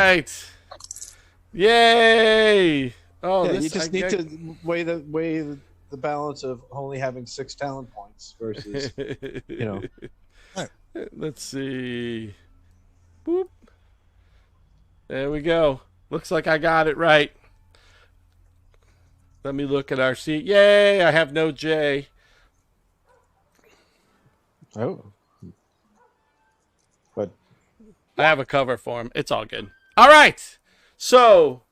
right. Yay. Oh, Yeah, this, you just need to weigh the balance of only having 6 talent points versus, you know. Let's see. Boop. There we go. Looks like I got it right. Let me look at our sheet. Yay, I have no J. Oh. But I have a cover for him. It's all good. All right. So,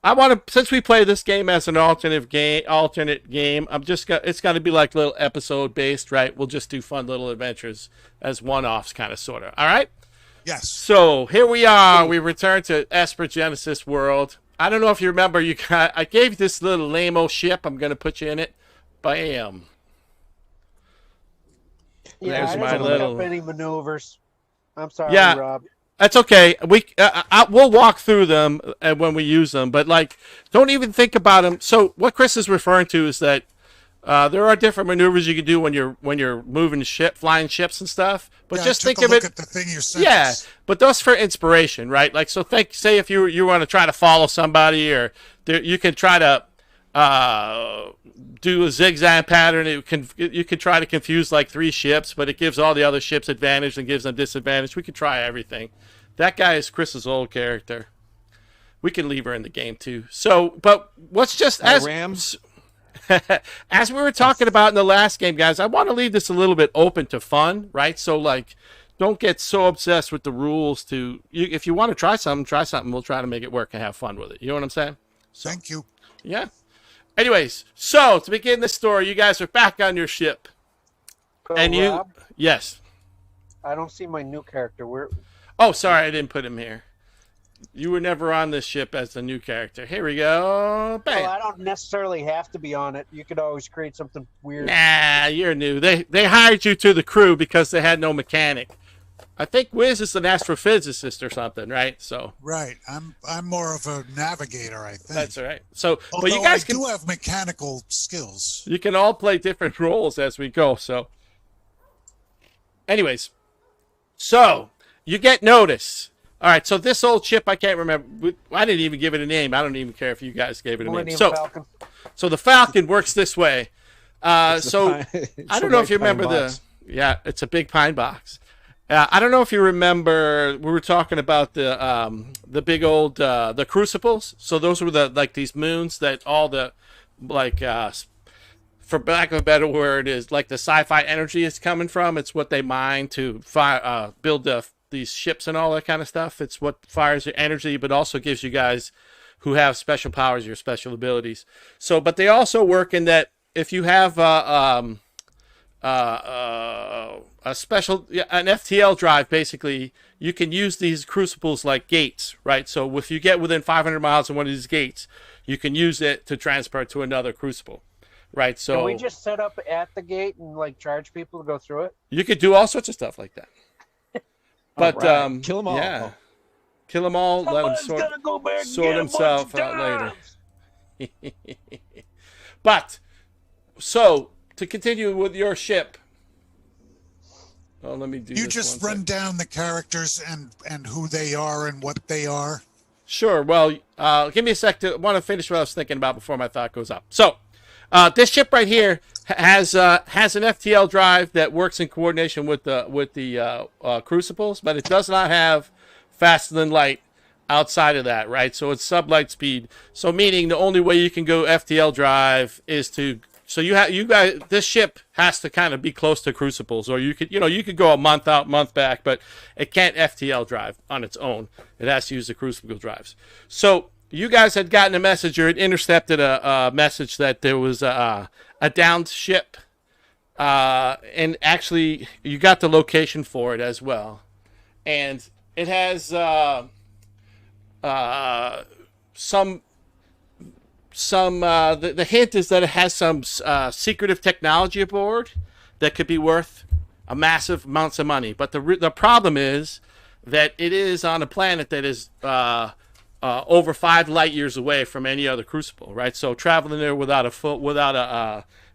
I want to, since we play this game as an alternate game, it's got to be like little episode based, right? We'll just do fun little adventures as one-offs, kind of, sort of. All right? Yes. So, here we are. We return to Esper Genesis World. I don't know if you remember, I gave you this little lame-o ship. I'm going to put you in it. Bam. Yeah, There's I my didn't look little... up any maneuvers. I'm sorry, Yeah. Rob. That's okay. We'll walk through them when we use them, but like, don't even think about them. So what Chris is referring to is that there are different maneuvers you can do when you're moving flying ships and stuff. But just think of it. At the thing you sent Yeah, us. but those for inspiration, right? Like, so say if you want to try to follow somebody, or you can try to do a zigzag pattern. You can try to confuse like 3 ships, but it gives all the other ships advantage and gives them disadvantage. We could try everything. That guy is Chris's old character. We can leave her in the game too. So, but what's just Rams? as we were talking about in the last game, guys, I want to leave this a little bit open to fun, right? So, like, don't get so obsessed with the rules. If you want to try something. We'll try to make it work and have fun with it. You know what I'm saying? So, Thank you. yeah. Anyways, so to begin the story, you guys are back on your ship, and Rob, yes. I don't see my new character. Where? Oh, sorry, I didn't put him here. You were never on this ship as the new character. Here we go. Bam. Well, I don't necessarily have to be on it. You could always create something weird. Nah, you're new. They hired you to the crew because they had no mechanic. I think Wiz is an astrophysicist or something, right? So Right. I'm more of a navigator, I think. that's all right. So, Although but you guys I do have mechanical skills. you can all play different roles as we go. So, anyways, so you get notice. All right. So this old ship, I can't remember. I didn't even give it a name. I don't even care if you guys gave it a name. Falcon. So the Falcon works this way. I it's don't a know if you white pine remember box. Yeah, it's a big pine box. I don't know if you remember, we were talking about the big old the crucibles. So those were these moons that all the for lack of a better word, is like the sci-fi energy is coming from. It's what they mine to build these ships and all that kind of stuff. It's what fires your energy, but also gives you guys who have special powers your special abilities. So, but they also work in that if you have a special an FTL drive, basically you can use these crucibles like gates, right? So if you get within 500 miles of one of these gates, you can use it to transport to another crucible, right? So Can we just set up at the gate and like charge people to go through it? you could do all sorts of stuff like that. But right. Kill 'em all. Yeah, kill them all. Let him Someone's gonna go back and sort get 'em himself bunch of out later. times. But so to continue with your ship. Oh, let me do. You this just one run sec. down the characters and who they are and what they are. Sure. Well, give me a sec to want to finish what I was thinking about before my thought goes up. So, this ship right here has an FTL drive that works in coordination with the crucibles, but it does not have faster than light outside of that, right? So it's sublight speed. So meaning the only way you can go FTL drive is to this ship has to kind of be close to crucibles, or you could go a month out, month back, but it can't FTL drive on its own. It has to use the crucible drives. So you guys had gotten a message, or had intercepted a message that there was a downed ship, and actually you got the location for it as well, and it has the hint is that it has some secretive technology aboard that could be worth a massive amounts of money. But the problem is that it is on a planet that is over 5 light years away from any other crucible, right? So traveling there without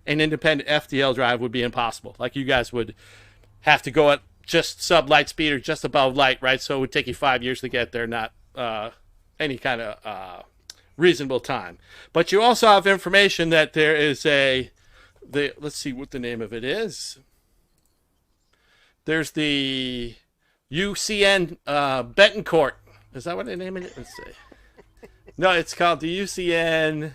an independent FTL drive would be impossible. Like, you guys would have to go at just sub light speed or just above light, right? So it would take you 5 years to get there, not any kind of reasonable time. But you also have information that there is let's see what the name of it is. There's the UCN Betancourt. Is that what the name of it? Let's see. No, it's called the UCN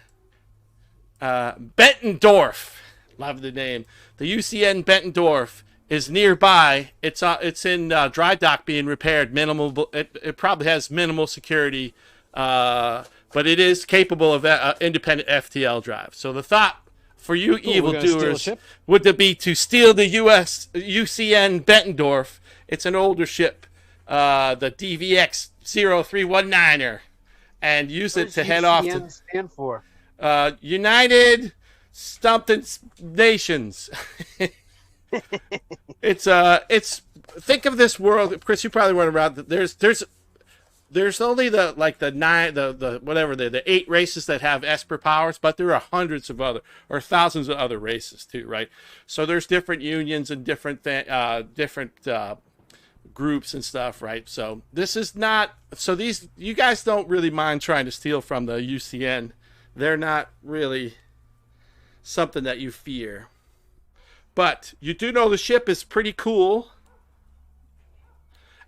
Bettendorf. Love the name. The UCN Bettendorf is nearby. It's in dry dock being repaired. Minimal. It probably has minimal security, but it is capable of independent FTL drive. So the thought for you evildoers would be to steal the UCN Bettendorf. It's an older ship, the DVX 0319er, and use it to head off to. Stand for? United something Nations. It's think of this world, Chris. You probably weren't around. There's only the 8 races that have Esper powers, but there are hundreds of other or thousands of other races too, right? So there's different unions and different groups and stuff, right? So this is not. So you guys don't really mind trying to steal from the UCN. They're not really something that you fear. But you do know the ship is pretty cool,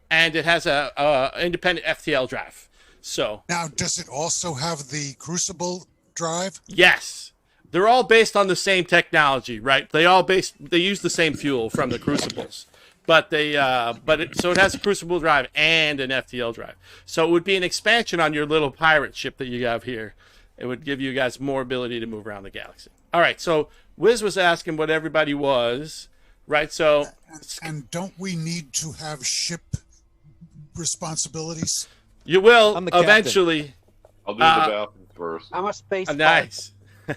and it has a independent FTL drive. So now, does it also have the Crucible drive? Yes, they're all based on the same technology, right? They use the same fuel from the Crucibles, but so it has a Crucible drive and an FTL drive. So it would be an expansion on your little pirate ship that you have here. It would give you guys more ability to move around the galaxy. All right, so Wiz was asking what everybody was, right? So, and don't we need to have ship responsibilities? You will eventually. I'll do the bathroom first. I'm a space. Nice.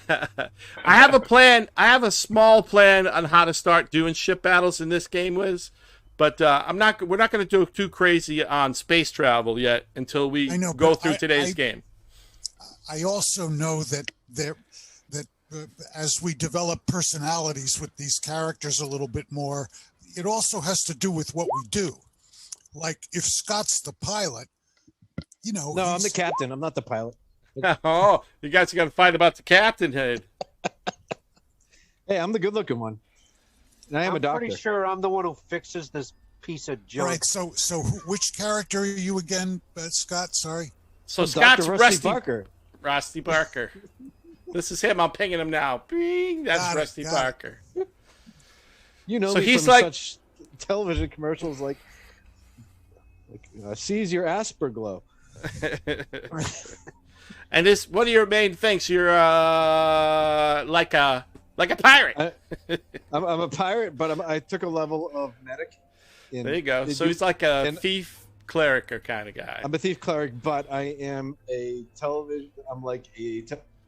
I have a plan. I have a small plan on how to start doing ship battles in this game, Wiz. But we're not going to do too crazy on space travel yet until we go through today's game. I also know that as we develop personalities with these characters a little bit more, it also has to do with what we do. Like if Scott's the pilot, No, I'm the captain. I'm not the pilot. Oh, you guys are going to fight about the captain head. Hey, I'm the good-looking one. And I am a doctor. I'm pretty sure I'm the one who fixes this piece of junk. Right. So which character are you again, Scott? Sorry. So Scott's Dr. Rusty Barker. Rusty Barker. This is him. I'm pinging him now. Bing. That's Rusty Barker. You know, so me he's from like such television commercials like seize your Asper glow. And this one of your main things. You're like a pirate. I'm a pirate, but I took a level of medic. There you go. So he's like a thief cleric kind of guy. I'm a thief cleric, but I am a television. I'm like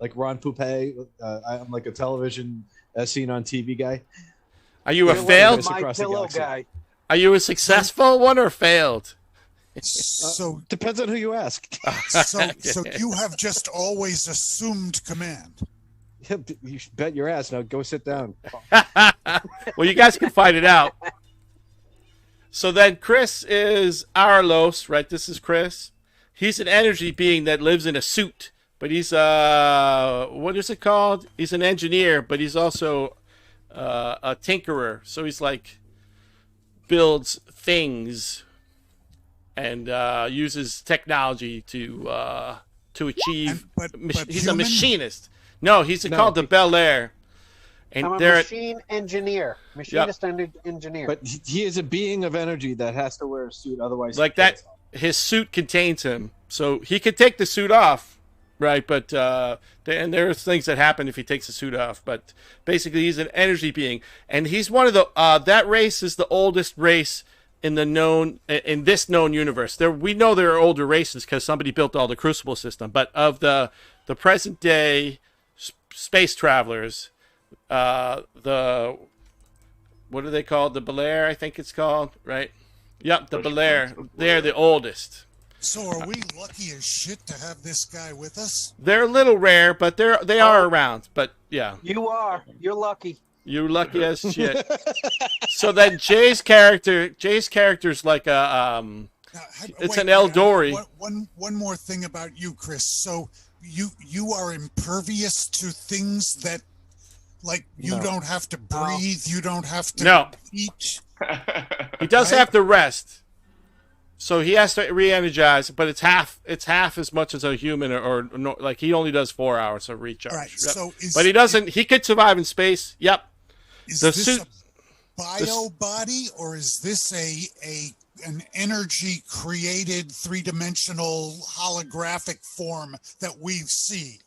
like Ron Poupée. I'm like a television as seen on TV guy. Are you a failed? My pillow guy. Are you a successful one or failed? So depends on who you ask. So you have just always assumed command. You should bet your ass. Now go sit down. Well, you guys can find it out. So then Chris is Arlos, right? This is Chris. He's an energy being that lives in a suit, but he's what is it called? He's an engineer, but he's also a tinkerer. So he's like builds things and uses technology to achieve. But he's a machinist. No, he's called the Bel Air. And I'm a machine engineer. Machinist and engineer. But he is a being of energy that has to wear a suit, otherwise like that. His suit contains him, so he could take the suit off, right? But and there's things that happen if he takes the suit off. But basically, he's an energy being, and he's one of the that race is the oldest race in this known universe. We know there are older races because somebody built all the Crucible system, but of the present day space travelers, what are they called? The Belair, I think it's called, right? Yep, the Belair. They're the oldest. So are we lucky as shit to have this guy with us? They're a little rare, but they are around. But yeah, you are. You're lucky. You're lucky as shit. So then Jay's character's like a It's wait, an Eldori. One more thing about you, Chris. So you are impervious to things that, like, you don't have to breathe, you don't have to eat. He does have to rest, so he has to re-energize. But it's half as much as a human, or like he only does 4 hours of recharge. Right. Yep. So but he doesn't. He could survive in space. Yep. Is The this suit. a bio body, or is this an energy created 3-dimensional holographic form that we see?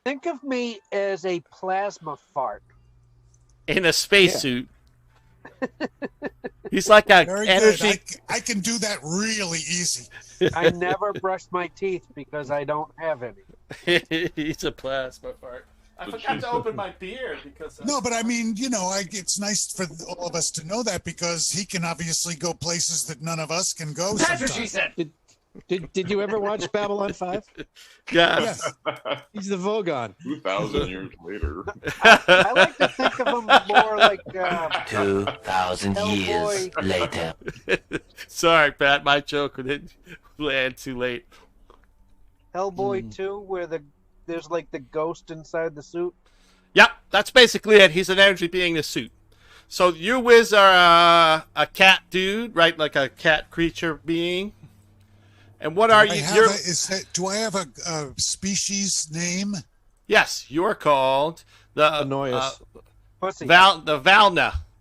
Think of me as a plasma fart. In a spacesuit. He's like a Very energy. good. I can do that really easy. I never brushed my teeth because I don't have any. He's a plasma fart. I forgot to open my beer because. No, but I mean, it's nice for all of us to know that, because he can obviously go places that none of us can go. That's what she said. Did you ever watch Babylon 5? Yes. Yes. He's the Vogon. 2,000 years later. I like to think of him more like 2,000 years later. Sorry, Pat. My joke didn't land too late. Hellboy 2, where there's like the ghost inside the suit. Yep, that's basically it. He's an energy being in a suit. So you Wiz are a cat dude, right? Like a cat creature being. And what are you? Do I have a species name? Yes, you are called the Pussy. Valna.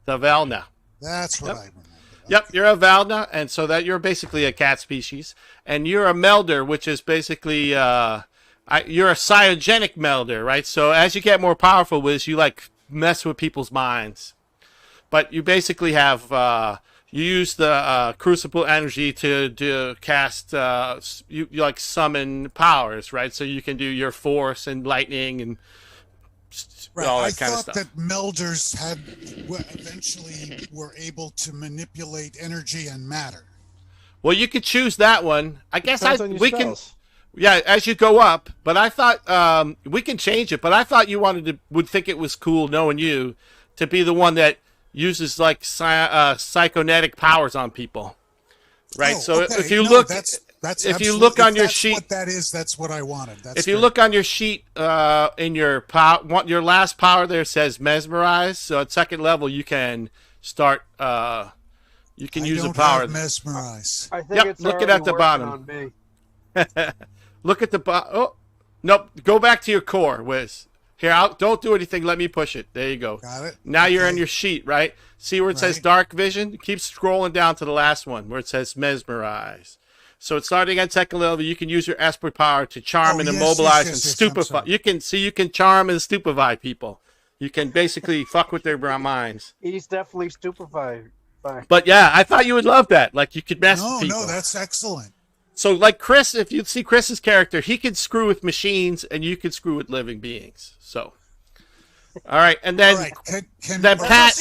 The Valna. That's what I remember. Yep, you're a Valna, and so that you're basically a cat species, and you're a melder, which is basically you're a cryogenic melder, right? So as you get more powerful, Wiz, you like mess with people's minds, but you basically have you use the crucible energy to cast you like summon powers, right? So you can do your force and lightning and all that kind of stuff. I thought that melders eventually were able to manipulate energy and matter. Well, you could choose that one. I guess we can. Spells. Yeah, as you go up. But I thought we can change it. But I thought you would think it was cool, knowing you, to be the one that uses like psychonetic powers on people, right? So okay. if you No, look, that's if you look on your sheet, what that is, that's what I wanted. if you look on your sheet, in your your last power there says mesmerize. So at second level, you can start. You can use a power. Mesmerize. I think it's look already at the working bottom. on me. Look at the bottom. Oh, nope. Go back to your core, Wiz. Here, don't do anything. Let me push it. There you go. Got it. Now you're Okay. on your sheet, right? See where it says dark vision? Keep scrolling down to the last one where it says mesmerize. So it's starting at second level. You can use your Esper power to charm and immobilize and stupefy. You can charm and stupefy people. You can basically fuck with their minds. He's definitely stupefied. But yeah, I thought you would love that. Like you could mess with people. No, that's excellent. So like Chris, if you see Chris's character, he could screw with machines and you could screw with living beings. So, all right, and then All right. then Pat.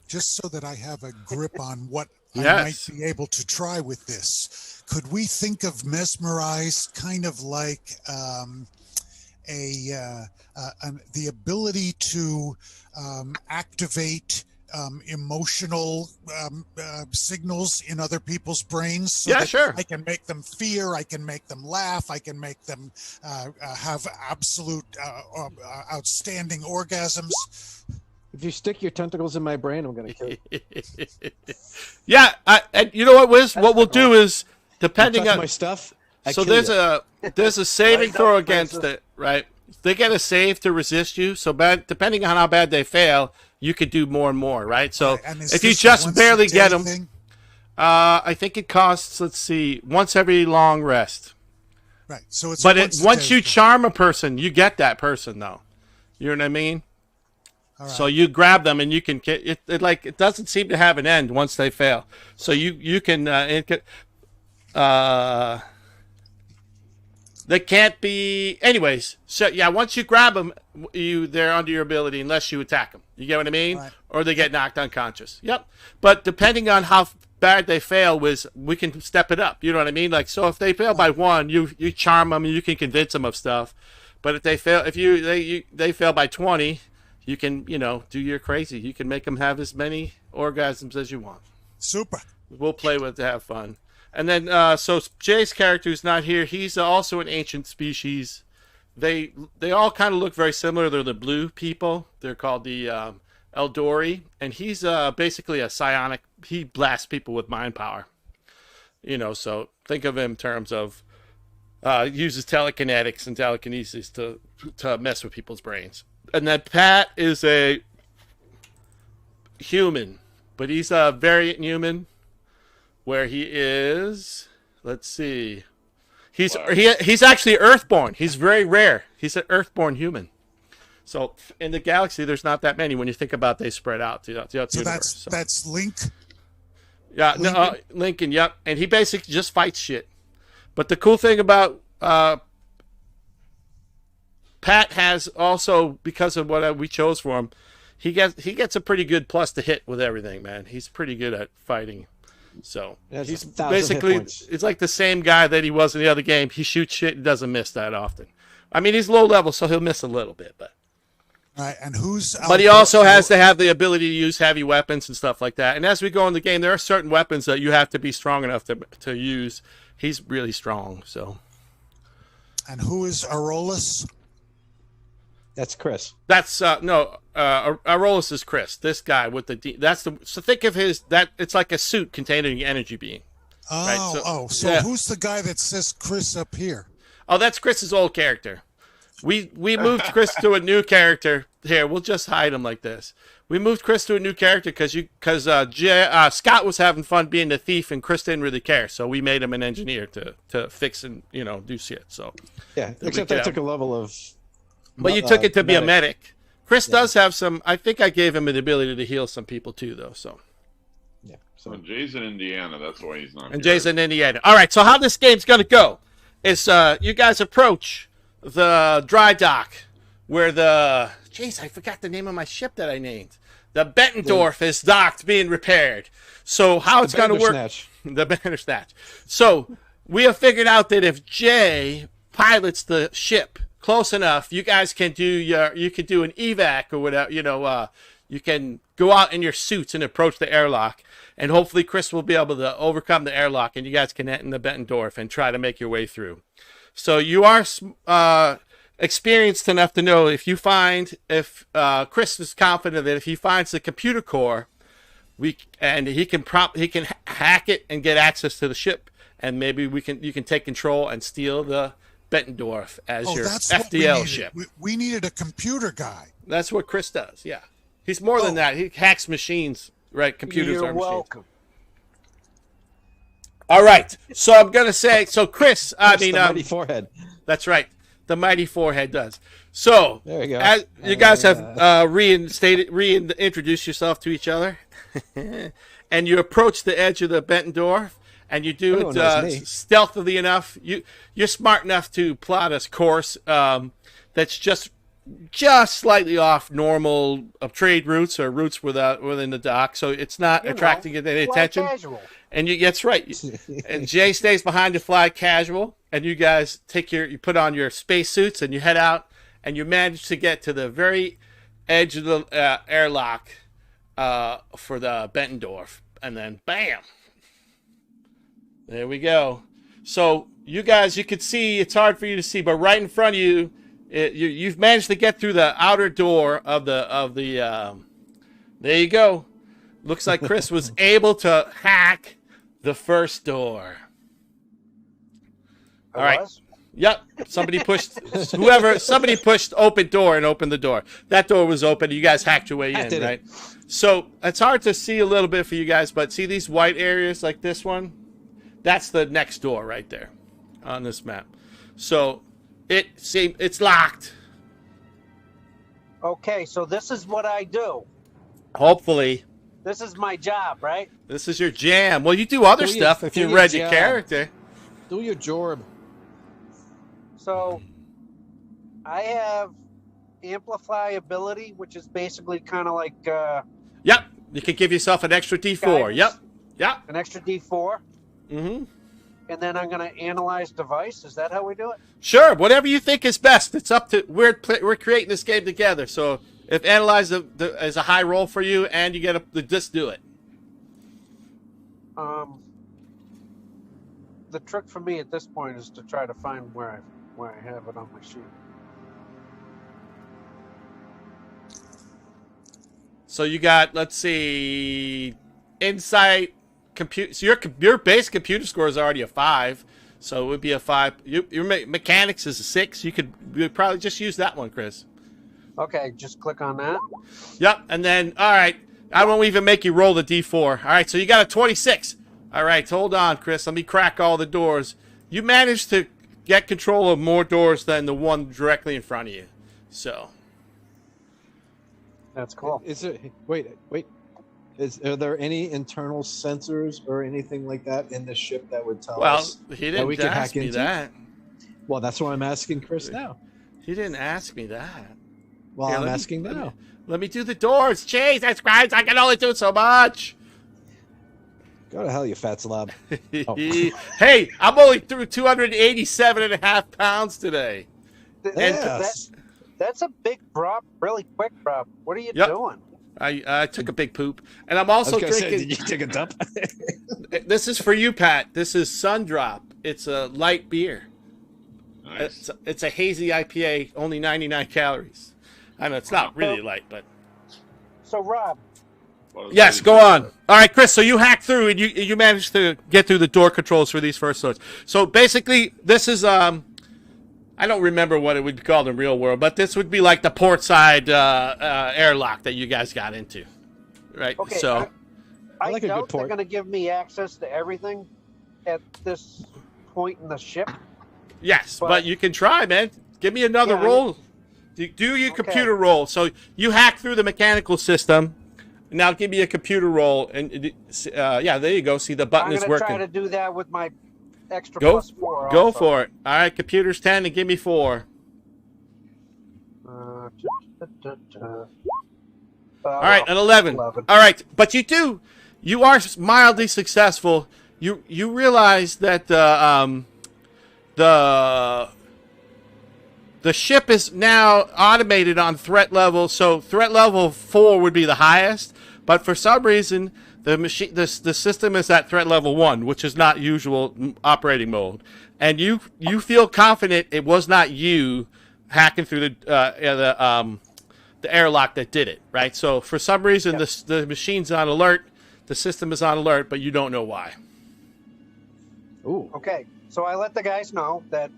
Just so that I have a grip on what I Yes. might be able to try with this, could we think of mesmerize kind of like the ability to activate emotional signals in other people's brains? So Yeah, that sure. I can make them fear, I can make them laugh, I can make them have absolute outstanding orgasms. If you stick your tentacles in my brain, I'm going to kill you. Yeah, and you know what, Wiz? What we'll do is, depending Touch on my stuff. I so kill there's you. a saving Right throw up, against Francis. it, right? They get a save to resist you. So depending on how bad they fail, you could do more and more, right? So And is if you this a just once barely a day get them, thing? I think it costs. Let's see, once every long rest. Right. So it's But once a once day you thing. charm a person, you get that person though. You know what I mean? All right. So you grab them and you can it doesn't seem to have an end once they fail. So you can they can't be anyways. So yeah, once you grab them, they're under your ability unless you attack them. You get what I mean? Right. Or they get knocked unconscious. Yep. But depending on how bad they fail, we can step it up. You know what I mean? Like so, if they fail by one, you charm them and you can convince them of stuff. But if they fail, they fail by 20. You can, do your crazy. You can make them have as many orgasms as you want. Super. We'll play with it to have fun. And then, so Jay's character who's not here, he's also an ancient species. They all kind of look very similar. They're the blue people. They're called the Eldori. And he's basically a psionic. He blasts people with mind power. You know, so think of him in terms of uses telekinetics and telekinesis to mess with people's brains. And then Pat is a human, but he's a variant human where he is, let's see, he's actually Earthborn. He's very rare. He's an Earthborn human. So in the galaxy, there's not that many when you think about they spread out throughout the universe. So that's Link. Yeah, Lincoln? No, Lincoln. Yep, and he basically just fights shit. But the cool thing about Pat has also, because of what we chose for him, he gets a pretty good plus to hit with everything, man. He's pretty good at fighting. So he's basically, it's like the same guy that he was in the other game. He shoots shit and doesn't miss that often. I mean, he's low level, so he'll miss a little bit, but. All right, and who's? But he also has to have the ability to use heavy weapons and stuff like that. And as we go in the game, there are certain weapons that you have to be strong enough to use. He's really strong, so. And who is Arolas? That's Chris. That's no, Arolas is Chris. This guy with the that's the. So think of it's like a suit containing an energy being. Oh, right? So yeah. Who's the guy that says Chris up here? Oh, that's Chris's old character. We moved Chris to a new character. Here, we'll just hide him like this. We moved Chris to a new character because Scott was having fun being the thief and Chris didn't really care. So we made him an engineer to fix and do shit. So yeah, except I took a level of. But you took it to be a medic. Chris does have some. I think I gave him the ability to heal some people too, though. So. Yeah. So Jay's in Indiana. That's why he's not. And Jay's in Indiana. All right. So how this game's gonna go is you guys approach the dry dock where the I forgot the name of my ship that I named. The Bettendorf is docked, being repaired. So how it's going to work? The Bandersnatch. So we have figured out that if Jay pilots the ship close enough, you guys can do an evac or whatever. You can go out in your suits and approach the airlock, and hopefully Chris will be able to overcome the airlock, and you guys can enter the Bettendorf and try to make your way through. So you are experienced enough to know if Chris is confident that if he finds the computer core, he can hack it and get access to the ship, and maybe you can take control and steal the Bettendorf as your FDL ship. We needed a computer guy. That's what Chris does. Yeah, he's more than that. He hacks machines, right? Computers are machines. Welcome. All right, so I'm gonna say Chris. The mighty forehead. That's right. The mighty forehead does. So there you go. As you guys have reintroduced yourself to each other, and you approach the edge of the Bettendorf, and you do it stealthily enough. You're smart enough to plot a course that's just slightly off normal of trade routes or routes within the dock, so it's not attracting any attention. Casual. And that's right. And Jay stays behind to fly casual, and you guys you put on your space suits and you head out, and you manage to get to the very edge of the airlock for the Bettendorf, and then bam, there we go. So you guys, you can see, it's hard for you to see, but right in front of you, you've managed to get through the outer door of the. There you go. Looks like Chris was able to hack the first door. All right. Yep. Somebody pushed open door and opened the door. That door was open. You guys hacked your way in, right? So it's hard to see a little bit for you guys, but see these white areas like this one? That's the next door right there on this map. So it's locked. Okay, so this is what I do. Hopefully. This is my job, right? This is your jam. Well, you do other stuff if you read your character. Do your job. So, I have amplify ability, which is basically kind of like... Yep. You can give yourself an extra D4. Guidance. Yep. An extra D4. Mm-hmm. And then I'm going to analyze device. Is that how we do it? Sure. Whatever you think is best. It's up to... We're creating this game together, so... If analyze is a high roll for you, and you get just do it. the trick for me at this point is to try to find where I have it on my sheet. So you got, let's see, insight, compute. So your base computer score is already a 5, so it would be a 5. Your mechanics is a 6. You'd probably just use that one, Chris. Okay, just click on that. Yep, and then all right, I won't even make you roll the d4. All right, so you got a 26. All right, hold on, Chris. Let me crack all the doors. You managed to get control of more doors than the one directly in front of you. So that's cool. Is it? Wait. Are there any internal sensors or anything like that in the ship that would tell us he that we didn't can ask hack me into? that. Well, that's what I'm asking Chris now. He didn't ask me that. Well, Here, I'm asking now. Let me do the doors. Jeez, that's crimes. I can only do so much. Go to hell, you fat slob. Oh. Hey, I'm only through 287.5 pounds today. Yes. That's a big drop, really quick drop. What are you doing? I took a big poop, and I'm also drinking. Say, did you take a dump? This is for you, Pat. This is Sundrop. It's a light beer. Nice. It's a hazy IPA, only 99 calories. I know it's not really light, but. So, Rob. Yes, go on. All right, Chris. So you hacked through, and you managed to get through the door controls for these first doors. So basically, this is I don't remember what it would be called in real world, but this would be like the port side airlock that you guys got into, right? Okay, so I like a good doubt they're port. going to give me access to everything at this point in the ship. yes, but you can try, man. Give me another roll. Do your computer roll. So you hack through the mechanical system. Now give me a computer roll, and yeah, there you go. See, the button is working. I'm going to try to do that with my extra Go, plus 4. go also. for it. All right, computer's 10, and give me 4. All right, an 11. All right, but you are mildly successful. You realize that the ship is now automated on threat level, so threat level 4 would be the highest, but for some reason the system is at threat level 1, which is not usual operating mode. And you feel confident it was not you hacking through the airlock that did it, right? So for some reason the machine's on alert, the system is on alert, but you don't know why. Ooh. Okay, so I let the guys know that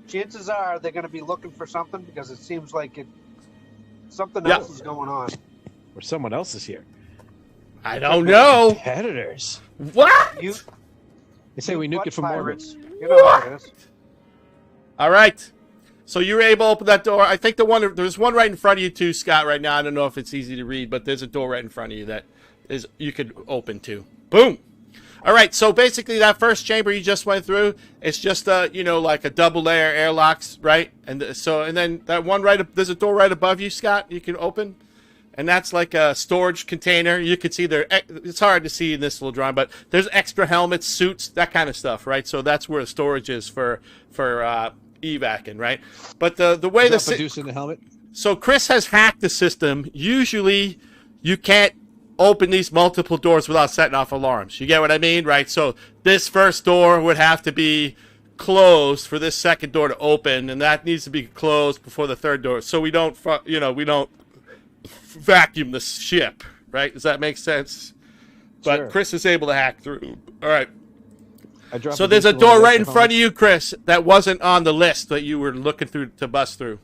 chances are they're going to be looking for something because it seems like something else is going on. Or someone else is here. I don't know. Competitors. What? They say we nuke it from orbit. You know how it is. All right. So you were able to open that door. I think there's one right in front of you too, Scott, right now. I don't know if it's easy to read, but there's a door right in front of you that you could open to. Boom. All right, so basically that first chamber you just went through, it's just like a double layer airlocks, right? And then that one there's a door right above you, Scott, you can open. And that's like a storage container. You can see there, it's hard to see in this little drawing, but there's extra helmets, suits, that kind of stuff, right? So that's where the storage is for evacing, right? But the way producing the helmet. So Chris has hacked the system. Usually you can't open these multiple doors without setting off alarms. You get what I mean, right? So this first door would have to be closed for this second door to open, and that needs to be closed before the third door. So we don't vacuum the ship, right? Does that make sense? But Sure. Chris is able to hack through. All right. So a there's a diesel door on right the in front of you, Chris, that wasn't on the list that you were looking through to bust through.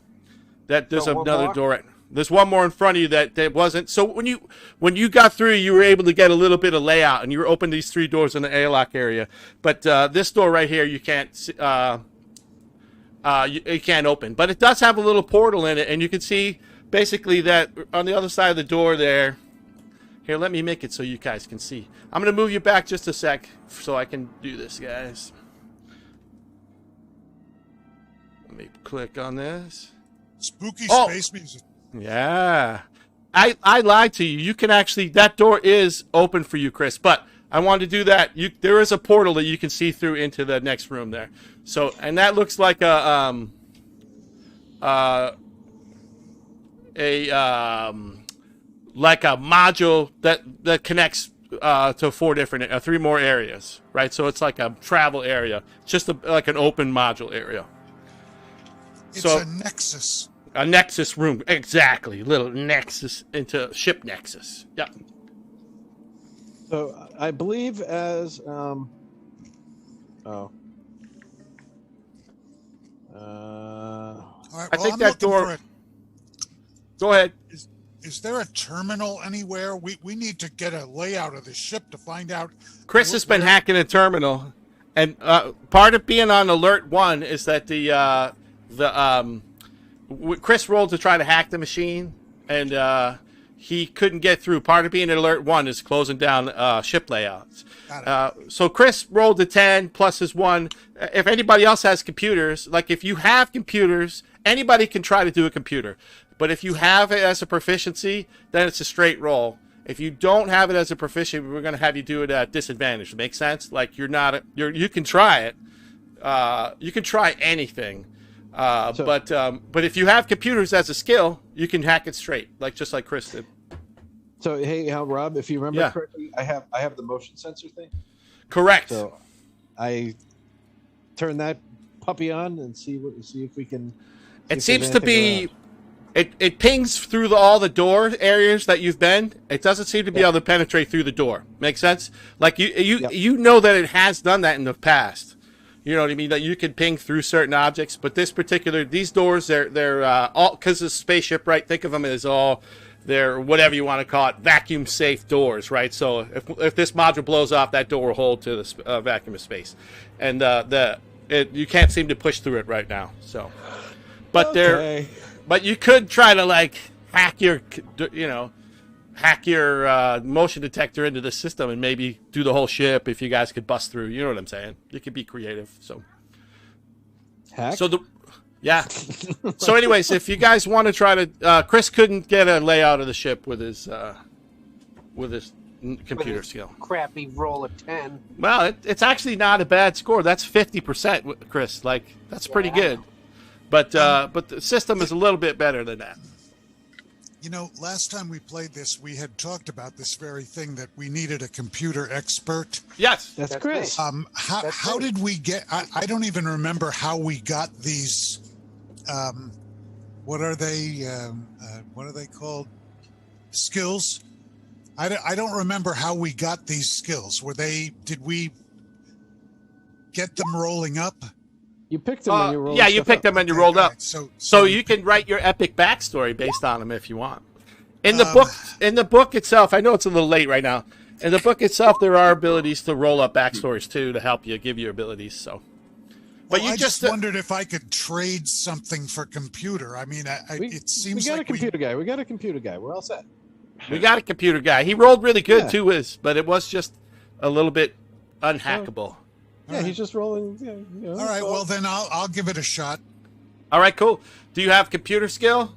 There's So one another more? door right. There's one more in front of you that wasn't. So when you got through, you were able to get a little bit of layout, and you were open these 3 doors in the airlock area. But this door right here, you can't you can't open. But it does have a little portal in it, and you can see basically that on the other side of the door there. Here, let me make it so you guys can see. I'm gonna move you back just a sec so I can do this, guys. Let me click on this. Spooky space music. Yeah. I lied to you. You can actually, that door is open for you, Chris, but I wanted to do that. There is a portal that you can see through into the next room there. So, and that looks like a module that connects to 4 different, 3 more areas, right? So it's like a travel area, just like an open module area. It's So a nexus. a nexus room, exactly. Little nexus into ship nexus. Yeah. So I believe as All right, I well, think I'm that looking door- for it. Go ahead. Is there a terminal anywhere? We need to get a layout of the ship to find out. Chris has been hacking a terminal, and part of being on alert 1 is that Chris rolled to try to hack the machine, and he couldn't get through. Part of being at alert 1 is closing down ship layouts. So Chris rolled a 10 plus his 1. If anybody else has computers, like if you have computers, anybody can try to do a computer. But if you have it as a proficiency, then it's a straight roll. If you don't have it as a proficiency, we're going to have you do it at disadvantage. Make sense? Like you can try it. You can try anything. But if you have computers as a skill, you can hack it straight, just like Chris did. So hey, Rob, if you remember correctly, I have the motion sensor thing. Correct. So I turn that puppy on and see if we can. It seems to be. It pings through all the door areas that you've been. It doesn't seem to be able to penetrate through the door. Make sense? Like you know that it has done that in the past. You know what I mean? That you can ping through certain objects, but these doors, they're all because it's a spaceship, right? Think of them as they're whatever you want to call it, vacuum safe doors, right? So if this module blows off, that door will hold to the vacuum of space, and you can't seem to push through it right now. So, but But you could try to hack your motion detector into the system and maybe do the whole ship if you guys could bust through. You know what I'm saying? You could be creative. So, hack. So anyways, if you guys want to try to, Chris couldn't get a layout of the ship with his computer skill. Crappy roll of 10. Well, it's actually not a bad score. That's 50%, Chris. That's pretty good. But the system is a little bit better than that. You know, last time we played this, we had talked about this very thing that we needed a computer expert. Yes, that's Chris. How did we get? I don't even remember how we got these. What are they? What are they called? Skills. I don't remember how we got these skills. Did we get them rolling up? You picked them when you rolled. Yeah, you picked them and you rolled up. So you can write your epic backstory based on them if you want. In the book itself, I know it's a little late right now. In the book itself, there are abilities to roll up backstories too to help you give you abilities. So, but I just wondered if I could trade something for computer. I mean, it seems we got a computer guy. We got a computer guy. We're all set. We got a computer guy. He rolled really good too, but it was just a little bit unhackable. Yeah, he's just rolling. All right, well then I'll give it a shot. All right, cool. Do you have computer skill?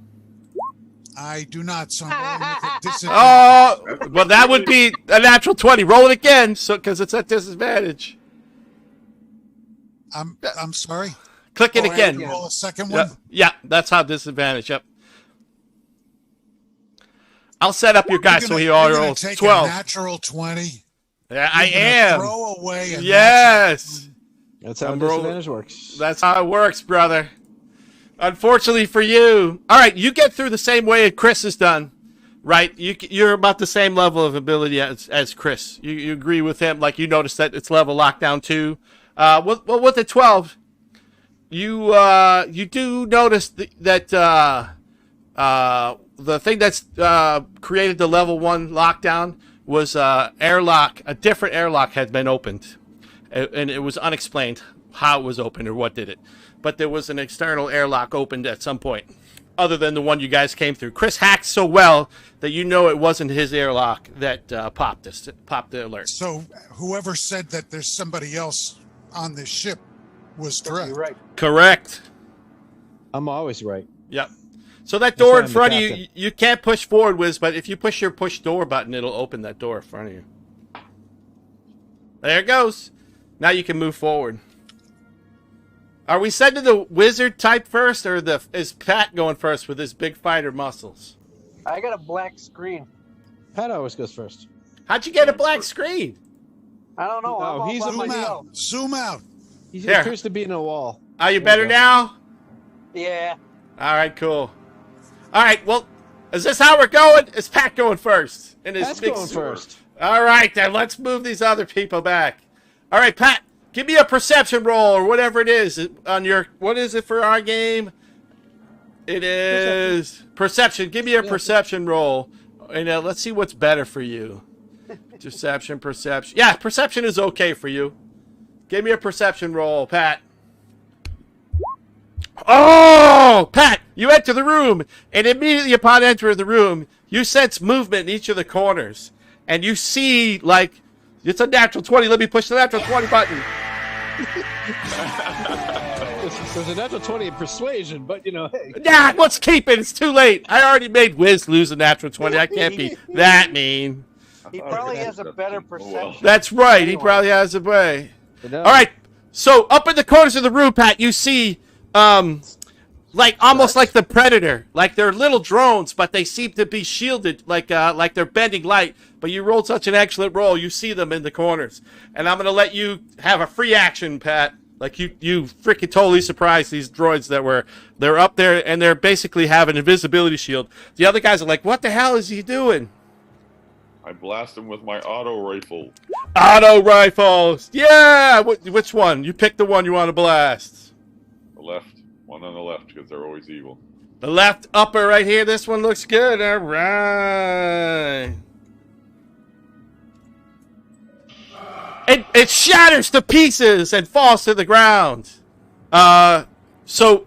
I do not. So I'm rolling with a disadvantage. Oh, well, that would be a natural 20. Roll it again, because it's at disadvantage. I'm sorry. Click it again. Roll a second one. Yeah, that's how disadvantage. Yep. I'll set up your guy so he all rolls 12. A natural 20. Yeah, I am. Throw away. Yes. That's how disadvantage works. That's how it works, brother. Unfortunately for you. All right, you get through the same way Chris has done, right? You're about the same level of ability as Chris. You agree with him? Like you noticed that it's level lockdown 2. Well, with the 12, you do notice that the thing that's created the level 1 lockdown was a different airlock had been opened, and it was unexplained how it was opened or what did it. But there was an external airlock opened at some point, other than the one you guys came through. Chris hacked so well that you know it wasn't his airlock that popped the alert. So whoever said that there's somebody else on this ship was correct. You're right. Correct. I'm always right. Yep. So that door in front of you, you can't push forward, Wiz, but if you push your push door button, it'll open that door in front of you. There it goes. Now you can move forward. Are we sending the wizard type first, or is Pat going first with his big fighter muscles? I got a black screen. Pat always goes first. How'd you get a black screen? I don't know. I'm No, all he's by Zoom myself. out. Zoom out. He Here. appears to be in a wall. Are you There better you go. now? Yeah. All right, cool. All right, well, is this how we're going? Is Pat going first? In his Pat's big going suit? first. All right, then let's move these other people back. All right, Pat, give me a perception roll or whatever it is on your. What is it for our game? It is perception. Give me a perception roll, and let's see what's better for you. Deception, perception. Yeah, perception is okay for you. Give me a perception roll, Pat. Oh, Pat, you enter the room, and immediately upon entering the room, you sense movement in each of the corners. And you see, like, it's a natural 20. Let me push the natural 20 button. There's a natural 20 in persuasion, but you know, hey. Nah, let's keep it. It's too late. I already made Wiz lose a natural 20. I can't be that mean. He probably has a better perception. That's right. He probably has a way. You know, All right. So up in the corners of the room, Pat, you see, like almost like the Predator. Like they're little drones, but they seem to be shielded, like they're bending light. But you rolled such an excellent roll, you see them in the corners. And I'm gonna let you have a free action, Pat. Like you freaking totally surprised these droids they're up there and they're basically have an invisibility shield. The other guys are like, what the hell is he doing? I blast him with my auto rifle. Auto rifles. Yeah. Which one? You pick the one you want to blast. The left. One on the left, because they're always evil. The left upper right here. This one looks good. All right. It shatters to pieces and falls to the ground. So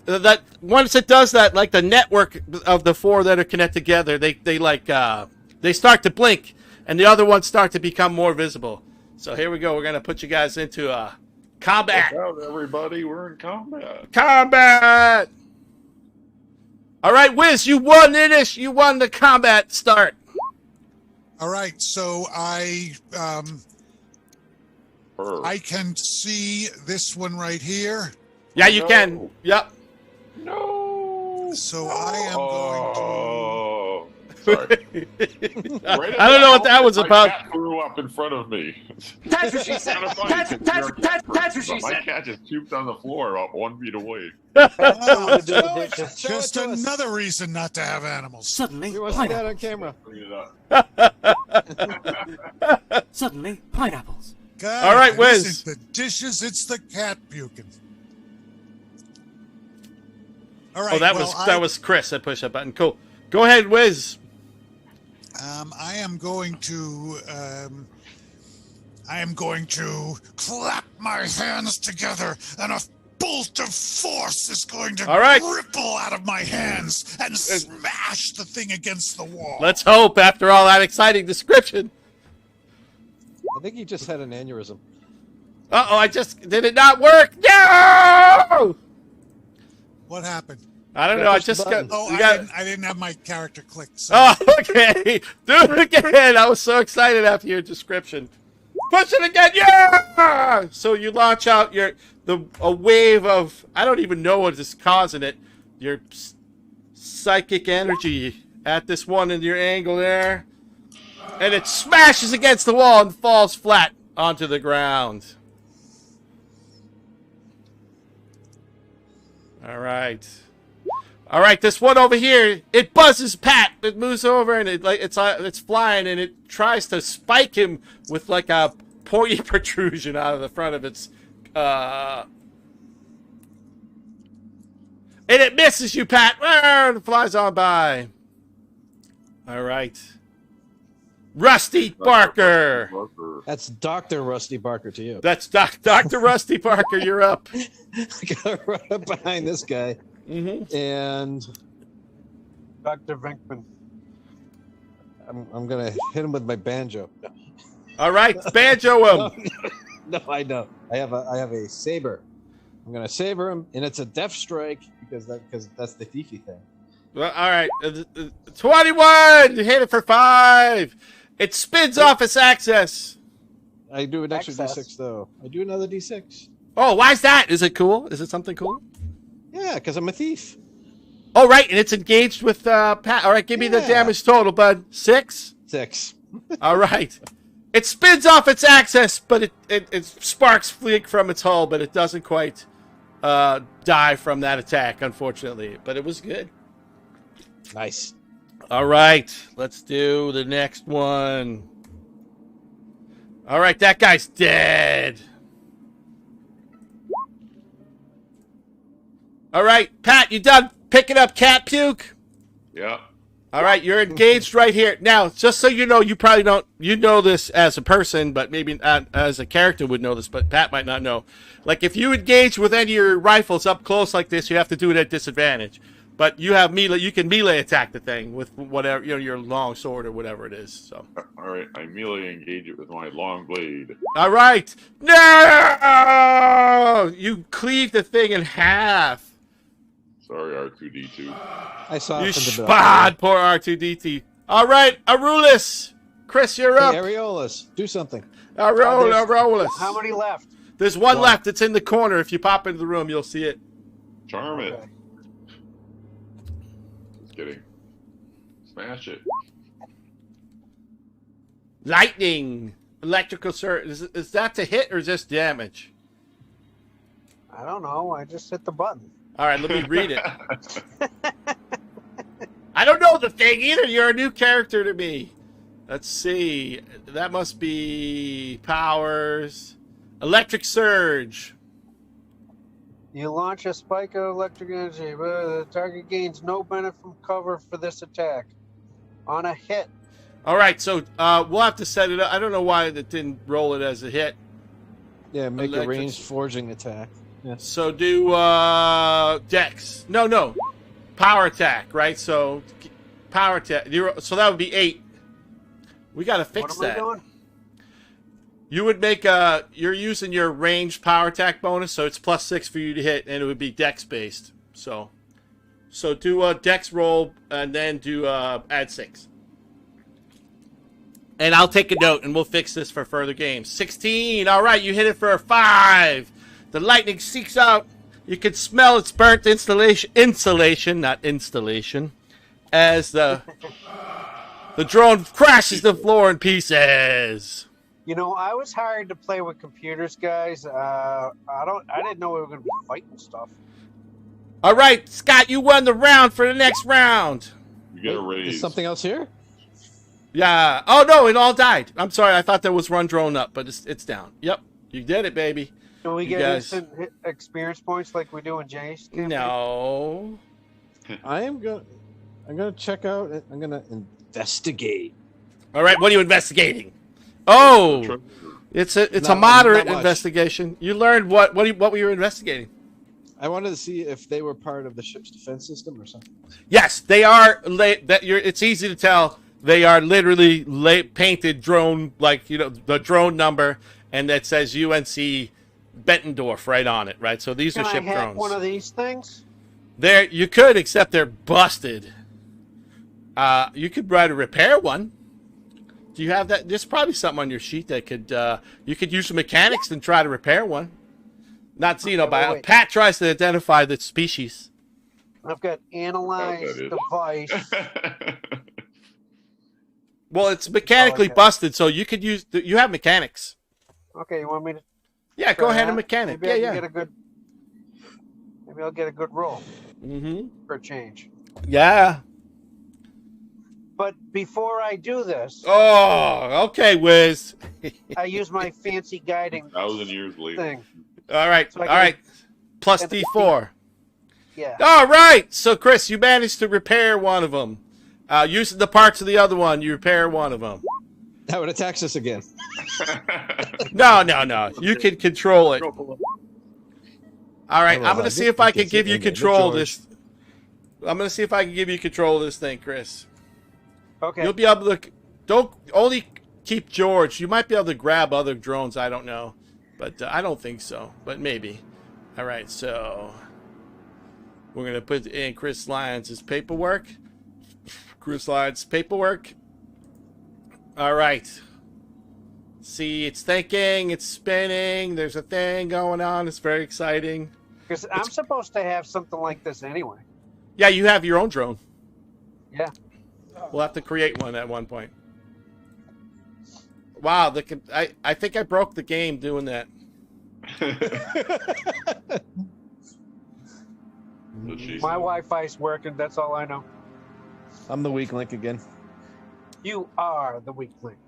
that once it does that, like the network of the four that are connected together, they start to blink, and the other ones start to become more visible. So here we go. We're gonna put you guys into combat. Look out, everybody! We're in combat. Combat. All right, Wiz, you won it. You won the combat start. All right, so I can see this one right here. Yeah, you No. can. Yep. No. So I am going to. Oh, sorry. I don't know what that was My about. cat grew up in front of me. That's what she said. Kinda funny, That's 'cause what you're a cat person, she but My said. cat just puked on the floor about 1 feet away. Oh, do it, just show it to us. another reason not to have animals. Suddenly, We want to see that on camera. Bring it up. Suddenly, pineapples. God, All right, it Wiz. isn't the dishes, it's the cat puking. All right. Oh, that was Chris that pushed that button. Cool. Go ahead, Wiz. I am going to clap my hands together, and a bolt of force is going to All right. ripple out of my hands and smash the thing against the wall. Let's hope after all that exciting description. I think he just had an aneurysm. Uh-oh, did it not work? No! What happened? I don't You know. I gotta push the just got. button. Oh, you I got- didn't have my character clicked. So. Oh, okay. Do it again. I was so excited after your description. Push it again. Yeah! So you launch out a wave of, I don't even know what is causing it. Your psychic energy at this one in your angle there. And it smashes against the wall and falls flat onto the ground. All right. All right, this one over here, it buzzes Pat. It moves over and it's flying and it tries to spike him with like a pointy protrusion out of the front of its and it misses you, Pat. And it flies on by. All right. Rusty Barker. That's Dr. Rusty Barker to you. That's Dr. Rusty Barker. You're up. I gotta run up behind this guy. Mm-hmm. And Dr. Venkman. I'm gonna hit him with my banjo. No, All right, banjo him. no, I don't. I have a saber. I'm gonna saber him, and it's a death strike because that's the thiefy thing. Well, all right, 21. You hit it for 5. It spins off its axis. I do an extra Excess. D6 though. I do another D6. Oh, why's that? Is it cool? Is it something cool? Yeah, because I'm a thief. Oh, right, and it's engaged with Pat. All right, give me the Yeah. damage total, bud. 6. 6. All right. It spins off its axis, but it sparks fleeing from its hull, but it doesn't quite die from that attack, unfortunately. But it was good. Nice. All right. Let's do the next one. All right. That guy's dead. All right. Pat, you done picking up cat puke? Yeah. All right, you're engaged right here. Now, just so you know, you probably don't, you know this as a person, but maybe not as a character would know this, but Pat might not know. Like, if you engage with any of your rifles up close like this, you have to do it at disadvantage. But you have melee, you can melee attack the thing with whatever, you know, your long sword or whatever it is, so. All right, I melee engage it with my long blade. All right. No! You cleave the thing in half. Sorry, R2-D2. I saw You it from the spot poor R2-D2. All right, Arulis. Chris, you're up. Hey, Areolas, do something. Arulis. How many left? There's one left. It's in the corner. If you pop into the room, you'll see it. Charm it. Okay. Just kidding. Smash it. Lightning. Electrical surge. Is that to hit or is this damage? I don't know. I just hit the button. All right, let me read it. I don't know the thing either. You're a new character to me. Let's see. That must be powers. Electric surge. You launch a spike of electric energy, but the target gains no benefit from cover for this attack. On a hit. All right, so we'll have to set it up. I don't know why it didn't roll it as a hit. Yeah, make Electric- a ranged forging attack. Yeah. So do Dex. No. Power attack, right? So power attack. So that would be 8. We got to fix What am that. I doing? You would make you're using your ranged power attack bonus, so it's +6 for you to hit, and it would be Dex based. So do a Dex roll and then do add 6. And I'll take a note, and we'll fix this for further games. 16. All right, you hit it for a 5. The lightning seeks out. You can smell its burnt insulation, not installation, as the drone crashes the floor in pieces. You know, I was hired to play with computers, guys. I didn't know we were going to be fighting stuff. All right, Scott, you won the round for the next round. You get a raise. Is something else here? Yeah. Oh no, it all died. I'm sorry. I thought there was run drone up, but it's down. Yep, you did it, baby. Do we You get guys- instant experience points like we do in Jay's campaign? No. I'm gonna check out. I'm gonna investigate. All right, what are you investigating? Oh, it's a Not- moderate not much. investigation. You learned what were you investigating? I wanted to see if they were part of the ship's defense system or something. Yes, they are. It's easy to tell. They are literally painted drone, like, you know, the drone number, and that says UNC Bettendorf right on it, right? So these Can are I ship hack drones. one of these things? There, you could, except they're busted. You could try to repair one. Do you have that? There's probably something on your sheet that could. You could use some mechanics and try to repair one. Not Xenobio. wait. Pat tries to identify the species. I've got analyze is. device. Well, it's mechanically okay. busted, so you could use. You have mechanics. Okay, you want me to? Yeah, go try ahead that? and mechanic. Maybe I Yeah, can yeah. Get a good. Maybe I'll get a good roll Mm-hmm. for a change. Yeah. But before I do this, Oh, okay, Wiz. I use my fancy guiding 1,000 years later. thing. All right, So I all right. Plus get a D4. Yeah. All right. So, Chris, you managed to repair one of them. Using the parts of the other one, you repair one of them. Now it attacks us again. No. You can control it. All right. Hold I'm on, going to I see think if I we can can give see you in there. control of George. this. I'm going to see if I can give you control of this thing, Chris. Okay. You'll be able to. Don't only keep George. You might be able to grab other drones. I don't know. But I don't think so. But maybe. All right. So we're going to put in Chris Lyons' paperwork. Chris Lyons' paperwork. All right. See, it's thinking. It's spinning. There's a thing going on. It's very exciting. Because I'm supposed to have something like this anyway. Yeah, you have your own drone. Yeah. We'll have to create one at one point. Wow, I think I broke the game doing that. My Wi-Fi's working. That's all I know. I'm the weak link again. You are the weak link.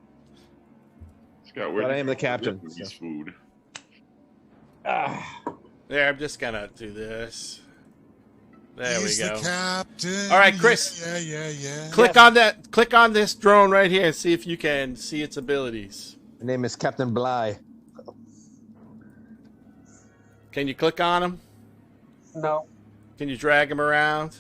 Scott, But I am the captain. His food. There, I'm just gonna do this. There He's we go. the captain. All right, Chris. Yeah. Click on that. Click on this drone right here and see if you can see its abilities. My name is Captain Bly. Can you click on him? No. Can you drag him around?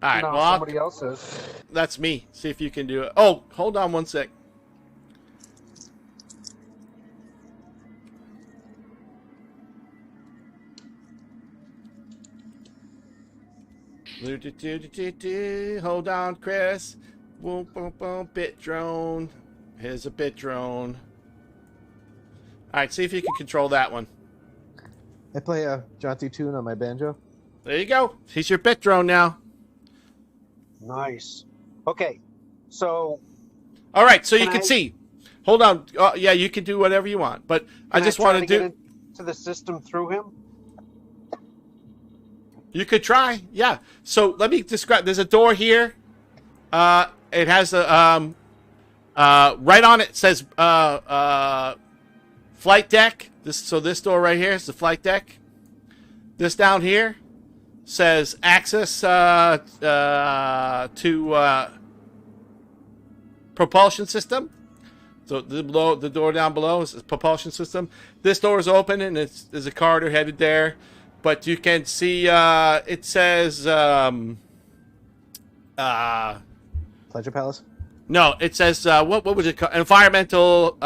All right. No, Well, somebody else is. that's me. See if you can do it. Oh, hold on one sec. Hold on, Chris. Boom, boom, boom. Bit drone. Here's a bit drone. All right, see if you can control that one. I play a jaunty tune on my banjo. There you go. He's your bit drone now. Nice. Okay. So. All right, so you Can can I- see. Hold on. Yeah, you can do whatever you want, but I just want to get do. into the system through him. You could try, yeah. So let me describe. There's a door here. It has a right on it says flight deck. This door right here is the flight deck. This down here says access to propulsion system. So the door down below is the propulsion system. This door is open and there's a corridor headed there. But you can see it says Pleasure Palace? no, it says what was it called? Environmental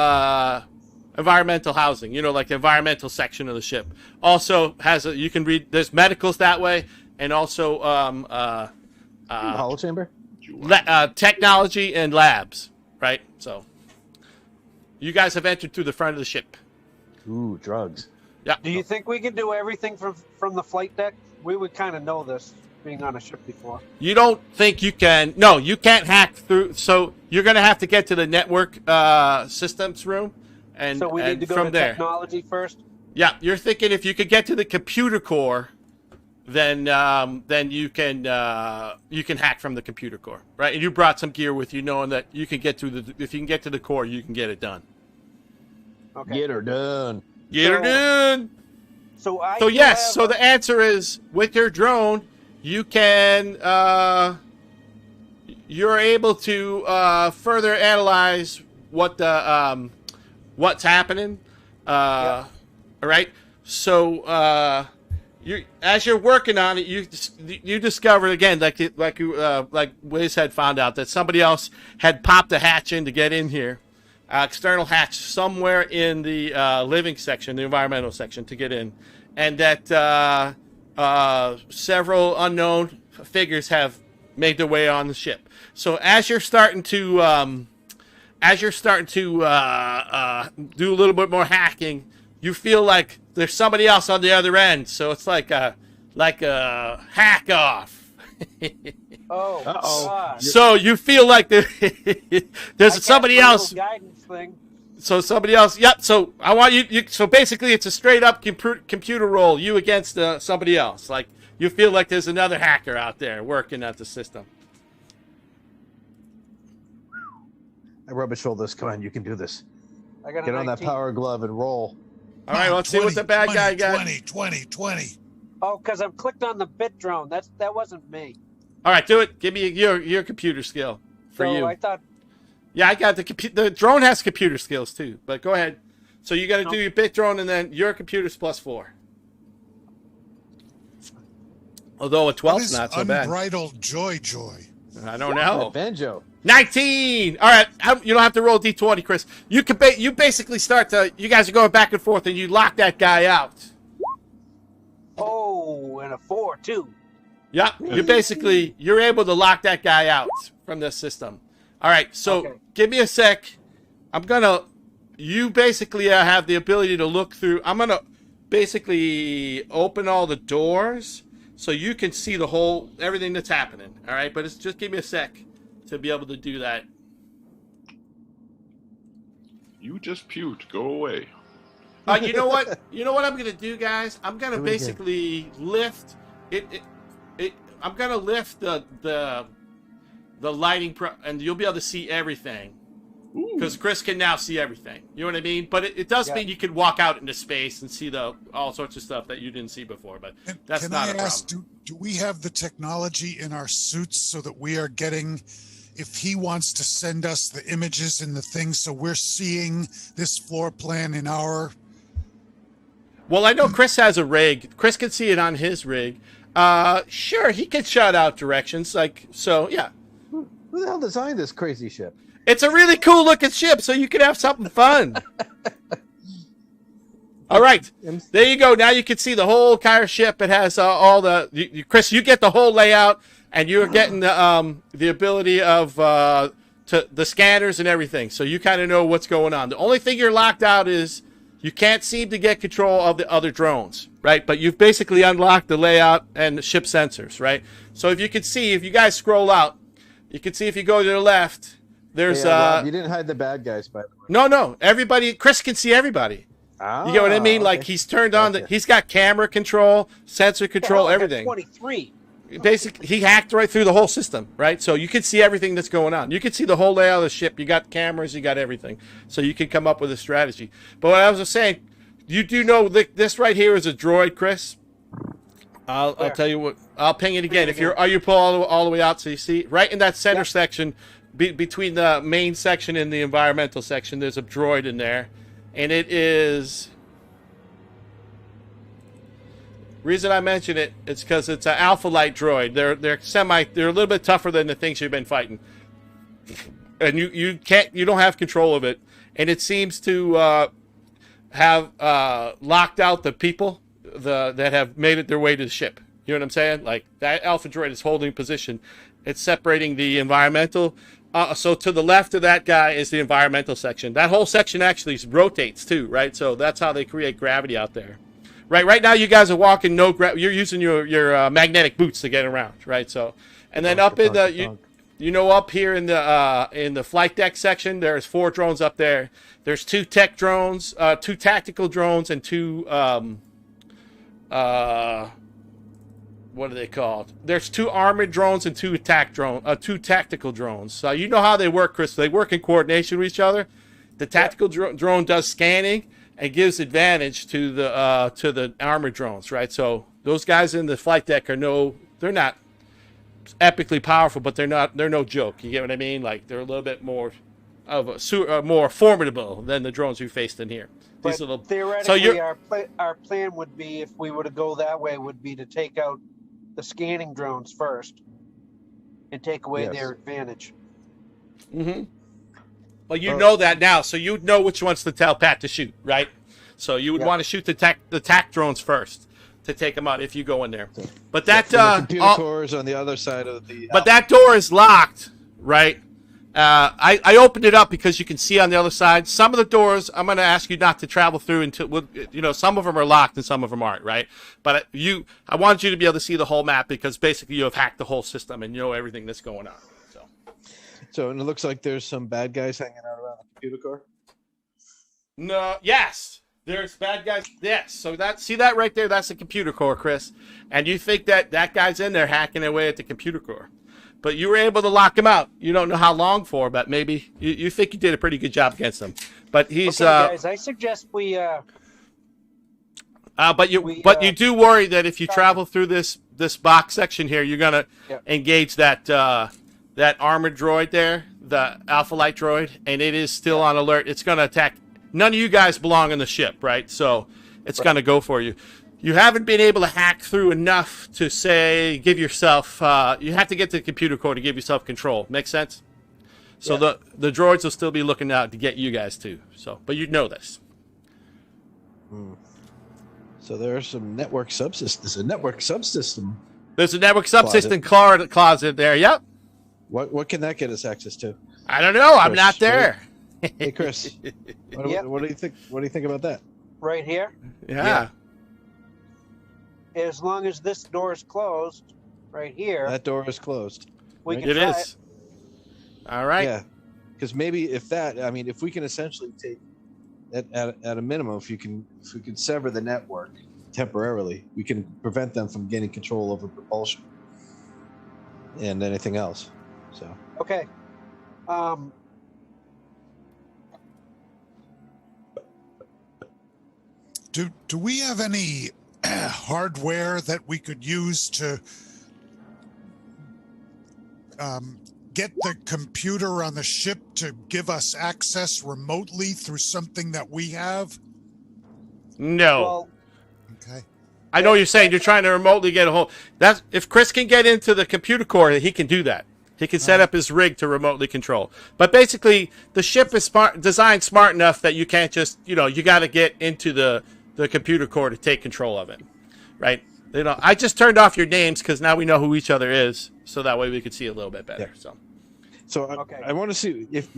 housing, you know, like the environmental section of the ship. Also has you can read there's medicals that way and also Hollow chamber? technology and labs, right? So you guys have entered through the front of the ship. Ooh, drugs. Yeah. Do you think we can do everything from the flight deck? We would kind of know this, being on a ship before. You don't think you can? No, you can't hack through. So you're going to have to get to the network systems room, and So we need to go from to there. technology first. Yeah, you're thinking if you could get to the computer core, then you can hack from the computer core, right? And you brought some gear with you, knowing that you can get to if you can get to the core, you can get it done. Okay. Get her done. Get her done. So So yes, so the answer is with your drone, you can you're able to further analyze what the what's happening. All right. So you as you're working on it, you discovered again, like Wiz had found out that somebody else had popped a hatch in to get in here. External hatch somewhere in the living section, the environmental section, to get in, and that several unknown figures have made their way on the ship. So as you're starting to do a little bit more hacking, you feel like there's somebody else on the other end. So it's like a hack off. Oh, God. So you feel like there's somebody else. Guidance thing. So somebody else. Yep. So I want you. So basically, it's a straight up computer roll. You against somebody else. Like you feel like there's another hacker out there working at the system. I rub his shoulders. Come on, you can do this. I got a Get on that 19. power glove and roll. All right. Let's see what the bad guy got. 20. Oh, because I've clicked on the bit drone. That wasn't me. All right. Do it. Give me your computer skill for So you. I thought. Yeah, I got the drone has computer skills too. But go ahead. So you got to do your bit drone and then your computer's +4. Although a 12's not so bad. Unbridled joy. I don't know. Banjo. 19. All right, you don't have to roll d20, Chris. You can you basically start to. You guys are going back and forth, and you lock that guy out. Oh, and a 4 too. Yeah, you're able to lock that guy out from the system. All right, so Okay. give me a sec. You basically have the ability to look through. I'm gonna basically open all the doors so you can see everything that's happening. All right, but just give me a sec to be able to do that. You just puked. Go away. You know what? You know what I'm gonna do, guys? I'm gonna basically lift it. I'm gonna lift the lighting and you'll be able to see everything because Chris can now see everything. You know what I mean? But it does mean you can walk out into space and see all sorts of stuff that you didn't see before. But that's not a problem. Do we have the technology in our suits so that we are getting, if he wants to send us the images and the things, so we're seeing this floor plan in our... Well, I know Chris has a rig. Chris can see it on his rig. Sure, he can shout out directions. Yeah. Who the hell designed this crazy ship? It's a really cool looking ship, so you can have something fun. All right, there you go. Now you can see the whole Kaylor ship. It has all the Chris. You get the whole layout, and you're getting the ability of to the scanners and everything. So you kind of know what's going on. The only thing you're locked out is you can't seem to get control of the other drones, right? But you've basically unlocked the layout and the ship sensors, right? So if you can see, if you guys scroll out, you can see if you go to the left, there's Rob, you didn't hide the bad guys, by the way. No, everybody. Chris can see everybody. You get what I mean? Okay. Like he's turned on he's got camera control, sensor control, everything. 23. Basically, he hacked right through the whole system, right? So you can see everything that's going on. You can see the whole layout of the ship. You got cameras, you got everything. So you can come up with a strategy. But what I was saying, you do know this right here is a droid, Chris. I'll tell you what. I'll ping it again. Are you pull all the way out so you see right in that center section between the main section and the environmental section. There's a droid in there, and it is. Reason I mention it's because it's an alpha light droid. They're a little bit tougher than the things you've been fighting, and you don't have control of it, and it seems to have locked out the people that have made it their way to the ship. You know what I'm saying? Like that alpha droid is holding position. It's separating the environmental. So to the left of that guy is the environmental section. That whole section actually rotates too, right? So that's how they create gravity out there. Right now you guys are walking you're using your magnetic boots to get around, right? So, and then up in the up here in the flight deck section, there's 4 drones up there. There's 2 tech drones, 2 tactical drones, and 2 what are they called? There's 2 armored drones and 2 2 tactical drones. So you know how they work, Chris. They work in coordination with each other. The tactical drone does scanning and gives advantage to the armored drones, right? So those guys in the flight deck they're not epically powerful, but they're no joke. You get what I mean? Like they're a little bit more more formidable than the drones we faced in here. But theoretically, our plan would be, if we were to go that way, would be to take out the scanning drones first and take away their advantage. Mm-hmm. Well, you know that now, so you'd know which ones to tell Pat to shoot, right? So you would want to shoot the tac drones first to take them out if you go in there. But that the computer core is on the other side of the. But that door is locked, right? I opened it up because you can see on the other side. Some of the doors I'm going to ask you not to travel through until some of them are locked and some of them aren't, right? But I wanted you to be able to see the whole map because basically you have hacked the whole system and you know everything that's going on. So and it looks like there's some bad guys hanging out around the computer core. No, yes, there's bad guys. Yes, so see that right there? That's the computer core, Chris. And you think that guy's in there hacking away at the computer core, but you were able to lock him out. You don't know how long for, but maybe you think you did a pretty good job against him. But he's okay, guys. I suggest we. But you do worry that if you travel through this box section here, you're gonna engage that armored droid there, the Alpha Light droid, and it is still on alert. It's going to attack. None of you guys belong in the ship, right? So it's going to go for you. You haven't been able to hack through enough to give yourself, you have to get to the computer core to give yourself control. Make sense? So the droids will still be looking out to get you guys too. So, but you know this. So there's some network subsystems. There's a network subsystem. There's a network subsystem closet there. Yep. What can that get us access to? I don't know. I'm not there. Hey, Chris. What do you think? What do you think about that? Right here? Yeah. As long as this door is closed, right here. That door is closed. It is. All right. Yeah. Because maybe if we can essentially take at a minimum, if we can sever the network temporarily, we can prevent them from gaining control over propulsion and anything else. So Okay. Do we have any hardware that we could use to get the computer on the ship to give us access remotely through something that we have? No. Well, Okay. I know what you're saying. You're trying to remotely get a hold. That's if Chris can get into the computer core, he can do that. He can set up his rig to remotely control. But basically, the ship is designed smart enough that you can't just, you got to get into the computer core to take control of it, right? I just turned off your names because now we know who each other is, so that way we could see a little bit better. Yeah. So Okay. I want to see if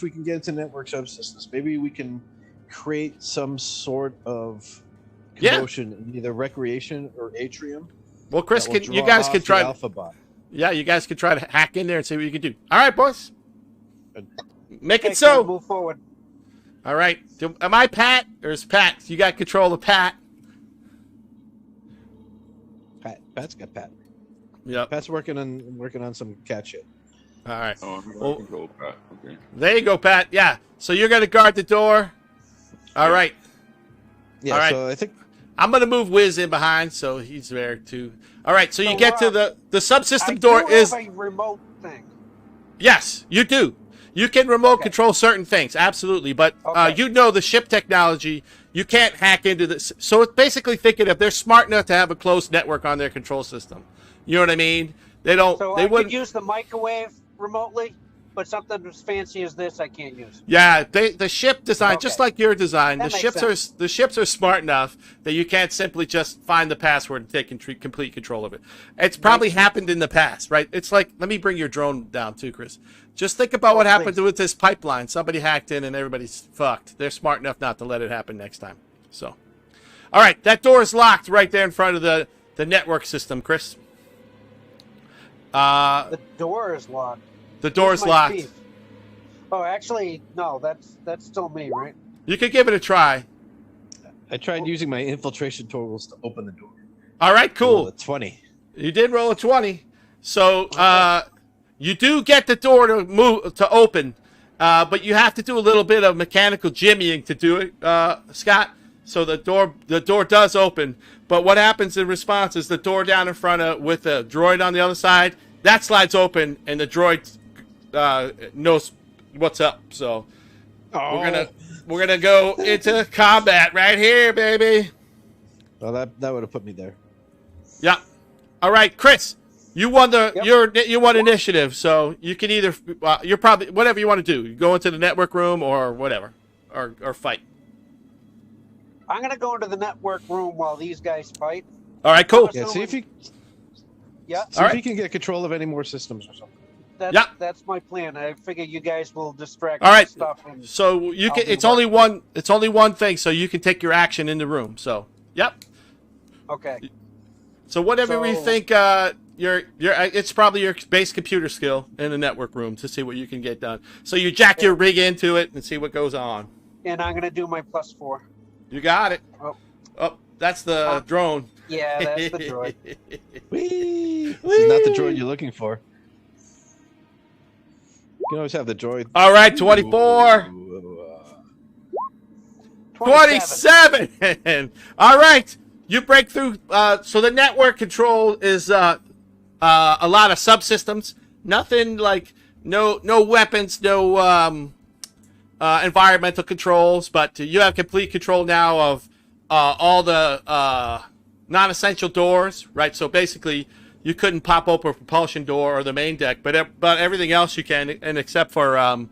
we can get into network subsystems, maybe we can create some sort of commotion in either recreation or atrium. well, Chris, that will you draw guys off can the try. alpha bot. Yeah, you guys can try to hack in there and see what you can do. All right, boys. Make okay, it so. Move forward. All right. Am I Pat or is Pat? You got control of Pat. Pat's got Pat. Yep. Pat's working on some cat shit. All right. Oh, I'm Well- going to go Pat. Okay. There you go, Pat. Yeah. So you're going to guard the door. All right. Yeah. All right. So I think I'm going to move Wiz in behind so he's there too. All right. So you So, get to Rob, the subsystem I door do is. have a remote thing. Yes, you do. You can remote Okay. control certain things, absolutely. But Okay. the ship technology, you can't hack into this. So it's basically thinking if they're smart enough to have a closed network on their control system. You know what I mean? They don't. So they I wouldn't. could use the microwave remotely, but something as fancy as this I can't use. Yeah, the ship design, just Okay. like your design, That the makes ships are smart enough that you can't simply just find the password and take complete control of it. It's probably happened in the past, right? It's like, let me bring your drone down too, Chris. Just think about what happened please. with this pipeline. Somebody hacked in and everybody's fucked. They're smart enough not to let it happen next time. So, all right, that door is locked right there in front of the network system, Chris. The door is locked. The door is Where's my locked. thief? Oh, actually, no. That's still me, right? You could give it a try. I tried using my infiltration tools to open the door. All right, cool. Roll a 20. You did roll a 20. So you do get the door to open, but you have to do a little bit of mechanical jimmying to do it, Scott. So the door does open, but what happens in response is the door down in front of with the droid on the other side that slides open, and the droid knows what's up. So we're gonna go into combat right here, baby. Well, that would have put me there. Yeah. All right, Chris. You won you won initiative, so you can either you're probably whatever you want to do. You go into the network room or whatever, or fight. I'm gonna go into the network room while these guys fight. All right, cool. Yeah, see if you Yeah, see if you can get control of any more systems or something. that's my plan. I figure you guys will distract All right. stuff. And So you I'll can. do It's that. only one. It's only one thing, so you can take your action in the room. So yep. okay. So whatever you So- think, it's probably your base computer skill in the network room to see what you can get done. So you jack your rig into it and see what goes on. And I'm gonna do my +4. You got it. Oh. Oh, that's the drone. Yeah, that's the droid. Whee! This is not the droid you're looking for. You can always have the droid. All right, 24. Ooh, 27. All right. You break through. So the network control is a lot of subsystems. Nothing like no weapons, no environmental controls, but you have complete control now of all the non-essential doors, right? So basically, you couldn't pop open a propulsion door or the main deck, but everything else you can, and except for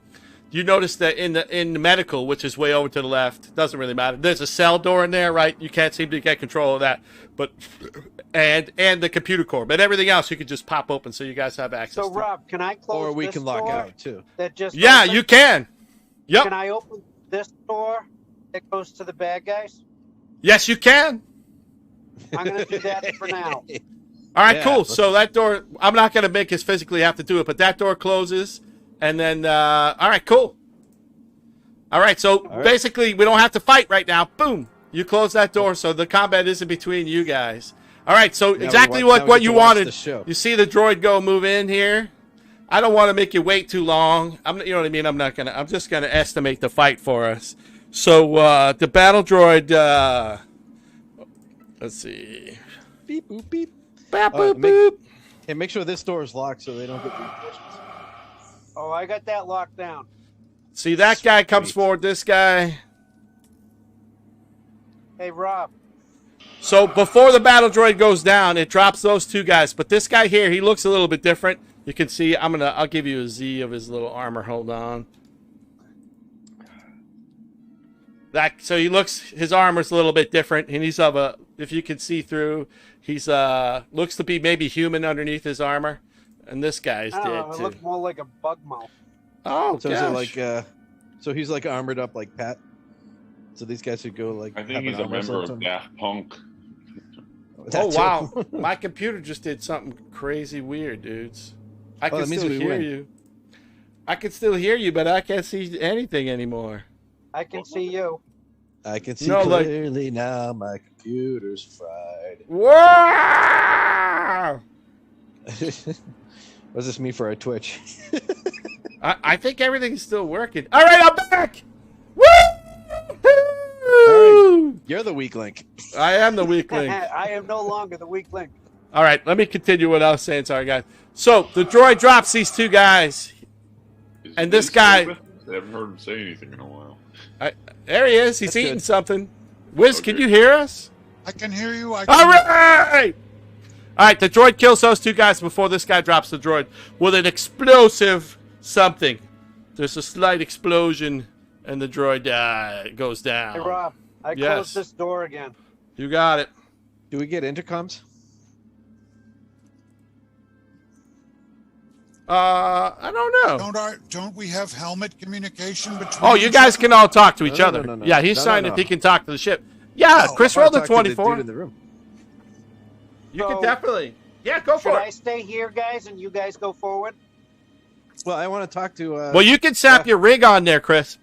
you notice that in the medical, which is way over to the left, doesn't really matter. There's a cell door in there, right? You can't seem to get control of that, but and the computer core, but everything else you can just pop open, so you guys have access. So to. Rob, can I close? or we this can lock door out too. That just Yeah, opened? you can. Yep. Can I open this door that goes to the bad guys? Yes, you can. I'm gonna do that for now. All right, Yeah, cool. let's- So that door, I'm not going to make us physically have to do it, but that door closes, and then, all right, cool. All right, so basically we don't have to fight right now. Boom. You close that door so the combat isn't between you guys. All right, so Now exactly now we what get you to watch wanted. the show. You see the droid go move in here. I don't want to make you wait too long. You know what I mean? I'm just gonna estimate the fight for us. So the battle droid. Let's see. Beep boop beep. Bap, boop, boop. And make sure this door is locked so they don't get reinforcements. Oh, I got that locked down. See, that guy comes forward. This guy. Hey, Rob. So before the battle droid goes down, it drops those two guys. But this guy here, he looks a little bit different. You can see. I'll give you a Z of his little armor. Hold on. So he looks. His armor's a little bit different, and he's of a. If you can see through, he's looks to be maybe human underneath his armor, and this guy's I don't dead know, it too. looked more like a bug mouth. Oh, So is it like so he's like armored up like Pat? So these guys would go like I think he's a member of Daft Punk. Oh wow, my computer just did something crazy weird, dudes. I can still hear you. I can still hear you, but I can't see anything anymore. I can see you. I can see clearly now. My computer's fried. Wow! Was this me for our Twitch? I think everything's still working. All right, I'm back. Woo! All right, you're the weak link. I am the weak link. I am no longer the weak link. All right, let me continue what I was saying. Sorry, guys. So the droid drops these two guys, and this guy. I haven't heard him say anything in a while. There he is. He's That's eating good. something. Wiz, can you hear us? I can hear you. I All can right. All right. The droid kills those two guys before this guy drops the droid with an explosive something. There's a slight explosion, and the droid goes down. Hey, Rob, I Yes. closed this door again. You got it. Do we get intercoms? I don't know. Don't we have helmet communication between? Oh, you guys can all talk to each No, other. no. Yeah, he's No, signed no. if he can talk to the ship. Yeah, Oh, Chris I wanna rolled a talk to the 24. dude in the room. You can So- definitely. Yeah, go Should for I it. stay here, guys, and you guys go forward? Well, I want to talk to. Well, you can sap your rig on there, Chris.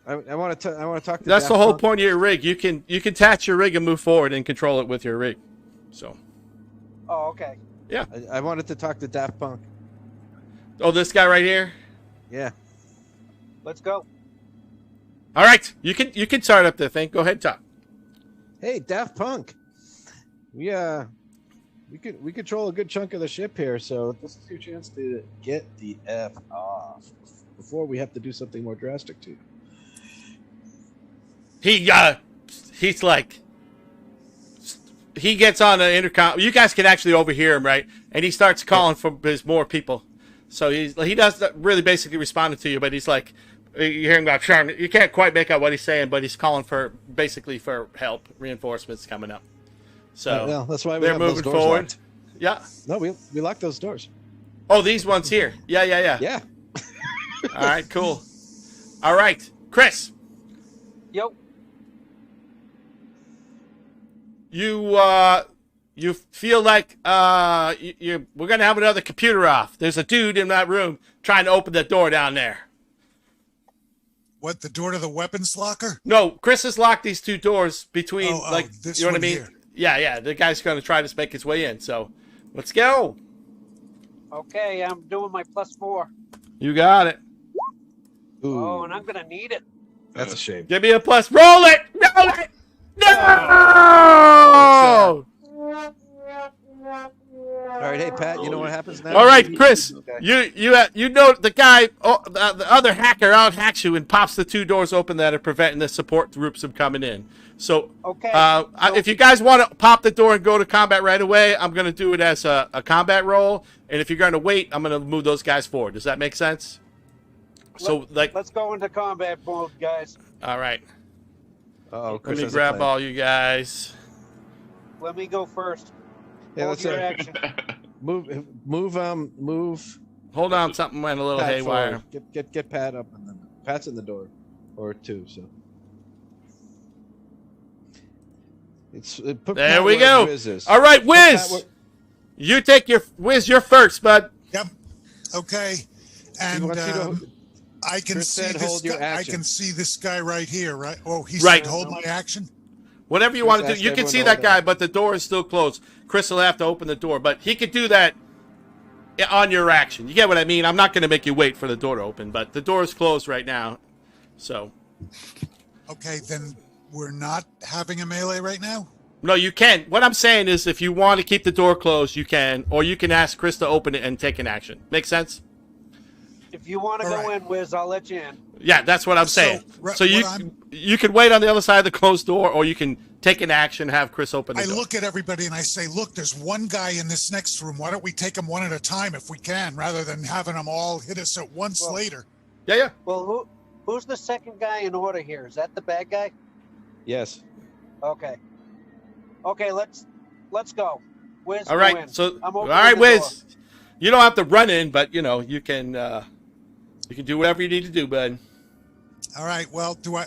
I want to. I want to talk to. That's Daft the whole Punk. point of your rig. You can attach your rig and move forward and control it with your rig. So, Oh, okay. I wanted to talk to Daft Punk. oh, this guy right here. Yeah. Let's go. All right, you can start up the thing. Go ahead, talk. Hey, Daft Punk. We control a good chunk of the ship here, so this is your chance to get the F off before we have to do something more drastic to you. He's like, he gets on the intercom. You guys can actually overhear him, right? And he starts calling for his more people. So he does really basically responding to you, but he's like, you hear him go, Charm. You can't quite make out what he's saying, but he's calling for basically for help, reinforcements coming up. So Well, that's why we they're have those moving doors forward. locked. Yeah. No, we locked those doors. Oh, these ones here. Yeah. Yeah. All right, cool. All right, Chris. Yo. You feel like we're gonna have another computer off. There's a dude in that room trying to open the door down there. What, the door to the weapons locker? No, Chris has locked these two doors between, Oh, like, this you know what I one mean? here. Yeah. The guy's gonna try to make his way in. So, let's go. Okay, I'm doing my +4. You got it. Ooh, Oh, and I'm gonna need it. that's a shame. Give me a plus. Roll it. Roll it. No. All right, hey Pat, you know what happens now? All right, Chris. Okay. You know the guy, the other hacker out hacks you and pops the two doors open that are preventing the support groups from coming in. So, Okay. if you guys want to pop the door and go to combat right away, I'm going to do it as a combat roll. And if you're going to wait, I'm going to move those guys forward. Does that make sense? So, like, Let's go into combat mode, guys. all right. Oh, Let Chris me has a grab plan. all you guys. Let me go first. Yeah, Hold let's your action. move. Hold on, something went a little Pat haywire. forward. Get Pat up, and then Pat's in the door, or two. So put There Pat we where go. Wiz is. All right, Put Pat Wiz. where- You take your Wiz. You're first, bud. Yep. Okay. he And wants you to- I can Chris see said this hold your guy. I action. can see this guy right here, right? Oh, he Right. said hold my action. Whatever you Chris want to do. asked You can everyone see to that hold guy, on. but the door is still closed. Chris will have to open the door, but he could do that on your action. You get what I mean? I'm not going to make you wait for the door to open, but the door is closed right now. So. Okay, then we're not having a melee right now? No, you can. What I'm saying is if you want to keep the door closed, you can. Or you can ask Chris to open it and take an action. Make sense? If you want to All go right. in, Wiz, I'll let you in. Yeah, that's what I'm saying. right, So you what I'm- you can wait on the other side of the closed door, or you can take an action, have Chris open the I door. look at everybody and I say, look, there's one guy in this next room. Why don't we take him one at a time if we can, rather than having them all hit us at once Well- later? Yeah, yeah. Well, who's the second guy in order here? Is that the bad guy? Yes. Okay. Okay, let's go. Wiz, All go right. in. So I'm all opening right, the Wiz. You don't have to run in, but you know you can do whatever you need to do, bud. All right. Well, do I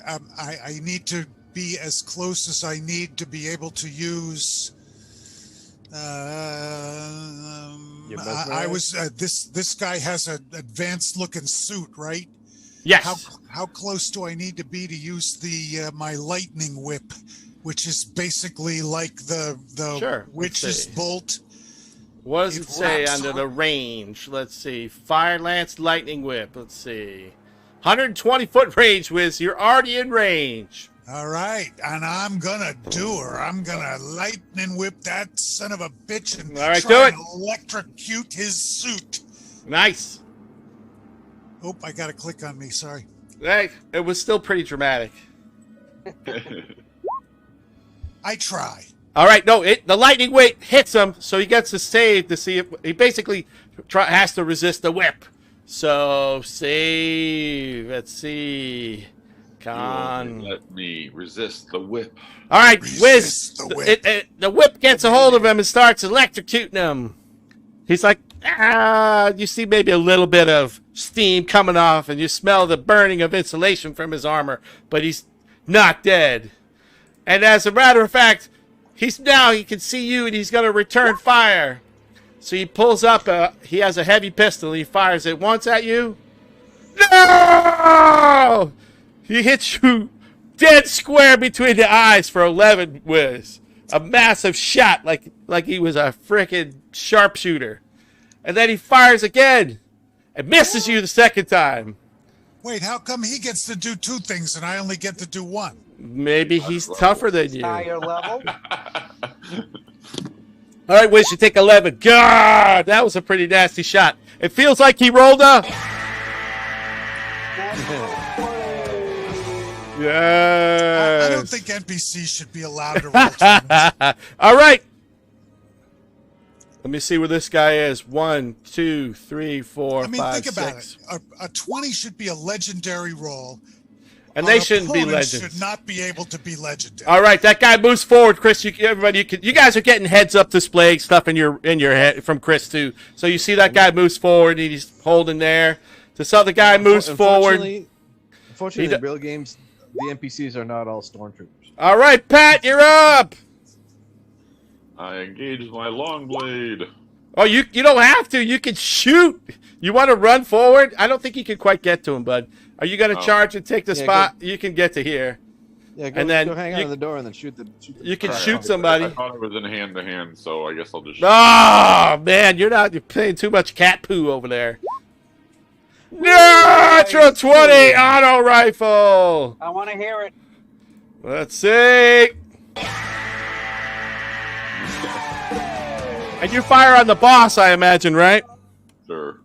need to be as close as I need to be able to use. Your I was this guy has an advanced looking suit, right? Yes. How close do I need to be to use the my lightning whip, which is basically like the Sure, let's witch's see. bolt? What does it It say wraps under on- the range? Let's see. Fire Lance Lightning Whip. Let's see. 120-foot range, Wiz. You're already in range. All right, and I'm gonna do her. I'm gonna lightning whip that son of a bitch and All right, try do and electrocute his suit. Nice. Oh, I got to click on me. Sorry. Hey, it was still pretty dramatic. I try. All right, no, the lightning weight hits him, so he gets to save to see if he basically has to resist the whip. So save. Let's see. Con. Let me resist the whip. All right, Wiz. Resist the whip. The whip gets a hold of him and starts electrocuting him. He's like, you see maybe a little bit of steam coming off, and you smell the burning of insulation from his armor, but he's not dead. And as a matter of fact, he can see you, and he's going to return fire. So he pulls up, he has a heavy pistol, he fires it once at you. No! He hits you dead square between the eyes for 11, Wiz. A massive shot, like he was a freaking sharpshooter. And then he fires again and misses you the second time. Wait, how come he gets to do two things and I only get to do one? Maybe he's tougher than you. Higher level. All right, Wiz, you take 11. God, that was a pretty nasty shot. It feels like he rolled a... Yes. I don't think NPCs should be allowed to roll tens. All right. Let me see where this guy is. 1, 2, 3, 4, I mean, 5, think about 6. it. A 20 should be a legendary roll. And they Our shouldn't be opponents legends. should not be able to be legendary. All right, that guy moves forward, Chris. You guys are getting heads-up display stuff in your head from Chris too. So you see that guy moves forward, and he's holding there. This other guy moves forward. Unfortunately, in real games, the NPCs are not all stormtroopers. All right, Pat, you're up. I engage my long blade. Oh, you don't have to. You can shoot. You want to run forward? I don't think you can quite get to him, bud. Are you going to charge and take the spot? You can get to here. Yeah, go, And then go hang out on the door and then shoot the. You can Alright, shoot somebody. I thought it was in hand to hand, so I guess I'll just. Oh, man, you're playing too much cat poo over there. Natural 20 auto rifle. I want to hear it. Let's see. And you fire on the boss, I imagine, right? Sure.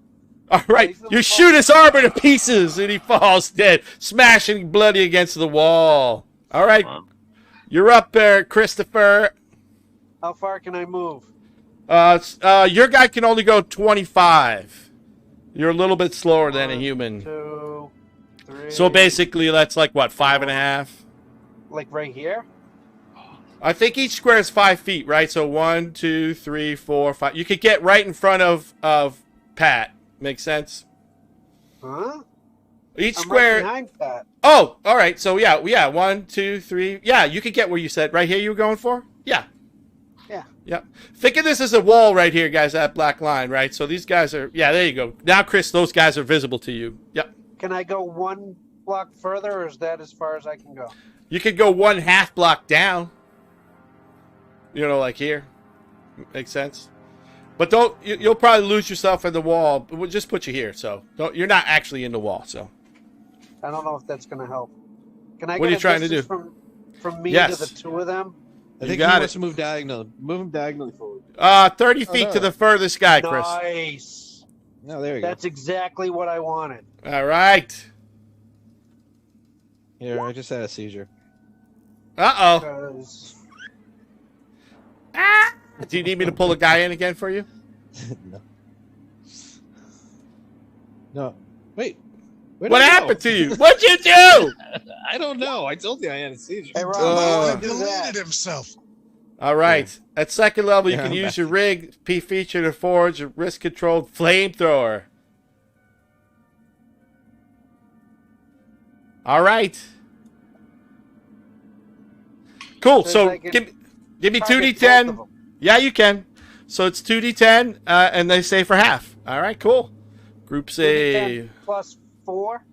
All right. You shoot his armor to pieces, and he falls dead, smashing bloody against the wall. All right. You're up there, Christopher. How far can I move? Your guy can only go 25. You're a little bit slower than a human. 2, 3. So basically, that's like, what, 5.5? Like right here? I think each square is 5 feet, right? So 1, 2, 3, 4, 5. You could get right in front of Pat. Makes sense? Huh? Each I'm square. right behind Pat. Oh, all right. So yeah. 1, 2, 3. Yeah, you could get where you said. Right here you were going for? Yeah. Yeah. Yep. Think of this as a wall right here, guys, that black line, right? So these guys are, yeah, there you go. Now, Chris, those guys are visible to you. Yep. Can I go one block further, or is that as far as I can go? You could go 1/2 block down. You know, like here. Makes sense. But don't. You'll probably lose yourself in the wall. We'll just put you here, so don't. You're not actually in the wall, so. I don't know if that's going to help. Can I What are get you trying to distance do? from me Yes. to the two of them? I You think got he it. wants to move diagonal. Move him diagonally forward. 30 feet no. to the furthest guy, Chris. Nice. No, there you go. That's exactly what I wanted. All right. Here, I just had a seizure. Uh-oh. 'Cause Do you need me to pull a guy in again for you? No. No. Wait. Where'd What I go? happened to you? What'd you do? I don't know. I told you I had a seizure. Hey, Rob, Uh, I He want to do that. deleted himself. All right. At second level, you Yeah, can I'm use back. your rig P feature to forge a risk-controlled flamethrower. All right. Cool. Says So I can give me target 2d10. both of 'em. Yeah, you can. So it's 2d10, and they say for half. All right, cool. Group 2d10 say plus 4?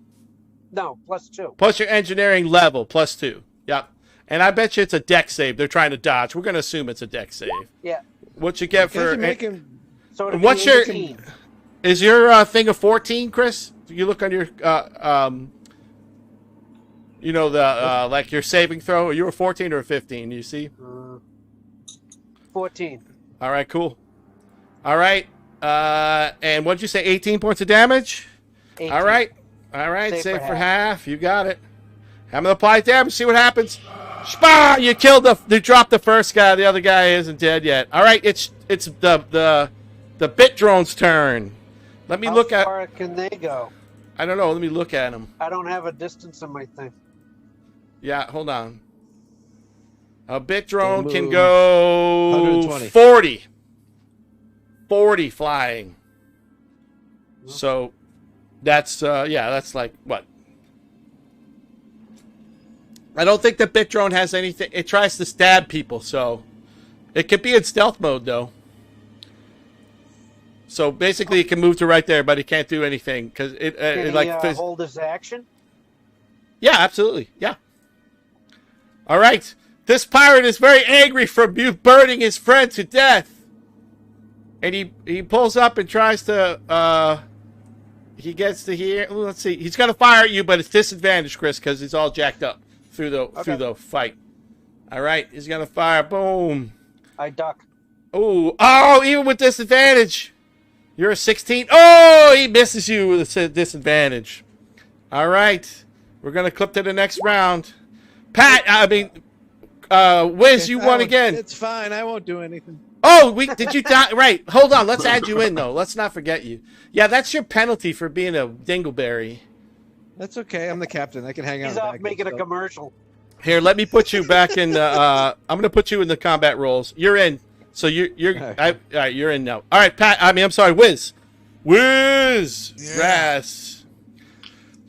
No, plus 2. plus your engineering level plus 2. Yep. And I bet you it's a deck save. They're trying to dodge. We're going to assume it's a deck save. Yeah. What you get Can't for you make him? So it'd What's be your- 18. is your thing a 14, Chris? You look on your you know the like your saving throw. Are you a 14 or a 15? You see? 14. All right, cool. All right. And what did you say? 18 points of damage? 18. All right. All right. Save Save for for half. You got it. I'm gonna apply damage. See what happens. Spah! You killed you dropped the first guy. The other guy isn't dead yet. All right. It's the bit drone's turn. Let me How look at. far can they go? I don't know. Let me look at him. I don't have a distance in my thing. Yeah. Hold on. A bit drone They can move go 120. 40. 40 flying. So that's yeah, that's like what? I don't think the bit drone has anything. It tries to stab people, so it could be in stealth mode though. So basically, it can move to right there, but it can't do anything because Can it he like hold his action? yeah, absolutely, yeah. All right, this pirate is very angry from you burning his friend to death, and he pulls up and tries to he gets to here. Let's see, he's gonna fire at you, but it's disadvantage, Chris, because he's all jacked up through the fight. All right, he's gonna fire. Boom. I duck. Oh, even with disadvantage, you're a 16. Oh, he misses you with a disadvantage. All right, we're gonna clip to the next round. Pat, I mean, Wiz, you won again. It's fine. I won't do anything. Oh, did you die? Right. Hold on. Let's add you in, though. Let's not forget you. Yeah, that's your penalty for being a dingleberry. That's okay. I'm the captain. I can hang out. He's in the off back making a of commercial. Here, let me put you back in the. I'm going to put you in the combat roles. You're in. So you're. All right. All right, you're in now. All right, Pat. I'm sorry, Wiz. Wiz. Yeah. Ras.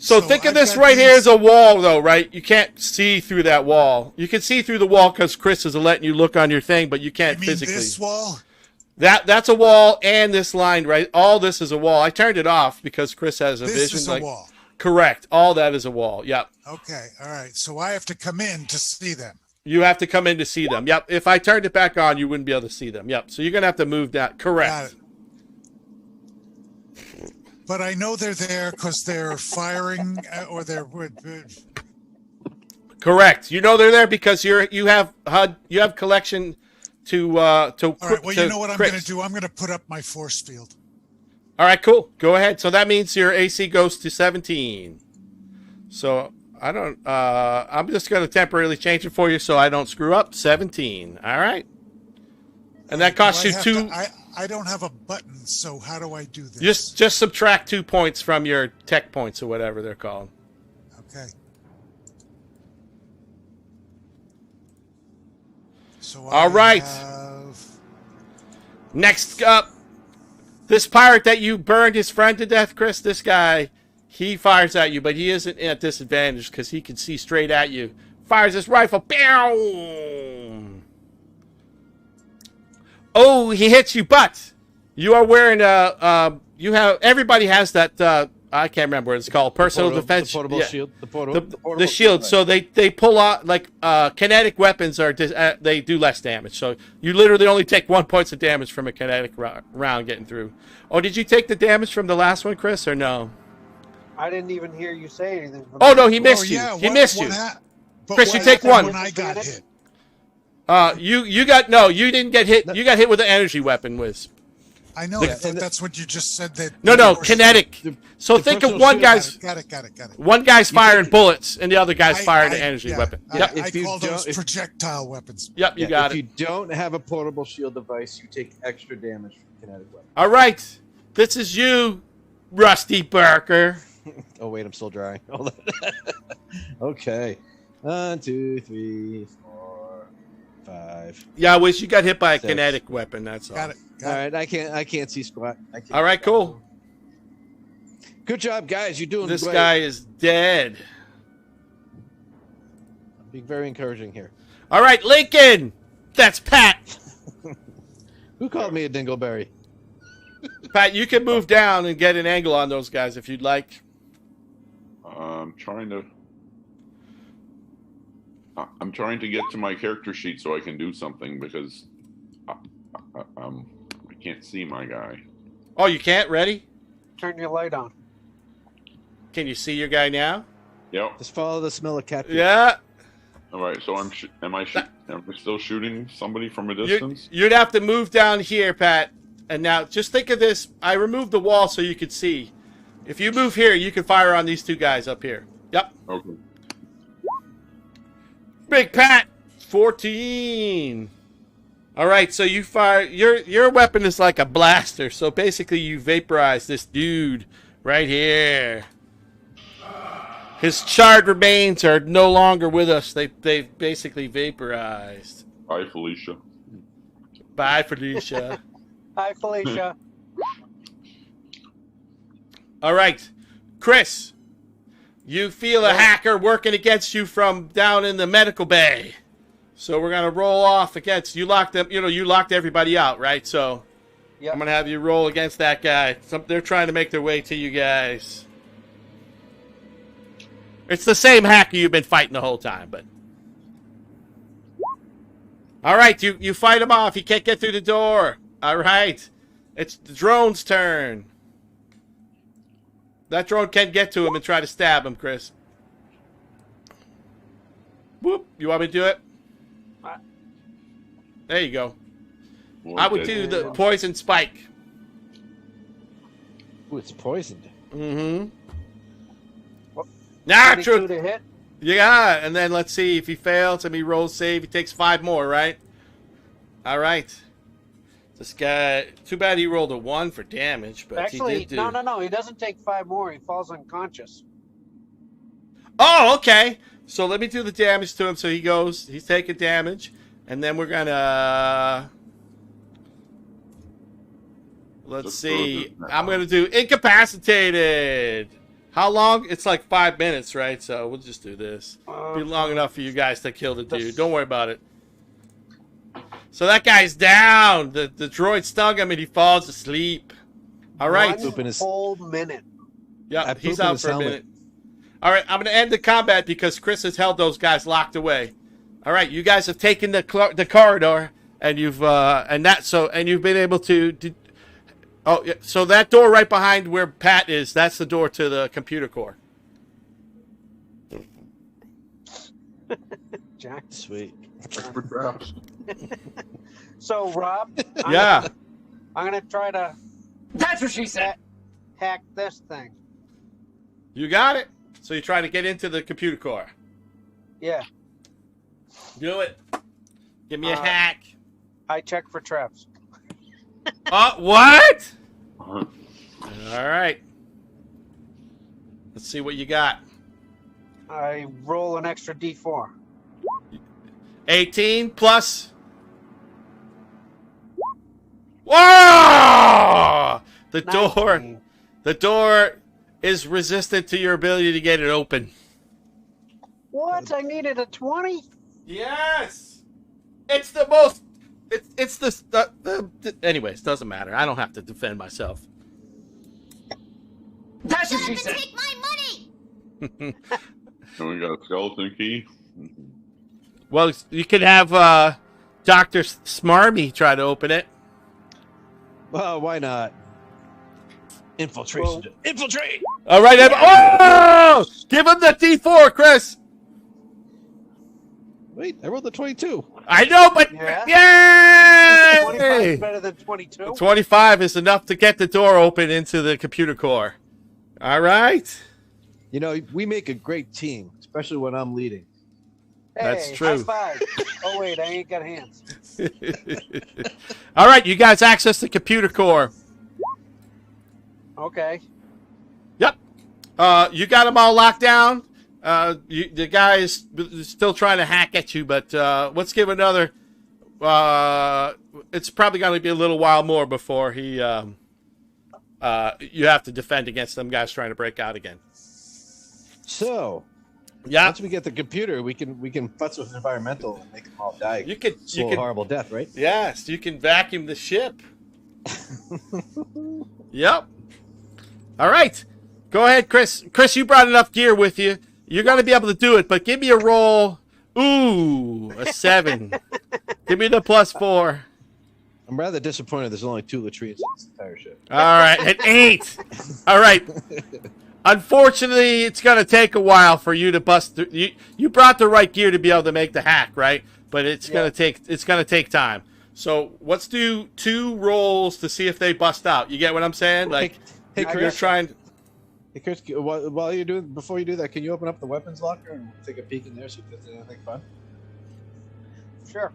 So think of I've this got right here these- as a wall, though, right? You can't see through that wall. You can see through the wall because Chris is letting you look on your thing, but you can't You mean physically. this wall? That's a wall, and this line, right? All this is a wall. I turned it off because Chris has a This vision. is a wall. Correct. All that is a wall. Yep. Okay, all right. So I have to come in to see them. You have to come in to see them. Yep. If I turned it back on, you wouldn't be able to see them. Yep. So you're gonna have to move that. Got Correct. it. But I know they're there because they're firing or they're. Correct. You know they're there because you have HUD. You have collection to. All right. Well, to you know what I'm crits. going to do? I'm going to put up my force field. All right. Cool. Go ahead. So that means your AC goes to 17. So I don't. I'm just gonna temporarily change it for you so I don't screw up. 17. All right. And that costs you 2. I don't have a button, so how do I do this? Just subtract 2 points from your tech points or whatever they're called. Okay. So All right. have- Next up, this pirate that you burned his friend to death, Chris. This guy, he fires at you, but he isn't at disadvantage because he can see straight at you. Fires his rifle. Boom! Oh, he hits you, but you are wearing a. You have everybody has that I can't remember what it's called. Personal defense. The portable yeah. shield. The shield. So they pull out like kinetic weapons are they do less damage. So you literally only take 1 point of damage from a kinetic round getting through. Oh, did you take the damage from the last one, Chris, or no? I didn't even hear you say anything. Oh no, he missed you. He missed you. Chris, you take one. When I got hit. You didn't get hit. You got hit with an energy weapon, Wiz. I know that. That's what you just said. That No, kinetic. So think of one guy's. Got it. One guy's firing bullets, and the other guy's firing an energy weapon. Yep. I call those projectile weapons. Yep, you got it. If you don't have a portable shield device, you take extra damage from kinetic weapons. All right, this is you, Rusty Barker. Oh wait, I'm still drying. Hold on. Okay. 1, 2, 3, 4, 5. Yeah, Wiz, you got hit by a 6. kinetic weapon. That's all. Got it. All right, I can't see squat. All right, cool. Good job, guys. You're doing This great. guy is dead. I'm being very encouraging here. All right, Lincoln. That's Pat. Who called me a dingleberry? Pat, you can move down and get an angle on those guys if you'd like. I'm trying to get to my character sheet so I can do something because I can't see my guy. Oh, you can't? Ready? Turn your light on. Can you see your guy now? Yep. Just follow the smell of cat food. Yeah. All right. So am I still shooting somebody from a distance? You'd have to move down here, Pat. And now, just think of this. I removed the wall so you could see. If you move here, you can fire on these two guys up here. Yep. Okay. Big Pat, 14. All right, so you fire. Your weapon is like a blaster. So basically, you vaporize this dude right here. His charred remains are no longer with us. They've basically vaporized. Bye, Felicia. Bye, Felicia. Hi, Felicia. All right, Chris. You feel a hacker working against you from down in the medical bay. So we're gonna roll off against you. Locked them. You locked everybody out, right? So I'm gonna have you roll against that guy. They're trying to make their way to you guys. It's the same hacker you've been fighting the whole time, but. All right, you fight him off. He can't get through the door. All right, it's the drone's turn. That drone can't get to him and try to stab him, Chris. Whoop. You want me to do it? There you go. I would do the poison spike. Ooh, it's poisoned. Mm-hmm. Natural. To hit? Yeah, and then let's see if he fails and he rolls save. He takes 5 more, right? All right. This guy, too bad he rolled a 1 for damage, but Actually, he did do. no. He doesn't take 5 more. He falls unconscious. Oh, okay. So let me do the damage to him. So he's taking damage, and then we're gonna. Let's see. I'm gonna do incapacitated. How long? It's like 5 minutes, right? So we'll just do this. Be long enough for you guys to kill the dude. Don't worry about it. So that guy's down. The droid stung him and he falls asleep. All right. 1 whole minute. Yeah, he's out for a minute. All right, I'm going to end the combat because Chris has held those guys locked away. All right, you guys have taken the corridor and you've been able to oh, yeah, so that door right behind where Pat is, that's the door to the computer core. Jack. Sweet. So, Rob, I'm going to try to That's what she said. hack this thing. You got it. So you try to get into the computer core. Yeah. Do it. Give me a hack. I check for traps. What? All right. Let's see what you got. I roll an extra D4. 18 plus. Whoa! The 19. door is resistant to your ability to get it open. What? I needed a 20? Yes. It's the most. It's the anyways, doesn't matter. I don't have to defend myself. That's what she Shut up said. and take my money! And we got a skeleton key. Well, you could have Dr. Smarmy try to open it. Well, why not? Infiltration. Infiltrate! All right. Oh! Give him the D4, Chris. Wait, I rolled the 22. I know, but Yeah. 25 yay! is better than 22. 25 is enough to get the door open into the computer core. All right. You know, we make a great team, especially when I'm leading. That's Hey, true. High five. Oh, wait, I ain't got hands. All right, you guys access the computer core. Okay. Yep. You got them all locked down. The guy is still trying to hack at you, but let's give another. It's probably going to be a little while more before he. You have to defend against them guys trying to break out again. So, Yeah. once we get the computer, we can futz with environmental and make them all die. You could. Slow, horrible death, right? Yes, you can vacuum the ship. Yep. All right. Go ahead, Chris. Chris, you brought enough gear with you. You're going to be able to do it, but give me a roll. Ooh, a 7. Give me the +4. I'm rather disappointed there's only 2 latrines in this entire ship. All right, an 8. All right. Unfortunately, it's going to take a while for you to bust through. You brought the right gear to be able to make the hack, right? But it's going to take time. So let's do 2 rolls to see if they bust out. You get what I'm saying? Like, Hey, you're Chris. trying. Hey, Chris, while you're doing, before you do that, can you open up the weapons locker and take a peek in there, see if there's anything fun? Sure.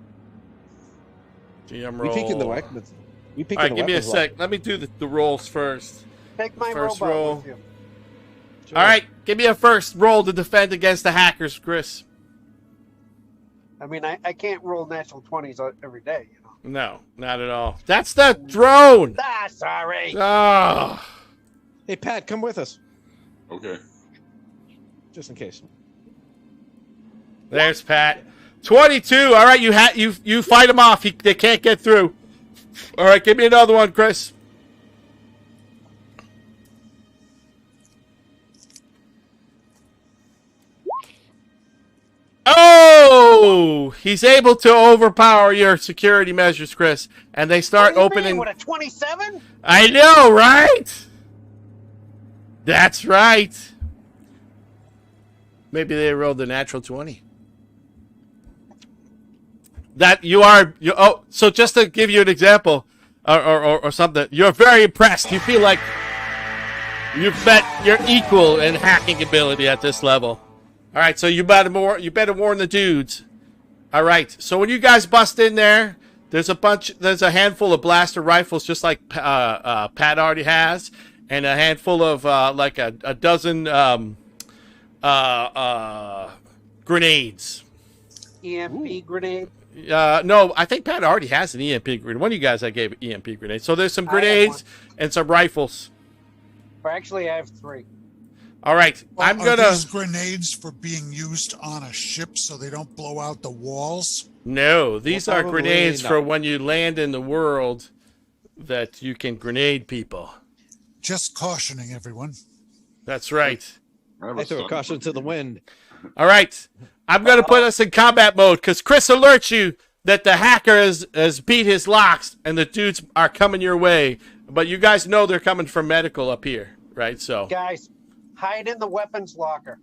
GM We roll. peek in the weapons. We peek All in right, the give me a weapons sec. Let me do the rolls first. Take my First robot roll. with you. Sure. All right, give me a first roll to defend against the hackers, Chris. I mean, I can't roll natural 20s every day, you know. No, not at all. That's the drone. Ah, sorry. Oh. Hey, Pat, come with us, Okay. just in case. There's Pat. 22. All right, you fight them off. They can't get through. All right, give me another one, Chris. Oh, he's able to overpower your security measures, Chris, and they start What do you opening. mean, with a 27? I know, right? That's right. Maybe they rolled the natural 20. So just to give you an example, or something, you're very impressed. You feel like you've met your equal in hacking ability at this level. All right, so you better warn the dudes. All right, so when you guys bust in there, there's a handful of blaster rifles, just like Pat already has, and a handful of like a dozen grenades. EMP grenade. No, I think Pat already has an EMP grenade. One of you guys I gave an EMP grenade. So there's some I have grenades one. and some rifles. Or actually, I have 3. All right, I'm Are gonna. these grenades for being used on a ship so they don't blow out the walls? No, these Well, are probably grenades not. for when you land in the world that you can grenade people. Just cautioning everyone. That's right. have I a throw son. caution to the wind. All right, I'm gonna put us in combat mode because Chris alerts you that the hacker has beat his locks and the dudes are coming your way. But you guys know they're coming from medical up here, right? So Guys, hide in the weapons locker.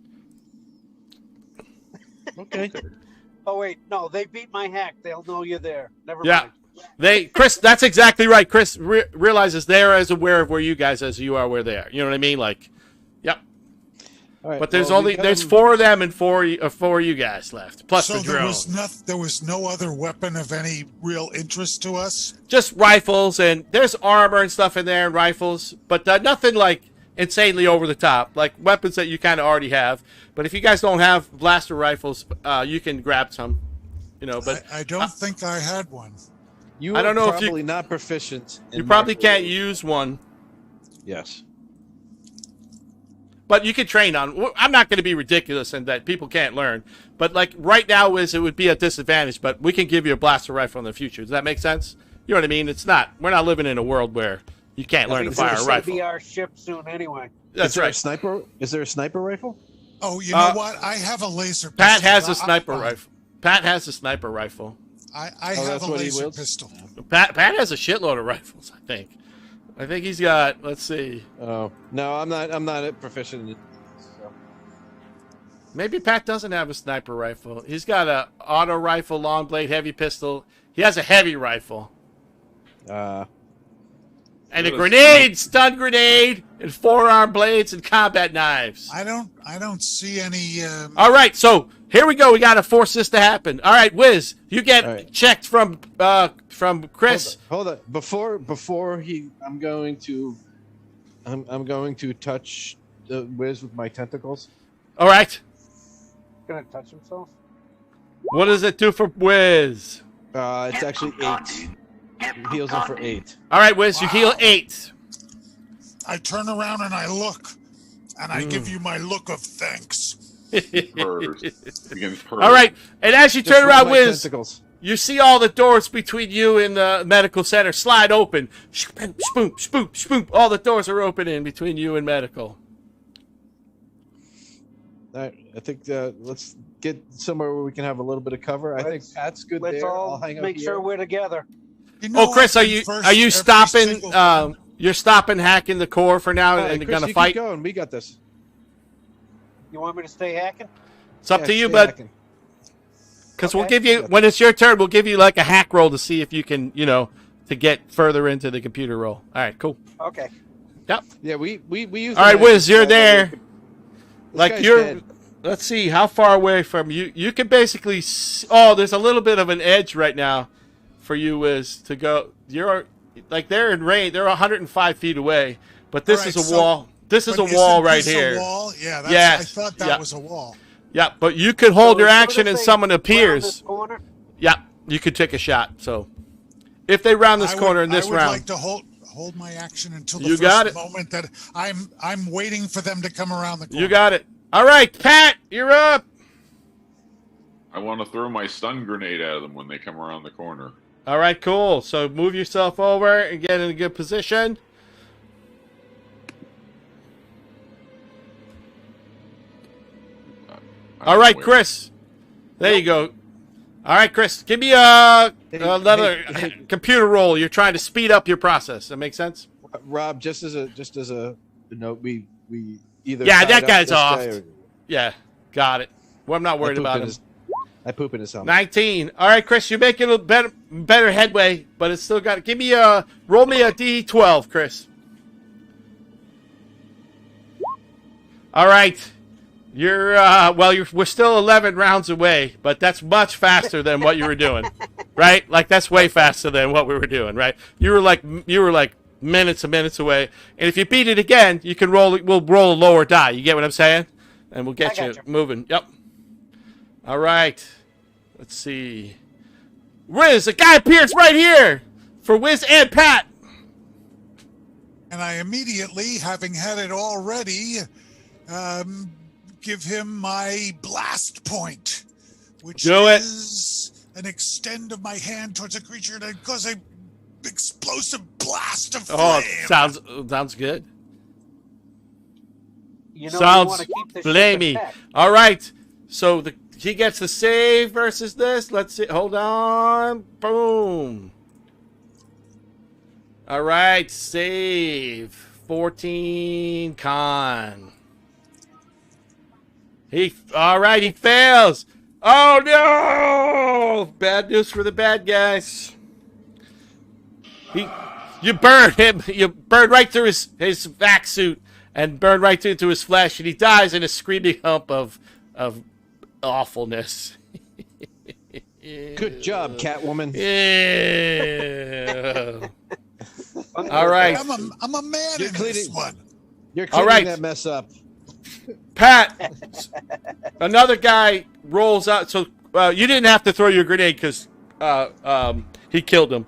Okay. Oh, wait. No, they beat my hack. They'll know you're there. Never yeah, mind. Chris, that's exactly right. Chris realizes they're as aware of where you guys as you are where they are. You know what I mean? Like, yep. All right. But there's well, only there's 4 of them and four you guys left, plus So the drone. there was no other weapon of any real interest to us? Just rifles, and there's armor and stuff in there and rifles, but nothing like insanely over the top, like weapons that you kind of already have. But if you guys don't have blaster rifles, you can grab some, you know. But I don't think I had one. You I are don't know if probably you- not proficient. In you probably can't microwave. use one. Yes. But you can train on. I'm not going to be ridiculous in that people can't learn. But like right now, it would be a disadvantage. But we can give you a blaster rifle in the future. Does that make sense? You know what I mean? It's not. We're not living in a world where you can't learn to It's fire a gonna rifle. be our ship soon anyway. That's right. Is there a sniper rifle? Oh, you know what? I have a laser pistol. Pat has a sniper rifle. Pat has a sniper rifle. I have a laser wields? pistol. Pat has a shitload of rifles, I think. I think he's got, let's see. Oh, no, I'm not proficient in it. So. Maybe Pat doesn't have a sniper rifle. He's got a auto rifle, long blade, heavy pistol. He has a heavy rifle. And a grenade, stun grenade, and forearm blades and combat knives. I don't see any. All right, so here we go. We got to force this to happen. All right, Wiz, you get checked from Chris. Hold on. Before I'm going to touch the Wiz with my tentacles. All right. Gonna touch himself. What does it do for Wiz? It's actually 8. It heals him for 8. All right, Wiz, you heal 8. I turn around and I look, and I give you my look of thanks. All right, and as you turn around, Wiz, you see all the doors between you and the medical center slide open. Spoop, spoop, spoop, spoop. All the doors are opening between you and medical. All right, I think let's get somewhere where we can have a little bit of cover. I think Pat's good Let's there. all I'll hang out make here. sure we're together. You know, Chris, are you stopping? You're stopping hacking the core for now, and you're Chris, gonna you fight. Keep going. We got this. You want me to stay hacking? It's up to you, bud. Because we'll give you, when it's your turn, we'll give you like a hack roll to see if you can, to get further into the computer roll. All right, cool. Okay. Yep. Yeah, we use. All right, Wiz, you're there. Like guy's you're. dead. Let's see how far away from you. You can basically. There's a little bit of an edge right now, for you, Wiz, to go. You're like they're in range. They're 105 feet away, but this is a wall. This is a wall right here. A wall? Yeah. Yes. I thought that was a wall. Yeah, but you could hold your action and someone appears. Yeah, you could take a shot. So, if they round this corner in this round, I would like to hold my action until the first moment that I'm waiting for them to come around the corner. You got it. All right, Pat, you're up. I want to throw my stun grenade at them when they come around the corner. All right, cool. So move yourself over and get in a good position. All right, Chris. There you go. All right, Chris. Give me another computer roll. You're trying to speed up your process. That makes sense? Rob, just as a note, we either that guy's off. Yeah, got it. Well, I'm not worried about him. I poop in his helmet. 19. All right, Chris, you're making a better headway, but it's still got to give me roll me a D12, Chris. All right. We're still 11 rounds away, but that's much faster than what you were doing, right? Like that's way faster than what we were doing, right? You were like minutes and minutes away, and if you beat it again, you can roll. We'll roll a lower die. You get what I'm saying? And we'll get you moving. Yep. All right. Let's see. Wiz, a guy appears right here for Wiz and Pat. And I immediately, having had it already, give him my blast point, which is an extend of my hand towards a creature that causes an explosive blast of flame. Oh, sounds good. Sounds flamey. All right, so he gets the save versus this. Let's see. Hold on. Boom. All right, save 14 con. He fails. Oh no! Bad news for the bad guys. You burned him. You burned right through his vac suit and burned right into his flesh, and he dies in a screaming hump of awfulness. Good job, Catwoman. Yeah. All right. I'm a man in this one. You're cleaning that mess up. Pat, another guy rolls out. So you didn't have to throw your grenade because he killed him.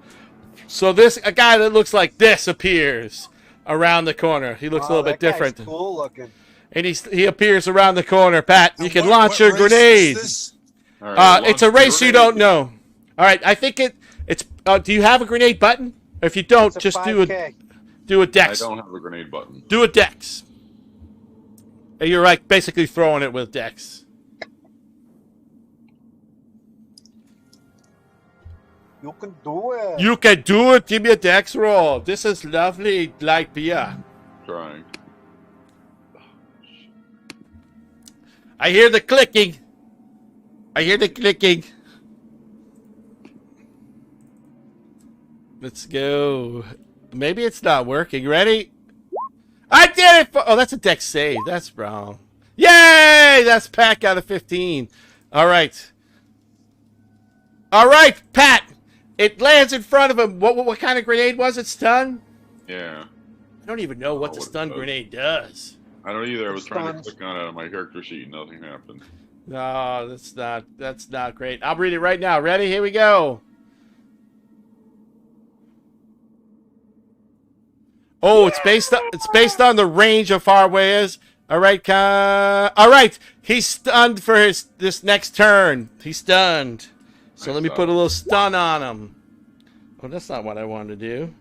So a guy that looks like this appears around the corner. He looks a little bit different. Cool looking. And he appears around the corner. Pat, you can launch your grenade. Right, it's a race you don't know. All right, I think it's. Do you have a grenade button? If you don't, just do a dex. I don't have a grenade button. Do a dex. You're like basically throwing it with Dex. You can do it. You can do it. Give me a Dex roll. This is lovely light beer. Trying. I hear the clicking. I hear the clicking. Let's go. Maybe it's not working. Ready? I did it! Oh, that's a Dex save. That's wrong. Yay! That's Pat got a 15. All right. All right, Pat. It lands in front of him. What kind of grenade was it? Stun? Yeah. I don't even know what the stun grenade does. I don't either. I was trying to click on it on my character sheet and nothing happened. No, that's not great. I'll read it right now. Ready? Here we go. Oh, it's based on the range of far away is. All right, all right. He's stunned for this next turn. He's stunned. So let me put a little stun on him. Oh, that's not what I wanted to do.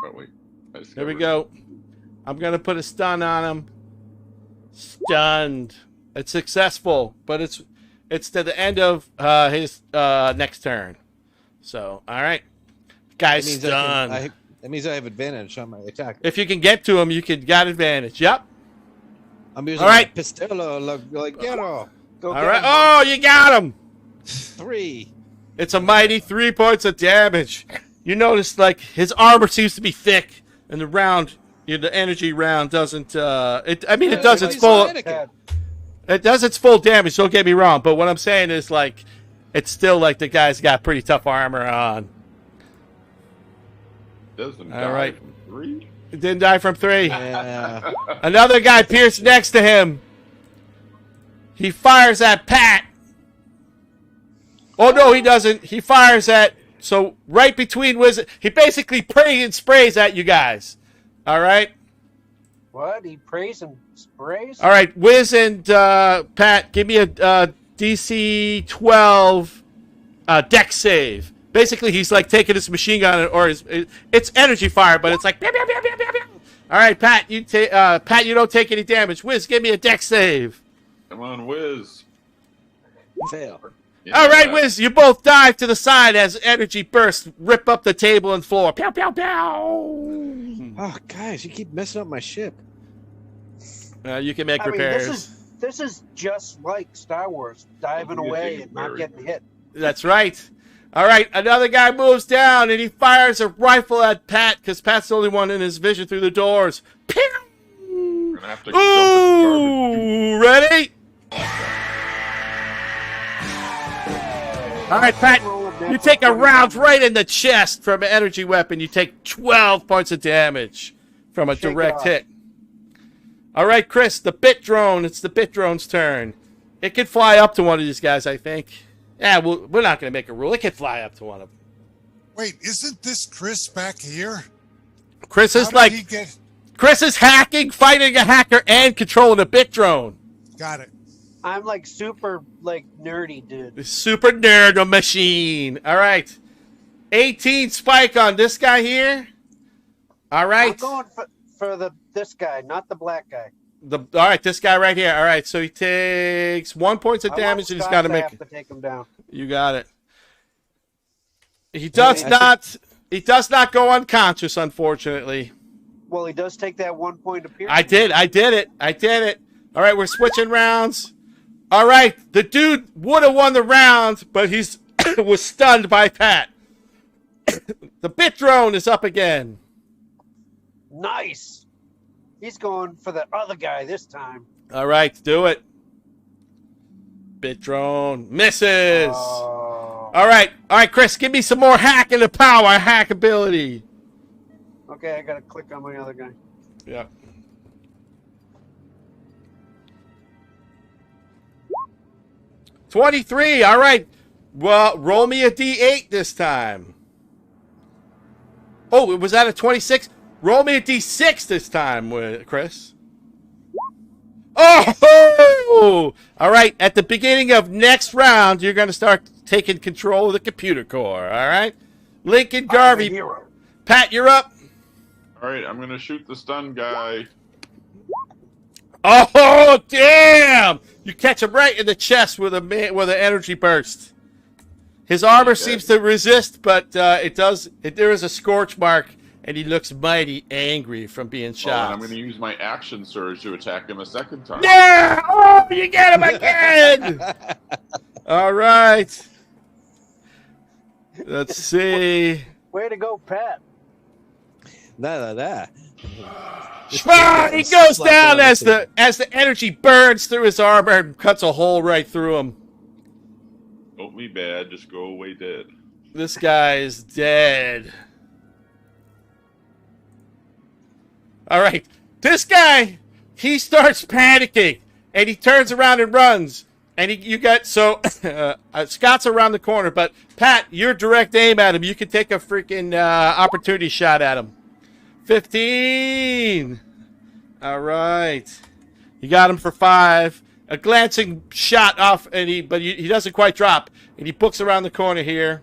Oh wait. There we go. I'm gonna put a stun on him. Stunned. It's successful, but it's to the end of his next turn. So, all right, guy's stunned. That means I have advantage on my attack. If you can get to him, you got advantage. Yep. I'm using my pistolo like Gero. All right. Oh, you got him. 3. It's a mighty 3 points of damage. You notice, like, his armor seems to be thick, and the round, the energy round doesn't. It does its full. It does its full damage. Don't get me wrong, but what I'm saying is, like, it's still like the guy's got pretty tough armor on. Doesn't die from 3? It didn't die from 3. Yeah. Another guy pierced next to him. He fires at Pat. Oh, no, he doesn't. He fires at... So, right between Wiz... He basically prays and sprays at you guys. All right? What? He prays and sprays? All right, Wiz and Pat, give me a DC 12 dex save. Basically, he's like taking his machine gun, or it's energy fire, but it's like... Pew, pew, pew, pew, pew, pew. All right, Pat, you don't take any damage. Wiz, give me a dex save. Come on, Wiz. Fail. Yeah. All right, Wiz, you both dive to the side as energy bursts rip up the table and floor. Pew, pew, pew. Oh, guys, you keep messing up my ship. You can make repairs. This is just like Star Wars, diving away and not getting hit. That's right. All right, another guy moves down and he fires a rifle at Pat because Pat's the only one in his vision through the doors. Pew! We're gonna have to Ooh, ready? All right, Pat, you take a round right in the chest from an energy weapon. You take 12 points of damage from a direct hit. All right, Chris, the bit drone. It's the bit drone's turn. It can fly up to one of these guys, I think. Yeah, we're not going to make a rule. It can fly up to one of them. Wait, isn't this Chris back here? Chris is Chris is hacking, fighting a hacker, and controlling a bit drone. Got it. I'm like super nerdy, dude. Super nerd machine. All right. 18 spike on this guy here. All right. I'm going for this guy, not the black guy. All right, this guy right here. All right, so he takes 1 point of damage, and he's got to make. Have to take him down. You got it. He does not. He does not go unconscious, unfortunately. Well, he does take that 1 point of piercing. I did it. All right, we're switching rounds. All right, the dude would have won the round, but he's was stunned by Pat. The bit drone is up again. Nice. He's going for the other guy this time. All right, do it. Bit drone misses. All right, Chris, give me some more hack in the power, hack ability. Okay, I gotta click on my other guy. Yeah. $23. All right. Well, roll me a D8 this time. Oh, was that a 26? Roll me a D6 this time, Chris. Oh! All right. At the beginning of next round, you're going to start taking control of the computer core. All right. Lincoln Garvey. Pat, you're up. All right, I'm going to shoot the stun guy. Oh, damn! You catch him right in the chest with an energy burst. His armor seems to resist, but there is a scorch mark, and he looks mighty angry from being shot. Oh, and I'm going to use my action surge to attack him a second time. Yeah! Oh, you get him again! All right. Let's see. Way to go, Pat. Nah. He goes down as the energy burns through his armor and cuts a hole right through him. Don't be bad, just go away dead. This guy is dead. All right. This guy, he starts panicking, and he turns around and runs. And Scott's around the corner, but Pat, you're direct aim at him. You can take a freaking opportunity shot at him. 15. All right. You got him for 5. A glancing shot off, but he doesn't quite drop. And he books around the corner here.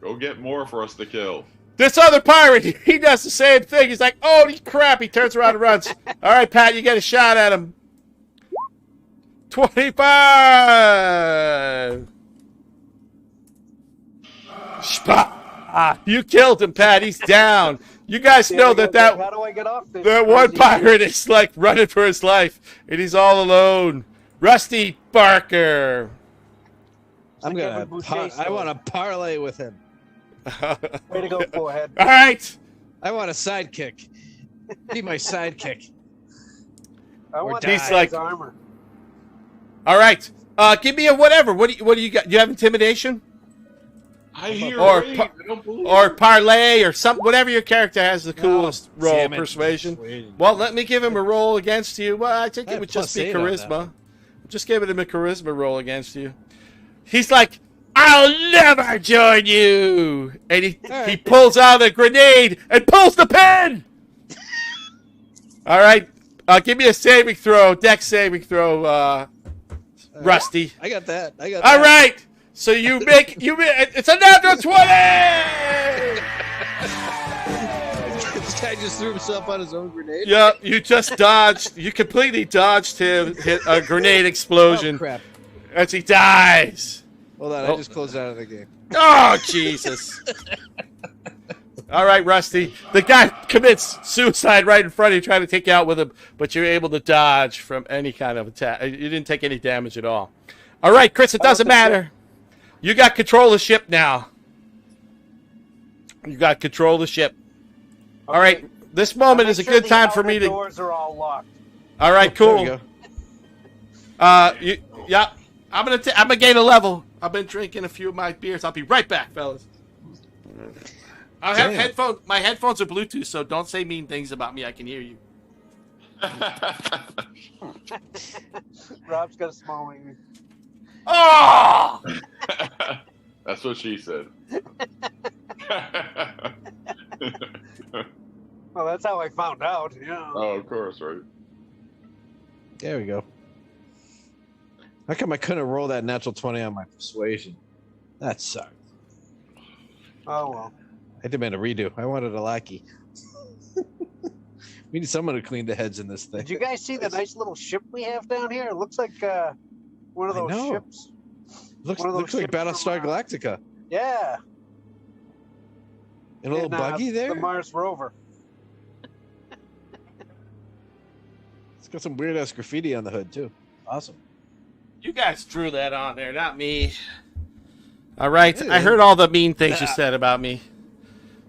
Go get more for us to kill. This other pirate, he does the same thing. He's like, holy crap. He turns around and runs. All right, Pat, you get a shot at him. 25. You killed him, Pat. He's down. You guys know that How do I get off this? that one pirate is like running for his life, and he's all alone. Rusty Barker. I want to parlay with him. Way to go, forehead. All right. I want a sidekick. Be my sidekick. I want He's his like- armor. All right. Give me a whatever. What do you got? Do you have intimidation? I hear Or rage. I don't believe Or it. parlay or some whatever your character has the coolest roll. damn it. Persuasion. Persuasion. Well, let me give him a roll against you. Well, I think I it have would just be +8 on that charisma. Just give him a charisma roll against you. He's like, I'll never join you. And he pulls out a grenade and pulls the pin. All right. Give me a saving throw, dex saving throw, Rusty. I got that. All right. So you make it's a natural 20. This guy just threw himself on his own grenade. Yeah, you just dodged. You completely dodged him. Hit a grenade explosion Oh, crap. as he dies. Hold on, I just closed out of the game. Oh Jesus! All right, Rusty. The guy commits suicide right in front of you, trying to take you out with him, but you're able to dodge from any kind of attack. You didn't take any damage at all. All right, Chris. It doesn't matter. You got control of the ship now. You got control of the ship. All right. This moment is a good time for me to. Doors are all locked. All right, There we cool. go. Yeah. I'm gonna gain a level. I've been drinking a few of my beers. I'll be right back, fellas. I have headphones. My headphones are Bluetooth, so don't say mean things about me. I can hear you. Rob's got a small wing. Oh! That's what she said. Well, that's how I found out. Yeah. Oh, of course, right? There we go. How come I couldn't roll that natural 20 on my persuasion? That sucked. Oh well. I demand a redo. I wanted a lackey. We need someone to clean the heads in this thing. Did you guys see the nice little ship we have down here? It looks like one of I those know. ships. Looks one of those like ships Battlestar from, Galactica. Yeah. And a little And, buggy there. The Mars rover. It's got some weird ass graffiti on the hood too. Awesome. You guys drew that on there, not me. All right. Hey, I heard all the mean things you said about me.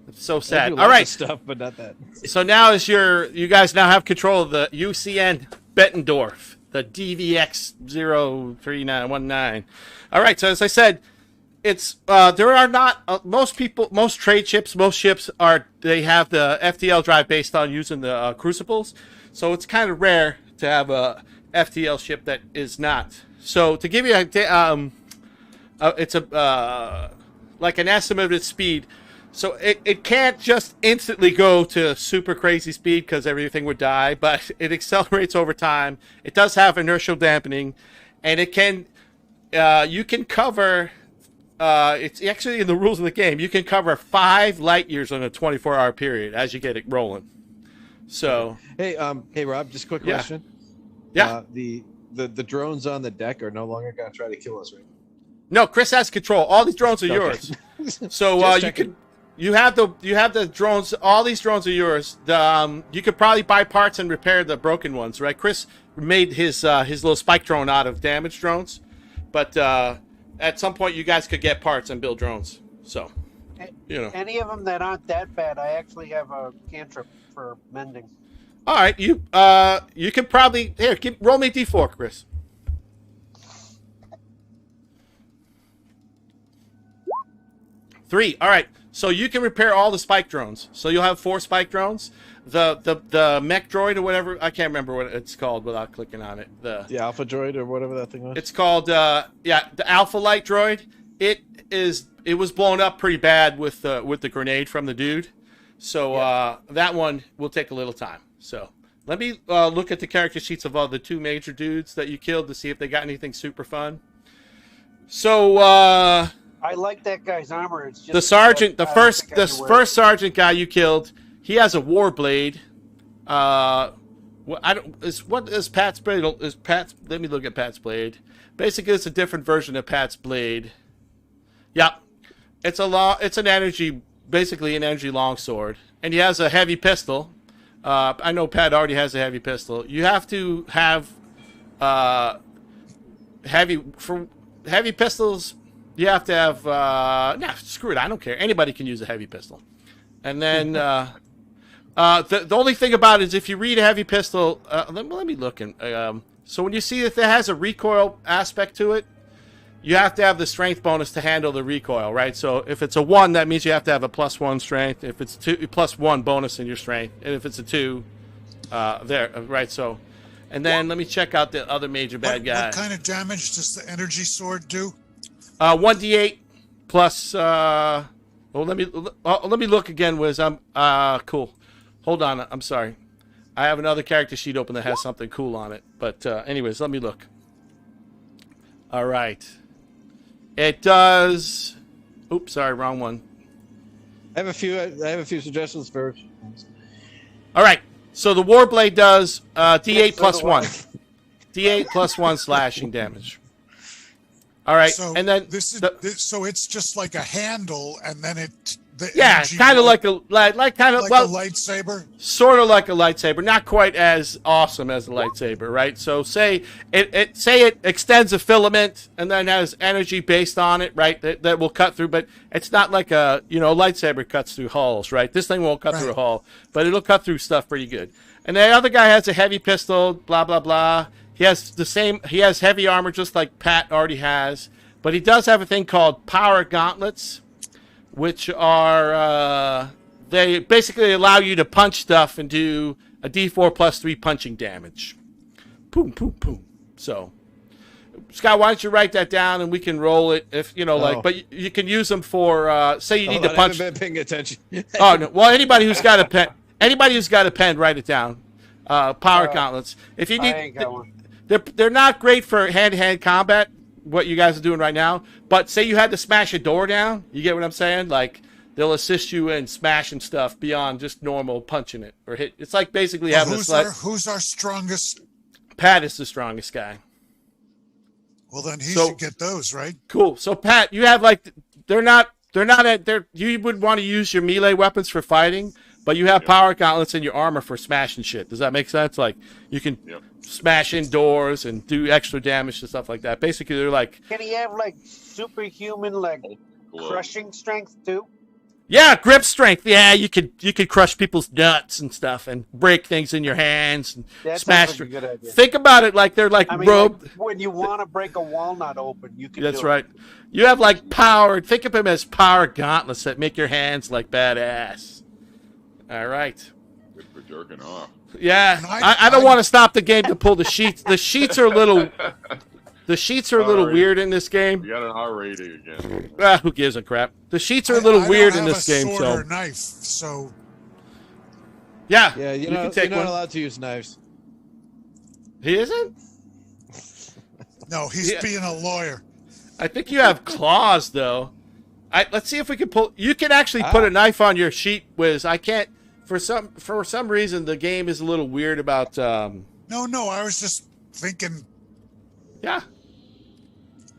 It's so I sad. do All lots of right. stuff, but not that. So now you guys now have control of the UCN Bettendorf, the DVX03919. All right, so as I said, it's there are not most trade ships, most ships they have the FTL drive based on using the crucibles. So it's kind of rare to have a FTL ship that is not. So to give you it's like an estimated speed. So it can't just instantly go to super crazy speed because everything would die, but it accelerates over time. It does have inertial dampening, and it can you can cover. It's actually in the rules of the game. You can cover 5 light years on a 24-hour period as you get it rolling. So Hey, Rob, just a quick Yeah. question. Yeah. The drones on the deck are no longer going to try to kill us, right? No, Chris has control. All these drones are yours. So you have the drones. All these drones are yours. You could probably buy parts and repair the broken ones, right? Chris made his little spike drone out of damaged drones, but at some point you guys could get parts and build drones. So, any of them that aren't that bad, I actually have a cantrip for mending. All right, you could probably roll me d4, Chris. 3. All right. So you can repair all the spike drones. So you'll have 4 spike drones. The mech droid or whatever, I can't remember what it's called without clicking on it. The alpha droid or whatever that thing was. It's called the alpha light droid. It was blown up pretty bad with the grenade from the dude. So that one will take a little time. So let me look at the character sheets of all the 2 major dudes that you killed to see if they got anything super fun. So I like that guy's armor. It's just the sergeant, the first sergeant guy you killed, he has a war blade. What is Pat's blade? Let me look at Pat's blade. Basically, it's a different version of Pat's blade. Yep, it's an energy, basically an energy longsword, and he has a heavy pistol. I know Pat already has a heavy pistol. You have to have heavy pistols. You have to have, screw it, I don't care. Anybody can use a heavy pistol. And then, the only thing about it is if you read a heavy pistol, let me look. So when you see that it has a recoil aspect to it, you have to have the strength bonus to handle the recoil, right? So if it's a 1, that means you have to have a +1 strength. If it's 2, +1 bonus in your strength. And if it's a 2, right? So, and then let me check out the other major bad guy. What kind of damage does the energy sword do? 1d8 plus. Let me look again, Wiz. Cool. Hold on. I'm sorry. I have another character sheet open that has something cool on it. But anyways, let me look. All right. It does. Oops, sorry, wrong one. I have a few suggestions for. All right. So the Warblade does d8 plus 1. d8 plus 1 slashing damage. All right, so and then so it's just like a handle, and then kind of like a lightsaber, sort of like a lightsaber, not quite as awesome as a lightsaber, right? So say it extends a filament and then has energy based on it, right? That will cut through, but it's not like a lightsaber cuts through hulls, right? This thing won't cut through a hull, but it'll cut through stuff pretty good. And the other guy has a heavy pistol, blah blah blah. He has heavy armor just like Pat already has, but he does have a thing called power gauntlets, which are they basically allow you to punch stuff and do a d4 plus 3 punching damage. Boom, boom, boom. So, Scott, why don't you write that down and we can roll it if but you can use them for say you need to punch. I haven't been paying attention. Oh no! Well, anybody who's got a pen, write it down. Power gauntlets. If you need. They're not great for hand-to-hand combat, what you guys are doing right now, but say you had to smash a door down, you get what I'm saying? Like, they'll assist you in smashing stuff beyond just normal punching it or hit. It's like basically having who's our strongest? Pat is the strongest guy. Well, then he should get those, right? Cool. So, Pat, you have you would want to use your melee weapons for fighting, but you have power gauntlets in your armor for smashing shit. Does that make sense? Like, you can smash in doors and do extra damage and stuff like that. Basically, they're like... Can he have, like, superhuman, like, crushing strength, too? Yeah, grip strength. Yeah, you could crush people's nuts and stuff and break things in your hands and smash. Like a good idea. Think about it like they're like robed. Like when you want to break a walnut open, you can. That's right. You have like power. Think of them as power gauntlets that make your hands like badass. All right. Good for jerking off. Yeah, I don't want to stop the game to pull the sheets. The sheets are a little. The sheets are a little weird in this game. We got an R rating again. Who gives a crap? The sheets are a little weird in this game. Sword or knife, so. Yeah, you know, can take you're not one. allowed to use knives. He isn't? No, he's being a lawyer. I think you have claws, though. Let's see if we can pull. You can actually put a knife on your sheet, Wiz. I can't. For some reason, the game is a little weird about. No, I was just thinking. Yeah.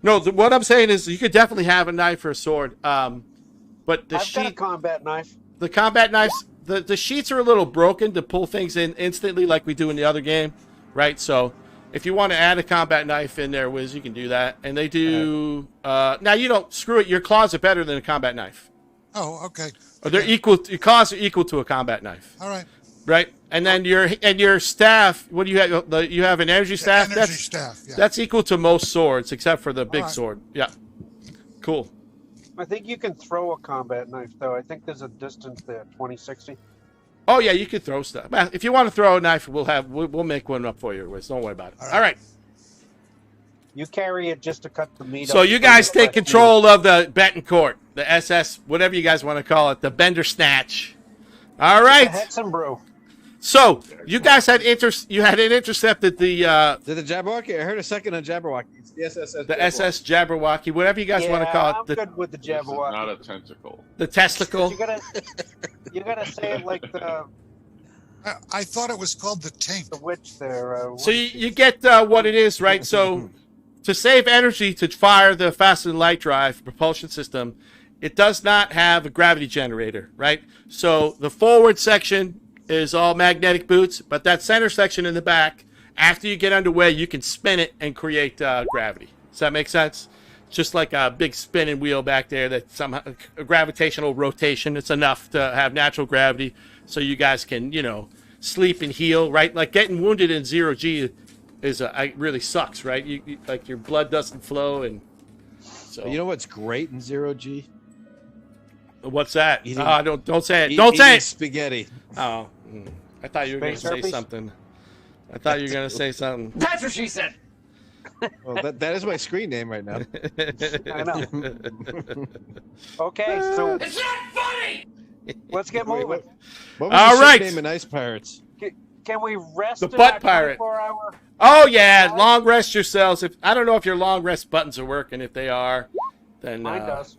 No, what I'm saying is you could definitely have a knife or a sword. But the I've got a combat knife. the combat knives, the sheets are a little broken to pull things in instantly like we do in the other game, right? So if you want to add a combat knife in there, Wiz, you can do that. And they do. Now you don't screw it. Your claws are better than a combat knife. Oh, okay. Or they're equal. Your claws are equal to a combat knife. All right. Right, and then your staff. What do you have? You have an energy staff. Energy staff. Yeah. That's equal to most swords, except for the big right. sword. Yeah, cool. I think you can throw a combat knife, though. I think there's a distance there, 20-60. Oh yeah, you could throw stuff. Well, if you want to throw a knife, we'll make one up for you, Wiz. Don't worry about it. All right. You carry it just to cut the meat. So up you guys from the take control of the Betancourt, the SS, whatever you guys want to call it, the Bender Snatch. All right. Hexenbrew. So you guys had intercepted the The Jabberwocky. I heard a second on Jabberwocky. It's the SS. the SS Jabberwocky, whatever you guys want to call it. I'm good with the This is Jabberwocky. not a tentacle. The testicle. You gotta say it like the I thought it was called the Taint. witch there. So you get what it is, right? So to save energy to fire the faster than light drive propulsion system, it does not have a gravity generator, right? So the forward section is all magnetic boots, but that center section in the back, after you get underway, you can spin it and create gravity. Does that make sense? Just like a big spinning wheel back there that somehow a gravitational rotation. It's enough to have natural gravity, so you guys can sleep and heal, right? Like getting wounded in 0G is really sucks, right? You like your blood doesn't flow, and so You know what's great in 0G? what's that? Eating- Don't say it. Don't say Eating it. spaghetti. Oh, I thought you were going to Space say herpes? something. I thought you were going to say something. That's what she said. Well, that is my screen name right now. I know. Okay, so It's not funny. let's get moving. What was All the right. ship name in Ice Pirates? Can we rest The in butt our pirate. 24-hour? Oh yeah, long rest yourselves. If I don't know if your long rest buttons are working. If they are, then Mine does.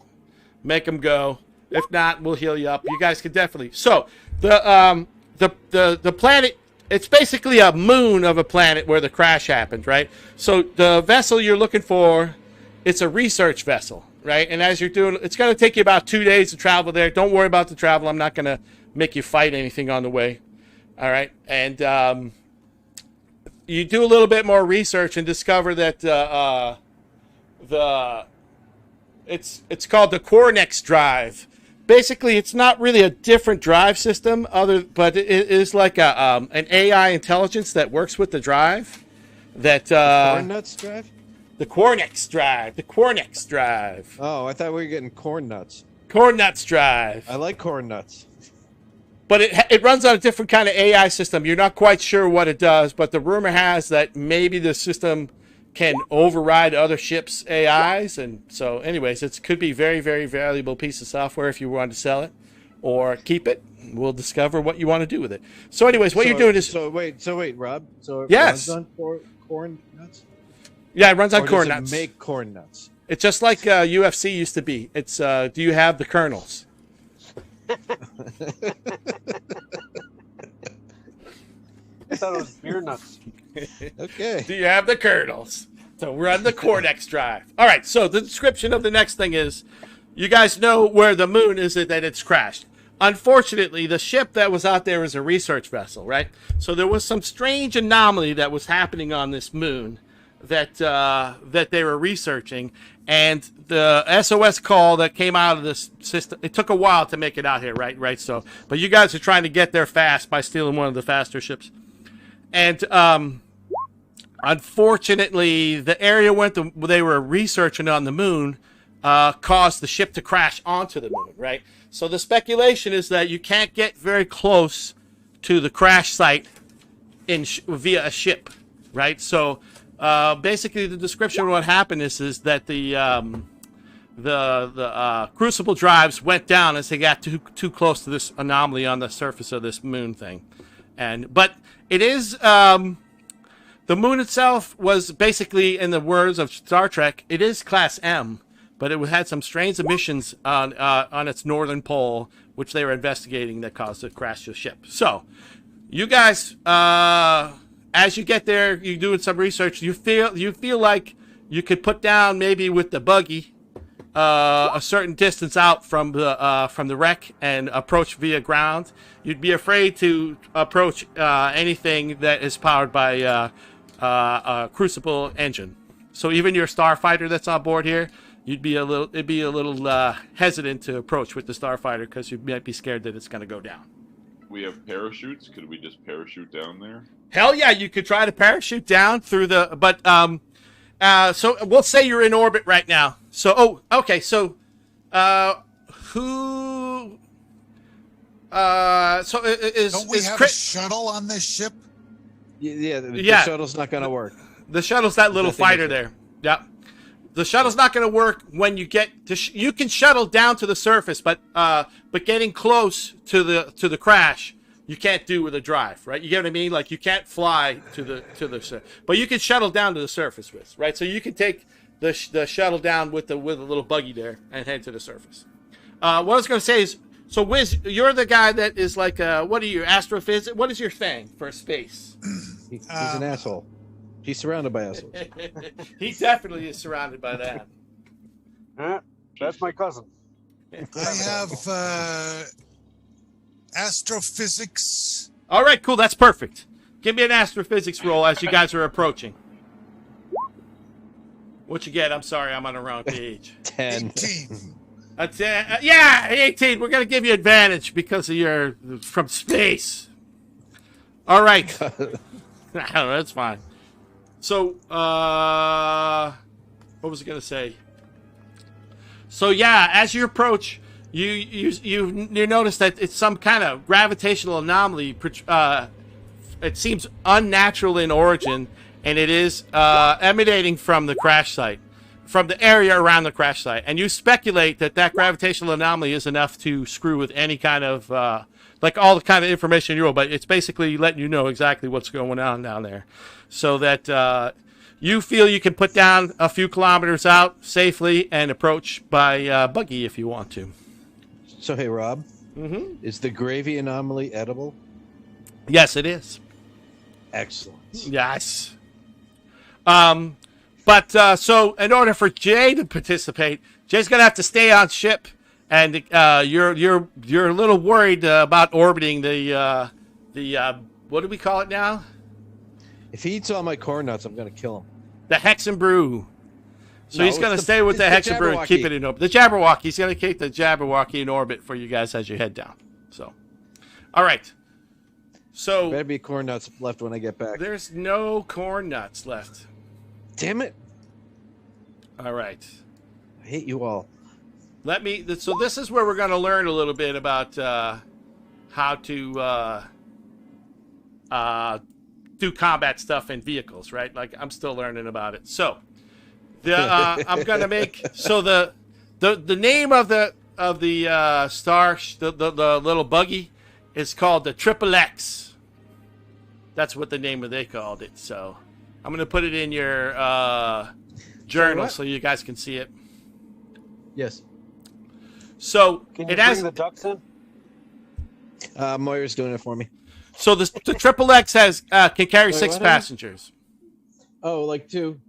make them go. If not, we'll heal you up. You guys could definitely. So the planet. It's basically a moon of a planet where the crash happened, right? So the vessel you're looking for, it's a research vessel, right? And as you're doing, it's going to take you about 2 days to travel there. Don't worry about the travel. I'm not going to make you fight anything on the way. All right, and you do a little bit more research and discover that it's called the Qwarnix drive. Basically, it's not really a different drive system, but it is like an AI intelligence that works with the drive. That Corn nuts drive? the Qwarnix drive, the Qwarnix drive, Oh, I thought we were getting corn nuts. Corn Nuts drive. I like corn nuts. But it runs on a different kind of AI system. You're not quite sure what it does, but the rumor has that maybe the system can override other ships' AIs. And so, anyways, it could be very, very valuable piece of software if you want to sell it or keep it. We'll discover what you want to do with it. So, anyways, what you're doing is... So wait, Rob. So it Yes. runs on corn nuts? Yeah, it runs on Or corn does it nuts. make corn nuts? It's just like UFC used to be. It's do you have the kernels? I thought it was beer nuts. Okay. Do you have the kernels to run the Qwarnix drive? All right, so the description of the next thing is, you guys know where the moon is, that it's crashed. Unfortunately, the ship that was out there is a research vessel, right? So there was some strange anomaly that was happening on this moon that they were researching, and the SOS call that came out of this system, it took a while to make it out here, right? So, but you guys are trying to get there fast by stealing one of the faster ships. And unfortunately, the area they were researching on the moon caused the ship to crash onto the moon, right? So the speculation is that you can't get very close to the crash site via a ship, right? So basically, the description of what happened is that the crucible drives went down as they got too close to this anomaly on the surface of this moon thing, but it is the moon itself was basically, in the words of Star Trek, it is Class M, but it had some strange emissions on its northern pole, which they were investigating that caused the crash of the ship. So, you guys as you get there, you're doing some research. You feel like you could put down maybe with the buggy a certain distance out from the wreck and approach via ground. You'd be afraid to approach anything that is powered by a crucible engine. So even your starfighter that's on board here, it'd be a little hesitant to approach with the starfighter because you might be scared that it's going to go down. We have parachutes. Could we just parachute down there? Hell yeah, you could try to parachute down through the. But so we'll say you're in orbit right now. So okay. So who? So don't we have a shuttle on this ship? Yeah, the shuttle's not going to work. The shuttle's that little fighter there. Yeah. The shuttle's not going to work when you get to. You can shuttle down to the surface, but getting close to the crash, you can't do with a drive, right? You get what I mean? Like you can't fly to the, but you can shuttle down to the surface with, right? So you can take the shuttle down with a little buggy there and head to the surface. What I was going to say is, so Wiz, you're the guy that is like, what are you, astrophysics? What is your thing for space? He's an asshole. He's surrounded by assholes. He definitely is surrounded by that. That's my cousin. I have astrophysics. All right, cool. That's perfect. Give me an astrophysics roll as you guys are approaching. What you get? I'm sorry, I'm on the wrong page. 10. 18. Yeah, 18. We're going to give you advantage because of your from space. All right. That's fine. So, what was I going to say? So, yeah, as you approach, you notice that it's some kind of gravitational anomaly. It seems unnatural in origin, and it is emanating from the crash site, from the area around the crash site. And you speculate that gravitational anomaly is enough to screw with any kind of, like all the kind of information you roll, but it's basically letting you know exactly what's going on down there. So that you feel you can put down a few kilometers out safely and approach by buggy if you want to. So, hey, Rob, is the gravy anomaly edible? Yes, it is. Excellent. Yes. But so in order for Jay to participate, Jay's gonna have to stay on ship, and you're a little worried about orbiting the what do we call it now? If he eats all my corn nuts, I'm going to kill him. The Hexenbrew. So No, he's going to stay with the Hexenbrew and keep it in orbit. The Jabberwocky. He's going to keep the Jabberwocky in orbit for you guys as you head down. So, all right. So better be corn nuts left when I get back. There's no corn nuts left. Damn it. All right. I hate you all. So this is where we're going to learn a little bit about how to do combat stuff in vehicles, right? Like I'm still learning about it. So I'm going to make the name of the star, the little buggy, is called the Triple X. That's what they called it. So I'm going to put it in your journal so you guys can see it. Yes. So Can you bring the ducks in? Moira's doing it for me. So the Triple X can carry 6 passengers. Oh, like two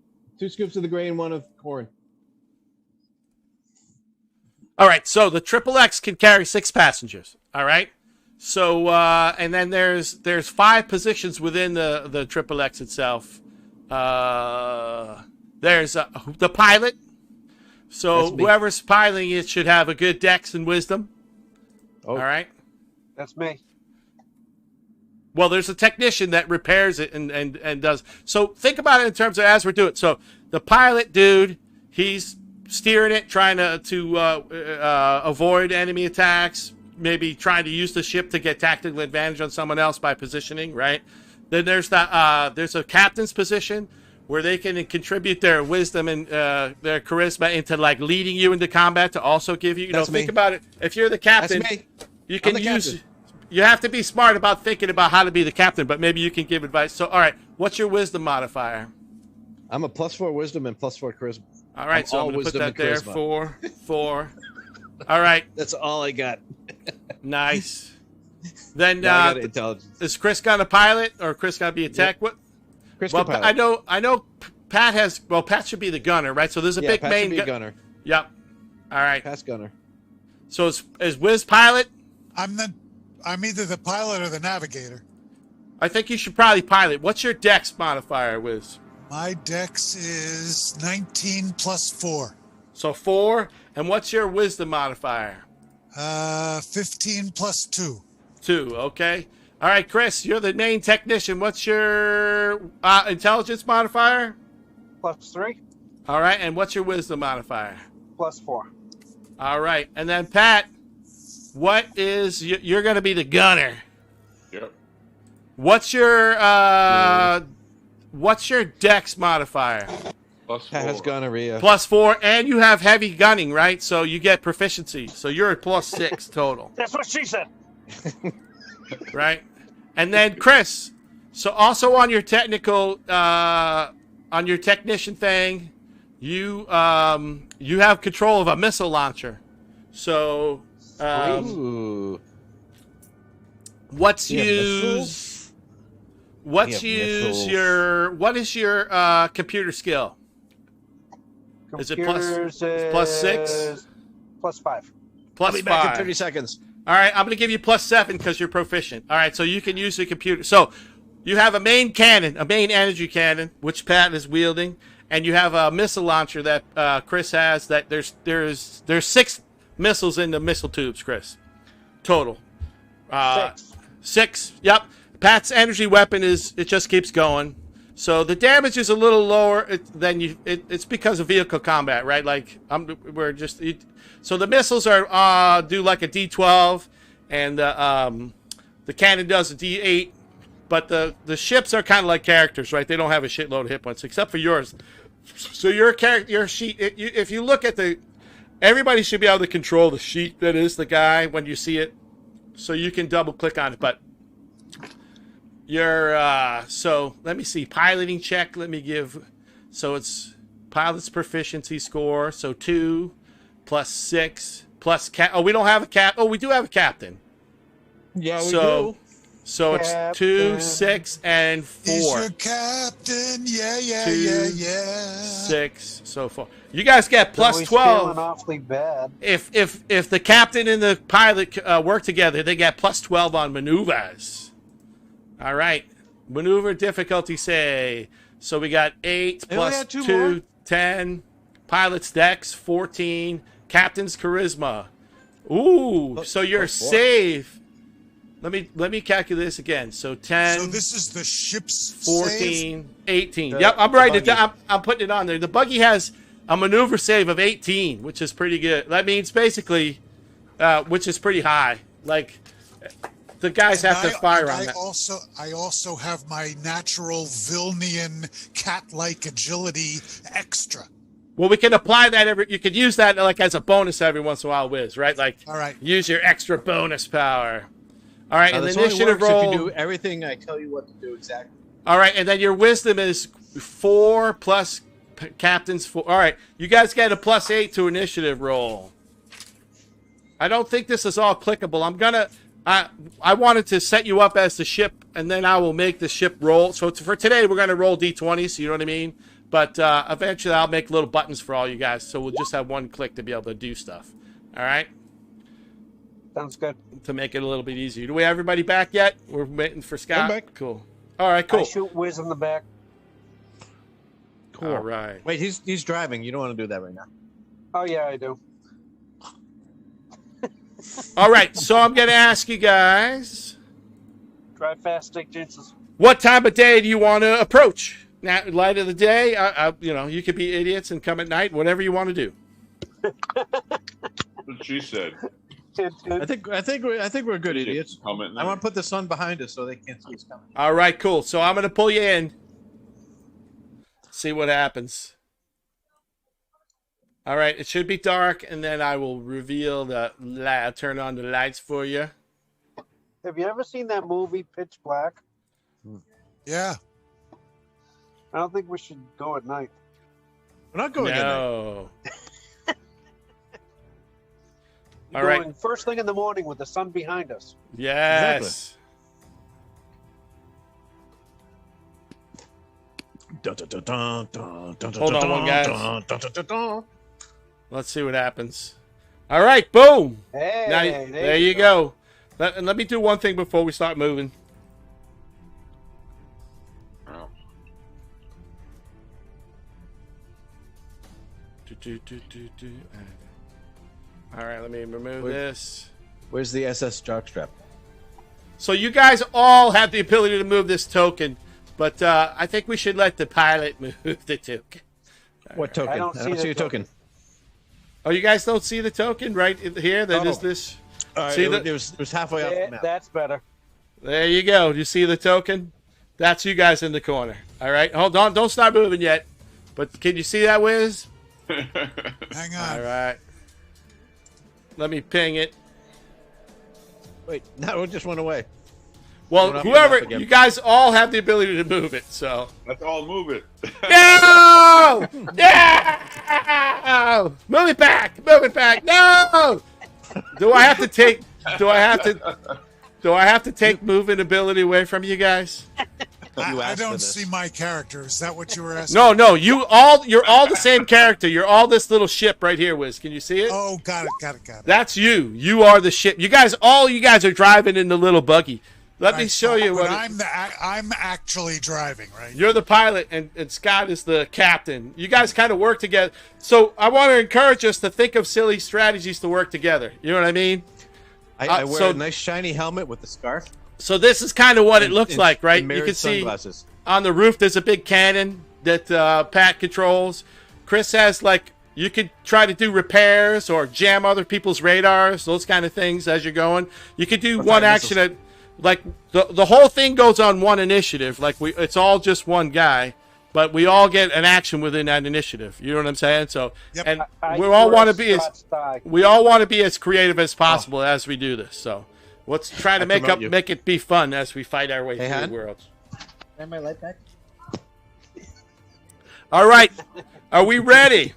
scoops of the grain, one of corn. All right. So the Triple X can carry 6 passengers. All right. So and then there's 5 positions within the Triple X itself. There's the pilot. So whoever's piloting it should have a good dex and wisdom. Oh. All right. That's me. Well, there's a technician that repairs it and does. So think about it in terms of as we're doing it. So the pilot dude, he's steering it, trying to avoid enemy attacks, maybe trying to use the ship to get tactical advantage on someone else by positioning, right? Then there's there's a captain's position where they can contribute their wisdom and their charisma into like leading you into combat to also give you, think about it. If you're the captain, you can use. Captain. You have to be smart about thinking about how to be the captain, but maybe you can give advice. So, all right, what's your wisdom modifier? I'm a +4 wisdom and +4 charisma. All right, so I'm going to put that there. 4. All right. That's all I got. Nice. Then I got intelligence. Is Chris going to pilot or Chris going to be a tech? Yep. Chris Well, can pilot. I know. Pat has. Well, Pat should be the gunner, right? So there's a big Pat main should be gunner. Yep. All right. Pat's gunner. So is Wiz pilot? I'm either the pilot or the navigator. I think you should probably pilot. What's your dex modifier, Wiz? My dex is 19 plus 4. So 4. And what's your wisdom modifier? 15 plus 2. 2. Okay. All right, Chris, you're the main technician. What's your intelligence modifier? Plus 3. All right. And what's your wisdom modifier? Plus 4. All right. And then Pat, what is you're going to be the gunner? Yep. What's your dex modifier? Plus Pat has 4. gonorrhea. Plus 4, and you have heavy gunning, right? So you get proficiency. So you're at plus 6 total. That's what she said. Right? And then Chris, so also on your technical on your technician thing, you have control of a missile launcher. So Ooh. what's You have use You what's have use missiles. your what is your computer skill? Is it Computers plus 6? is Plus 5. Plus I'll be back in 5. 30 seconds. All right, I'm going to give you plus 7 because you're proficient. All right, so you can use the computer. So you have a main cannon, a main energy cannon, which Pat is wielding, and you have a missile launcher that Chris has. That there's 6 missiles in the missile tubes, Chris. Total. 6. Yep. Pat's energy weapon it just keeps going. So the damage is a little lower than you. It's because of vehicle combat, right? Like so the missiles are do like a D12, and the cannon does a D8. But the ships are kind of like characters, right? They don't have a shitload of hit points except for yours. So your sheet, if you look at everybody should be able to control the sheet that is the guy when you see it, so you can double click on it. But so let me see, piloting check. Let me give, so it's pilot's proficiency score. So 2 plus 6 plus we don't have a we do have a captain. Yeah, we So- do. So it's 2, 6, and 4. He's your captain. Yeah. 6, so 4. You guys get plus He's 12. feeling awfully bad. If the captain and the pilot work together, they get plus 12 on maneuvers. All right. Maneuver difficulty, say. So we got 8 They only plus had 2 2, more. 10. Pilot's dex, 14. Captain's charisma. Ooh, so you're plus 4. safe. Let me calculate this again. So 10. So this is the ship's 14, save? 18. The- Yep, I'm the writing it buggy. down. I'm putting it on there. The buggy has a maneuver save of 18, which is pretty good. That means basically, which is pretty high. Like, the guys have to fire on that. I also have my natural Vilnian cat-like agility extra. Well, we can apply that you could use that like as a bonus every once in a while, Wiz, right? Like, All right. use your extra bonus power. All right, Now, and the this only initiative works roll. if you do everything I tell you what to do exactly. All right, and then your wisdom is 4 plus captain's 4. All right, you guys get a plus 8 to initiative roll. I don't think this is all clickable. I wanted to set you up as the ship, and then I will make the ship roll. So for today, we're going to roll D20, so you know what I mean? But eventually, I'll make little buttons for all you guys, so we'll just have one click to be able to do stuff. All right? Sounds good. To make it a little bit easier. Do we have everybody back yet? We're waiting for Scott. I'm back. Cool. All right, cool. I shoot Wiz in the back. Cool. All right. Wait, he's driving. You don't want to do that right now. Oh, yeah, I do. All right, so I'm going to ask you guys, Drive fast, take chances. what time of day do you want to approach? Now, light of the day, you could be idiots and come at night, whatever you want to do. What she said. I think we're good idiots. Comment I want to put the sun behind us so they can't see us coming. All right, cool. So I'm going to pull you in. See what happens. All right, it should be dark, and then I will reveal turn on the lights for you. Have you ever seen that movie, Pitch Black? Yeah. I don't think we should go at night. We're not going in there. No. All Going right. first thing in the morning with the sun behind us. Yes. Hold on, one guys. Let's see what happens. All right, boom. Hey, Now, there you go. Let me do one thing before we start moving. Oh. All right, let me remove this. Where's the SS jockstrap? So you guys all have the ability to move this token, but I think we should let the pilot move the token. What token? I don't see your token. Oh, you guys don't see the token right here? That is this. All right, See it was halfway up the map. That's better. There you go. Do you see the token? That's you guys in the corner. All right, hold on. Don't start moving yet. But can you see that, Wiz? Hang on. All right. Let me ping it. Wait, no, it just went away. Well, whoever, you guys all have the ability to move it, so. Let's all move it. No! No! Move it back! Move it back! No! Do I have to take moving ability away from you guys? I don't see my character. Is that what you were asking? No, you're all the same character. You're all this little ship right here, Wiz. Can you see it? Oh, got it. That's you. You are the ship. You guys are driving in the little buggy. Let me show you what. I'm actually driving, right? You're the pilot, and Scott is the captain. You guys kind of work together. So I want to encourage us to think of silly strategies to work together. You know what I mean? I wear a nice shiny helmet with a scarf. So this is kind of what it looks like, right? You can see sunglasses. On the roof there's a big cannon that Pat controls. Chris has, like, you could try to do repairs or jam other people's radars, those kind of things as you're going. You could do one action at, like, the whole thing goes on one initiative. Like, it's all just one guy, but we all get an action within that initiative. You know what I'm saying? So, yep. And we all want to be as creative as possible as we do this. So let's try to make it be fun as we fight our way through the world. Have my light back? All right, are we ready?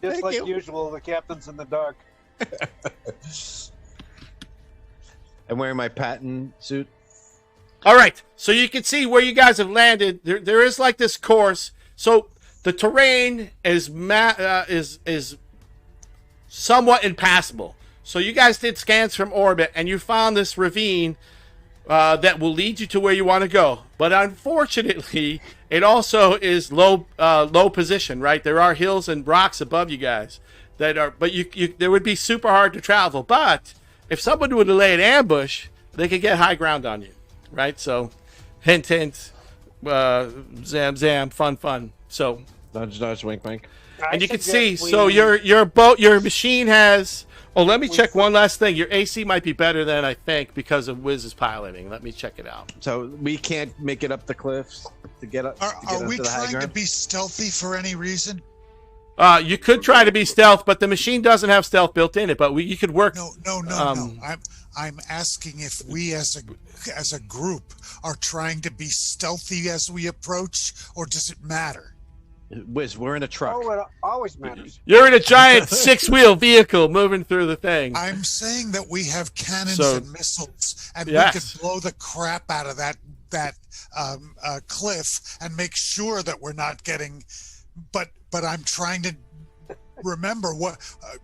Just like usual, the captain's in the dark. I'm wearing my patent suit. All right, so you can see where you guys have landed. There is like this course. So the terrain is somewhat impassable. So you guys did scans from orbit, and you found this ravine that will lead you to where you want to go. But unfortunately, it also is low position, right? There are hills and rocks above you guys that are, but they would be super hard to travel. But if someone were to lay an ambush, they could get high ground on you, right? So, hint, hint, zam, zam, fun. So, nudge, wink, wink. And you can see, so your machine has. Oh, let me check one last thing. Your AC might be better than I think because of Wiz's piloting. Let me check it out. So we can't make it up the cliffs to get up. Are we trying to be stealthy for any reason? You could try to be stealth, but the machine doesn't have stealth built in it. But you could work. No. I'm asking if we as a group are trying to be stealthy as we approach, or does it matter? Wiz, we're in a truck. Oh, it always matters. You're in a giant 6-wheel vehicle moving through the thing. I'm saying that we have cannons and missiles, and we could blow the crap out of that cliff and make sure that we're not getting. But I'm trying to remember what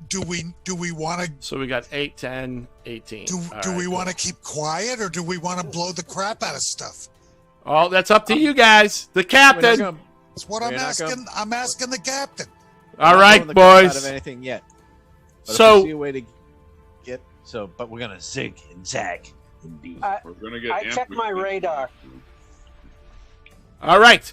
do we want to? So we got 8, 10, 18. Do we want to keep quiet, or do we want to blow the crap out of stuff? Oh, that's up to you guys. The captain. That's what I'm asking. I'm asking the captain. All right, boys. Out of anything yet. But so if we see a way to get but we're gonna zig and zag. Indeed. We're gonna get. I checked my radar. All right,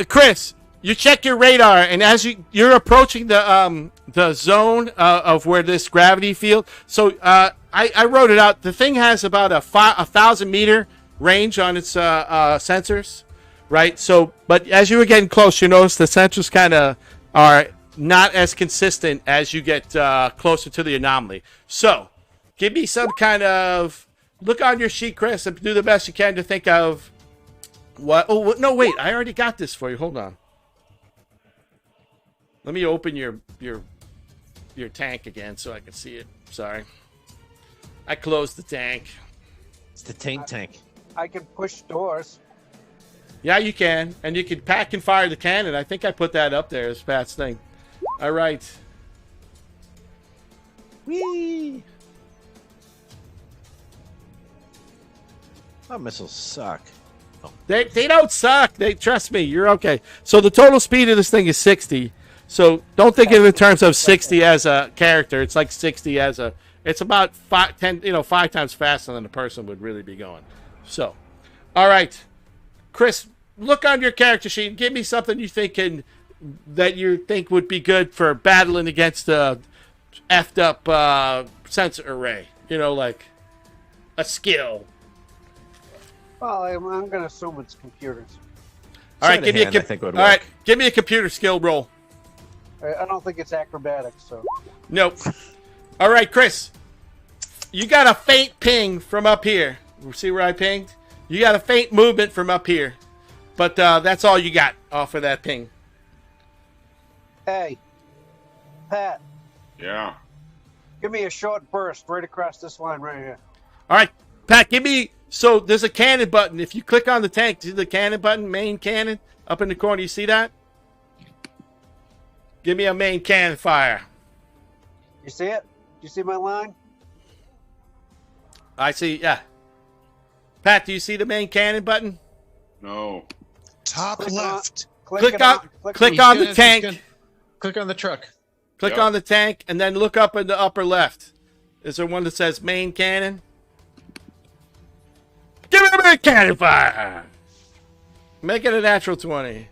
Chris, you check your radar, and as you're approaching the zone of where this gravity field. So I wrote it out. The thing has about a 1,000-meter range on its sensors. Right, so, but as you were getting close, you notice the sensors kind of are not as consistent as you get closer to the anomaly. So, give me some kind of, look on your sheet, Chris, and do the best you can to think of what, oh, no, wait, I already got this for you, hold on. Let me open your tank again so I can see it, sorry. I closed the tank. It's the tank. I can push doors. Yeah, you can. And you can pack and fire the cannon. I think I put that up there as Pat's thing. All right. Whee! Our missiles suck. They don't suck. They trust me. You're okay. So the total speed of this thing is 60. So don't think of it in terms of 60 as a character. It's like 60 as a. It's about 5 times faster than a person would really be going. So, all right, Chris, look on your character sheet and give me something you think would be good for battling against a effed up sensor array. You know, like a skill. Well, I'm going to assume it's computers. All right, give me a computer skill roll. I don't think it's acrobatics, so. Nope. All right, Chris. You got a faint ping from up here. See where I pinged? You got a faint movement from up here. But that's all you got off of that ping. Hey, Pat. Yeah. Give me a short burst right across this line right here. All right, Pat, give me... So there's a cannon button. If you click on the tank, see the cannon button, main cannon, up in the corner. You see that? Give me a main cannon fire. You see it? Do you see my line? I see, yeah. Pat, do you see the main cannon button? No. Top left. Click on the tank. Click on the truck. Click on the tank, and then look up in the upper left. Is there one that says main cannon? Give me a main cannon fire! Make it a natural 20.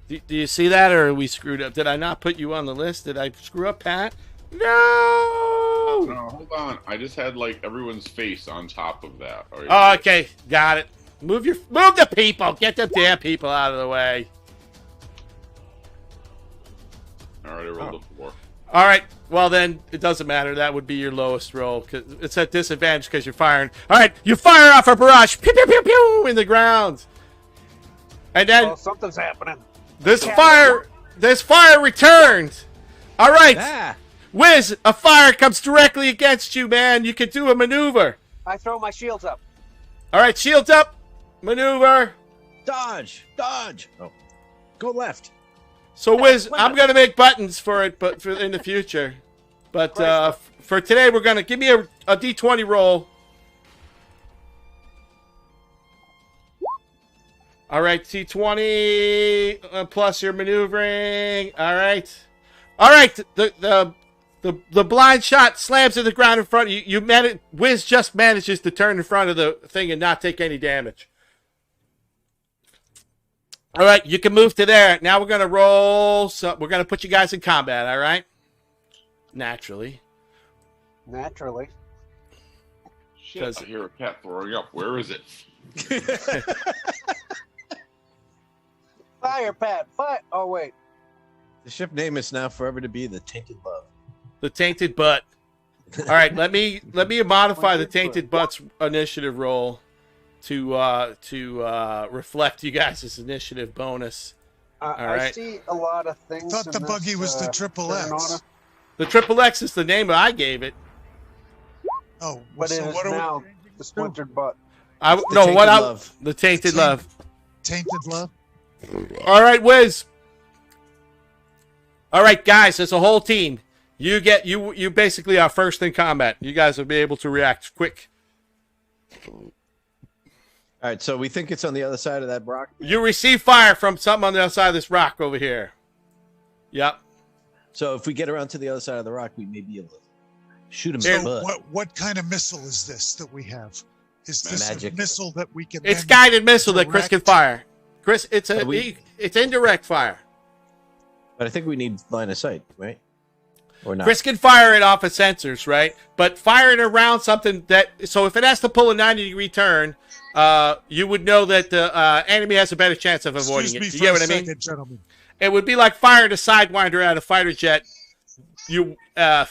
Do you see that, or are we screwed up? Did I not put you on the list? Did I screw up, Pat? No! No, hold on. I just had like everyone's face on top of that. Oh, okay, got it. Move the people. Get the damn people out of the way. All right, I rolled a 4. All right. Well, then it doesn't matter. That would be your lowest roll because it's at disadvantage because you're firing. All right, you fire off a barrage. Pew pew pew pew in the ground, and then something's happening. This fire returned. All right, Wiz, a fire comes directly against you, man. You can do a maneuver. I throw my shields up. All right, shields up. Maneuver. Dodge. Oh, go left. So, Wiz, I'm gonna make buttons for it, but for in the future. But for today, we're gonna give me a D20 roll. All right, D20 plus your maneuvering. All right. The blind shot slams to the ground in front of you. Wiz just manages to turn in front of the thing and not take any damage. All right, you can move to there. Now we're going to roll. So we're going to put you guys in combat, all right? Naturally. Shit, I hear a cat throwing up. Where is it? Fire, Pat. Fire. Oh, wait. The ship name is now forever to be the Tainted Love. The Tainted Butt. All right, let me modify the Tainted Butt's initiative roll to reflect you guys' initiative bonus. All right. I see a lot of things. I thought the buggy was the Triple X. The Triple X is the name I gave it. Oh, but so it is what now the Splintered Butt. The Tainted Love. Tainted Love. All right, Wiz. All right, guys, as a whole team, you basically are first in combat. You guys will be able to react quick. All right, so we think it's on the other side of that rock. You receive fire from something on the other side of this rock over here. Yep. So if we get around to the other side of the rock, we may be able to shoot him So in the butt. what kind of missile is this that we have? Is this Magic. a missile that we can? It's then guided missile that Chris can direct? fire. Chris, it's indirect fire. But I think we need line of sight, right? Or not? Chris can fire it off of sensors, right? But firing around something so if it has to pull a 90-degree turn, you would know that the enemy has a better chance of avoiding it. You get what I mean? Gentlemen. It would be like firing a Sidewinder at a fighter jet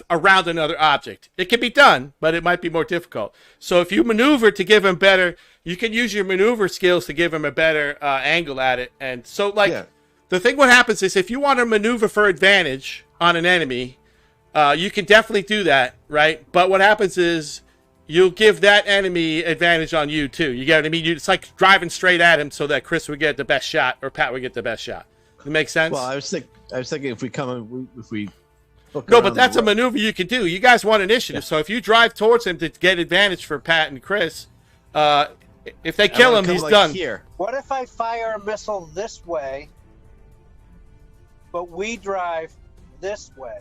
around another object. It can be done, but it might be more difficult. So if you maneuver to give him better, you can use your maneuver skills to give him a better angle at it. And so, the thing what happens is if you want to maneuver for advantage on an enemy, you can definitely do that, right? But what happens is you'll give that enemy advantage on you too. You get what I mean? It's like driving straight at him so that Chris would get the best shot or Pat would get the best shot. It makes sense? Well, I was thinking if we No, but that's a maneuver you can do. You guys want initiative, so if you drive towards him to get advantage for Pat and Chris, if they kill him, he's done. Here. What if I fire a missile this way, but we drive this way?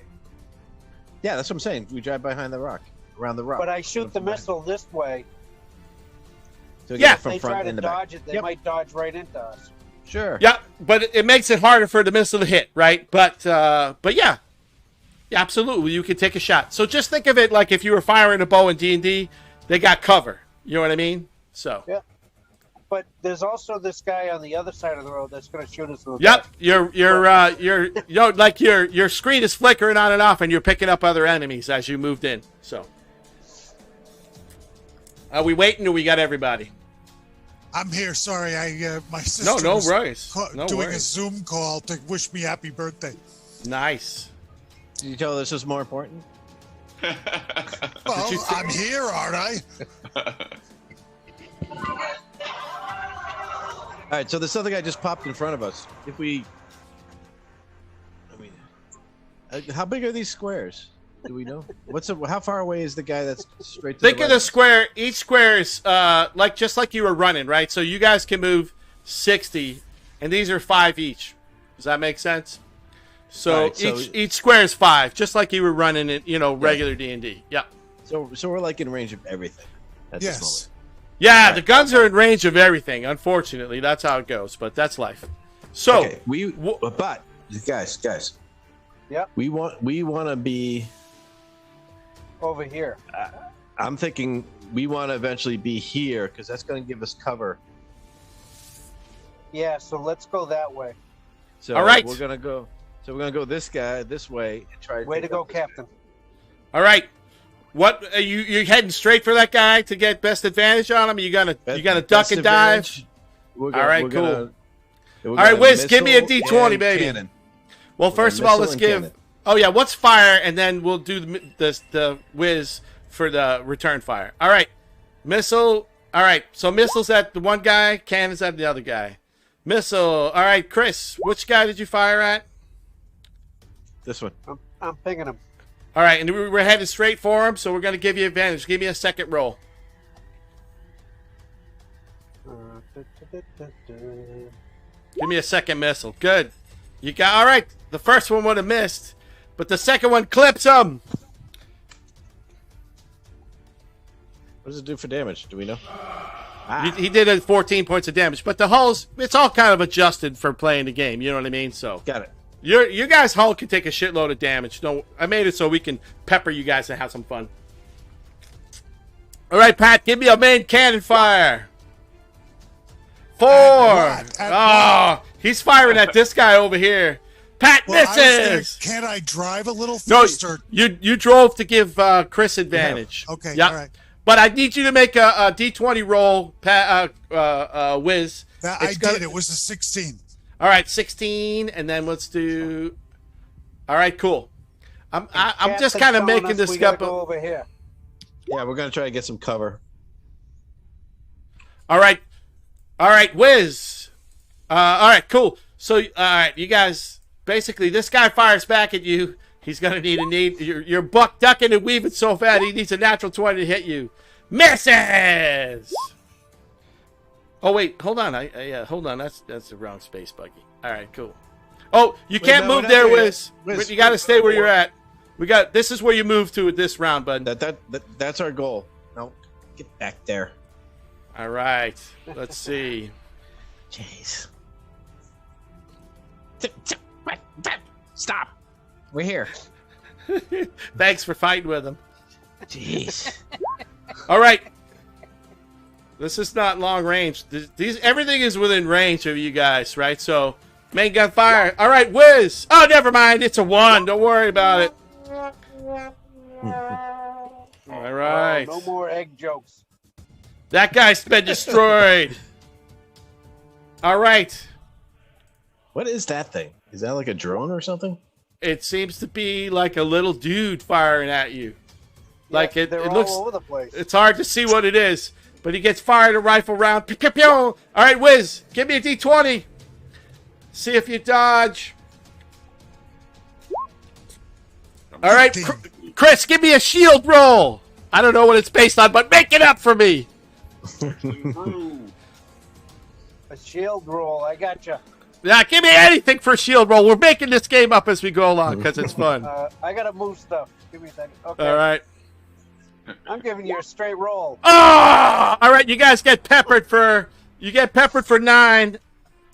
Yeah, that's what I'm saying. We drive behind the rock, around the rock. But I shoot the missile this way. So yeah. From If they front try to into dodge back. it, they might dodge right into us. Sure. Yeah, but it makes it harder for the missile to hit, right? But yeah. Yeah, absolutely. You can take a shot. So just think of it like if you were firing a bow in D&D, they got cover. You know what I mean? So. Yeah. But there's also this guy on the other side of the road that's going to shoot us. With Yep. Your screen is flickering on and off, and you're picking up other enemies as you moved in. So. Are we waiting, or we got everybody? I'm here. Sorry, my sister No was worries. No doing a worries. Zoom call to wish me happy birthday. Nice. Did you tell her this was more important? Well, I'm here, aren't I? All right, so there's something I just popped in front of us. If we, how big are these squares? Do we know? How far away is the guy that's straight to Think the of right? the square. Each square is just like you were running, right? So you guys can move 60, and these are 5 each. Does that make sense? So, Right, so each square is 5, just like you were running it, regular D&D. Yeah. So we're like in range of everything. At this moment. Yes. Yeah, Right. the guns are in range of everything. Unfortunately, that's how it goes, but that's life. So, Okay, but guys. Yep. We want to be. Over here. I'm thinking we want to eventually be here because that's going to give us cover. Yeah, so let's go that way. So All right. we're gonna go. So we're gonna go this way and try. Way to go, Captain. all right. What are you heading straight for that guy to get best advantage on him? You gonna duck and dive? All right, cool. All right, Wiz, give me a D20, baby. Cannon. Well, first of all, let's missile and give. cannon. Oh yeah, what's fire, and then we'll do the whiz for the return fire. All right, missile. All right, so missiles at the one guy, cannons at the other guy. Missile. All right, Chris, which guy did you fire at? This one. I'm pinging him. All right, and we're headed straight for him, so we're gonna give you advantage. Give me a second roll. Give me a second missile. Good. You got all right. The first one would have missed, but the second one clips him. What does it do for damage? Do we know? He did 14 points of damage, but the hulls, it's all kind of adjusted for playing the game. You know what I mean? So Got it. your guys' hull can take a shitload of damage. No, I made it so we can pepper you guys and have some fun. All right, Pat, give me a main cannon fire. 4. Oh, he's firing at this guy over here. Pat misses. Can I drive a little No, faster? you drove to give Chris advantage. Yeah. Okay, Yep. all right. But I need you to make a D20 roll, Pat, Wiz. I did. It was a 16. All right, 16, and then let's do. All right, cool. I'm just kind of making this up. Go over here. Yeah, we're gonna try to get some cover. All right, Wiz. All right, cool. So, all right, you guys. Basically, this guy fires back at you. He's gonna need you're buck ducking and weaving so fast. He needs a natural 20 to hit you. Misses. Oh wait, hold on. Hold on. That's the wrong space, Buggy. All right, cool. Oh, you can't no, move we're there, not there Wiz. Wiz, You got to stay where you're at. This is where you move to this round, bud. That's our goal. No, get back there. All right. Let's see. Jeez. Stop. We're here. Thanks for fighting with him. Jeez. All right. This is not long range. Everything is within range of you guys, right? So, main gun fire. All right, Wiz. Oh, never mind. It's a 1. Don't worry about it. All right. No more egg jokes. That guy's been destroyed. All right. What is that thing? Is that like a drone or something? It seems to be like a little dude firing at you. Like Yeah, it they're looks. all over the place. It's hard to see what it is, but he gets fired a rifle round. Pew, pew, pew. All right, Wiz, give me a D20. See if you dodge. All right, Chris, give me a shield roll. I don't know what it's based on, but make it up for me. A shield roll. I gotcha. Yeah, give me anything for a shield roll. We're making this game up as we go along because it's fun. I gotta move stuff. Give me a second. Okay. All right. I'm giving you a straight roll. Oh! All right, you guys get peppered for 9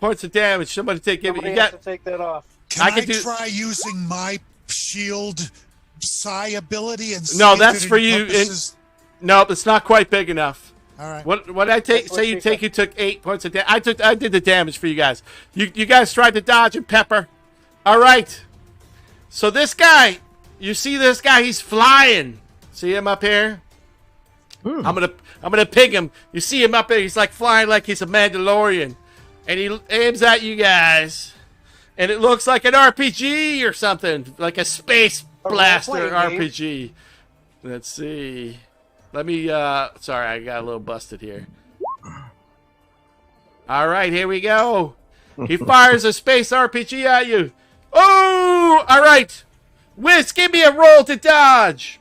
points of damage. Somebody take it. Somebody You has got. to take that off. Can I try using my shield psi ability and see No, if that's it for you. encompasses- No, it's not quite big enough. All right. What I take? Say you take. You took 8 points of damage. I did the damage for you guys. You guys tried to dodge and pepper. All right. So this guy, you see this guy? He's flying. See him up here? I'm gonna ping him. You see him up there? He's like flying like he's a Mandalorian, and he aims at you guys, and it looks like an RPG or something, like a space blaster RPG. Let's see. Let me. Sorry, I got a little busted here. All right, here we go. He fires a space RPG at you. Oh! All right. Wiz, give me a roll to dodge.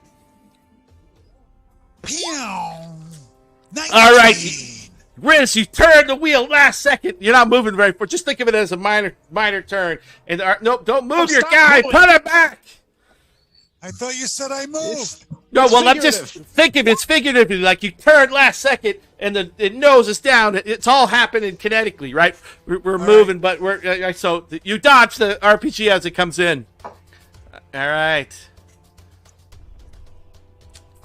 All right. Wiz, you turned the wheel last second. You're not moving very far. Just think of it as a minor turn. And nope, don't move your guy. Moving. Put it back. I thought you said I moved. No, well, I'm just thinking it's figuratively. Like you turned last second, and the nose is down. It's all happening kinetically, right? We're moving, but we're so you dodge the RPG as it comes in. All right.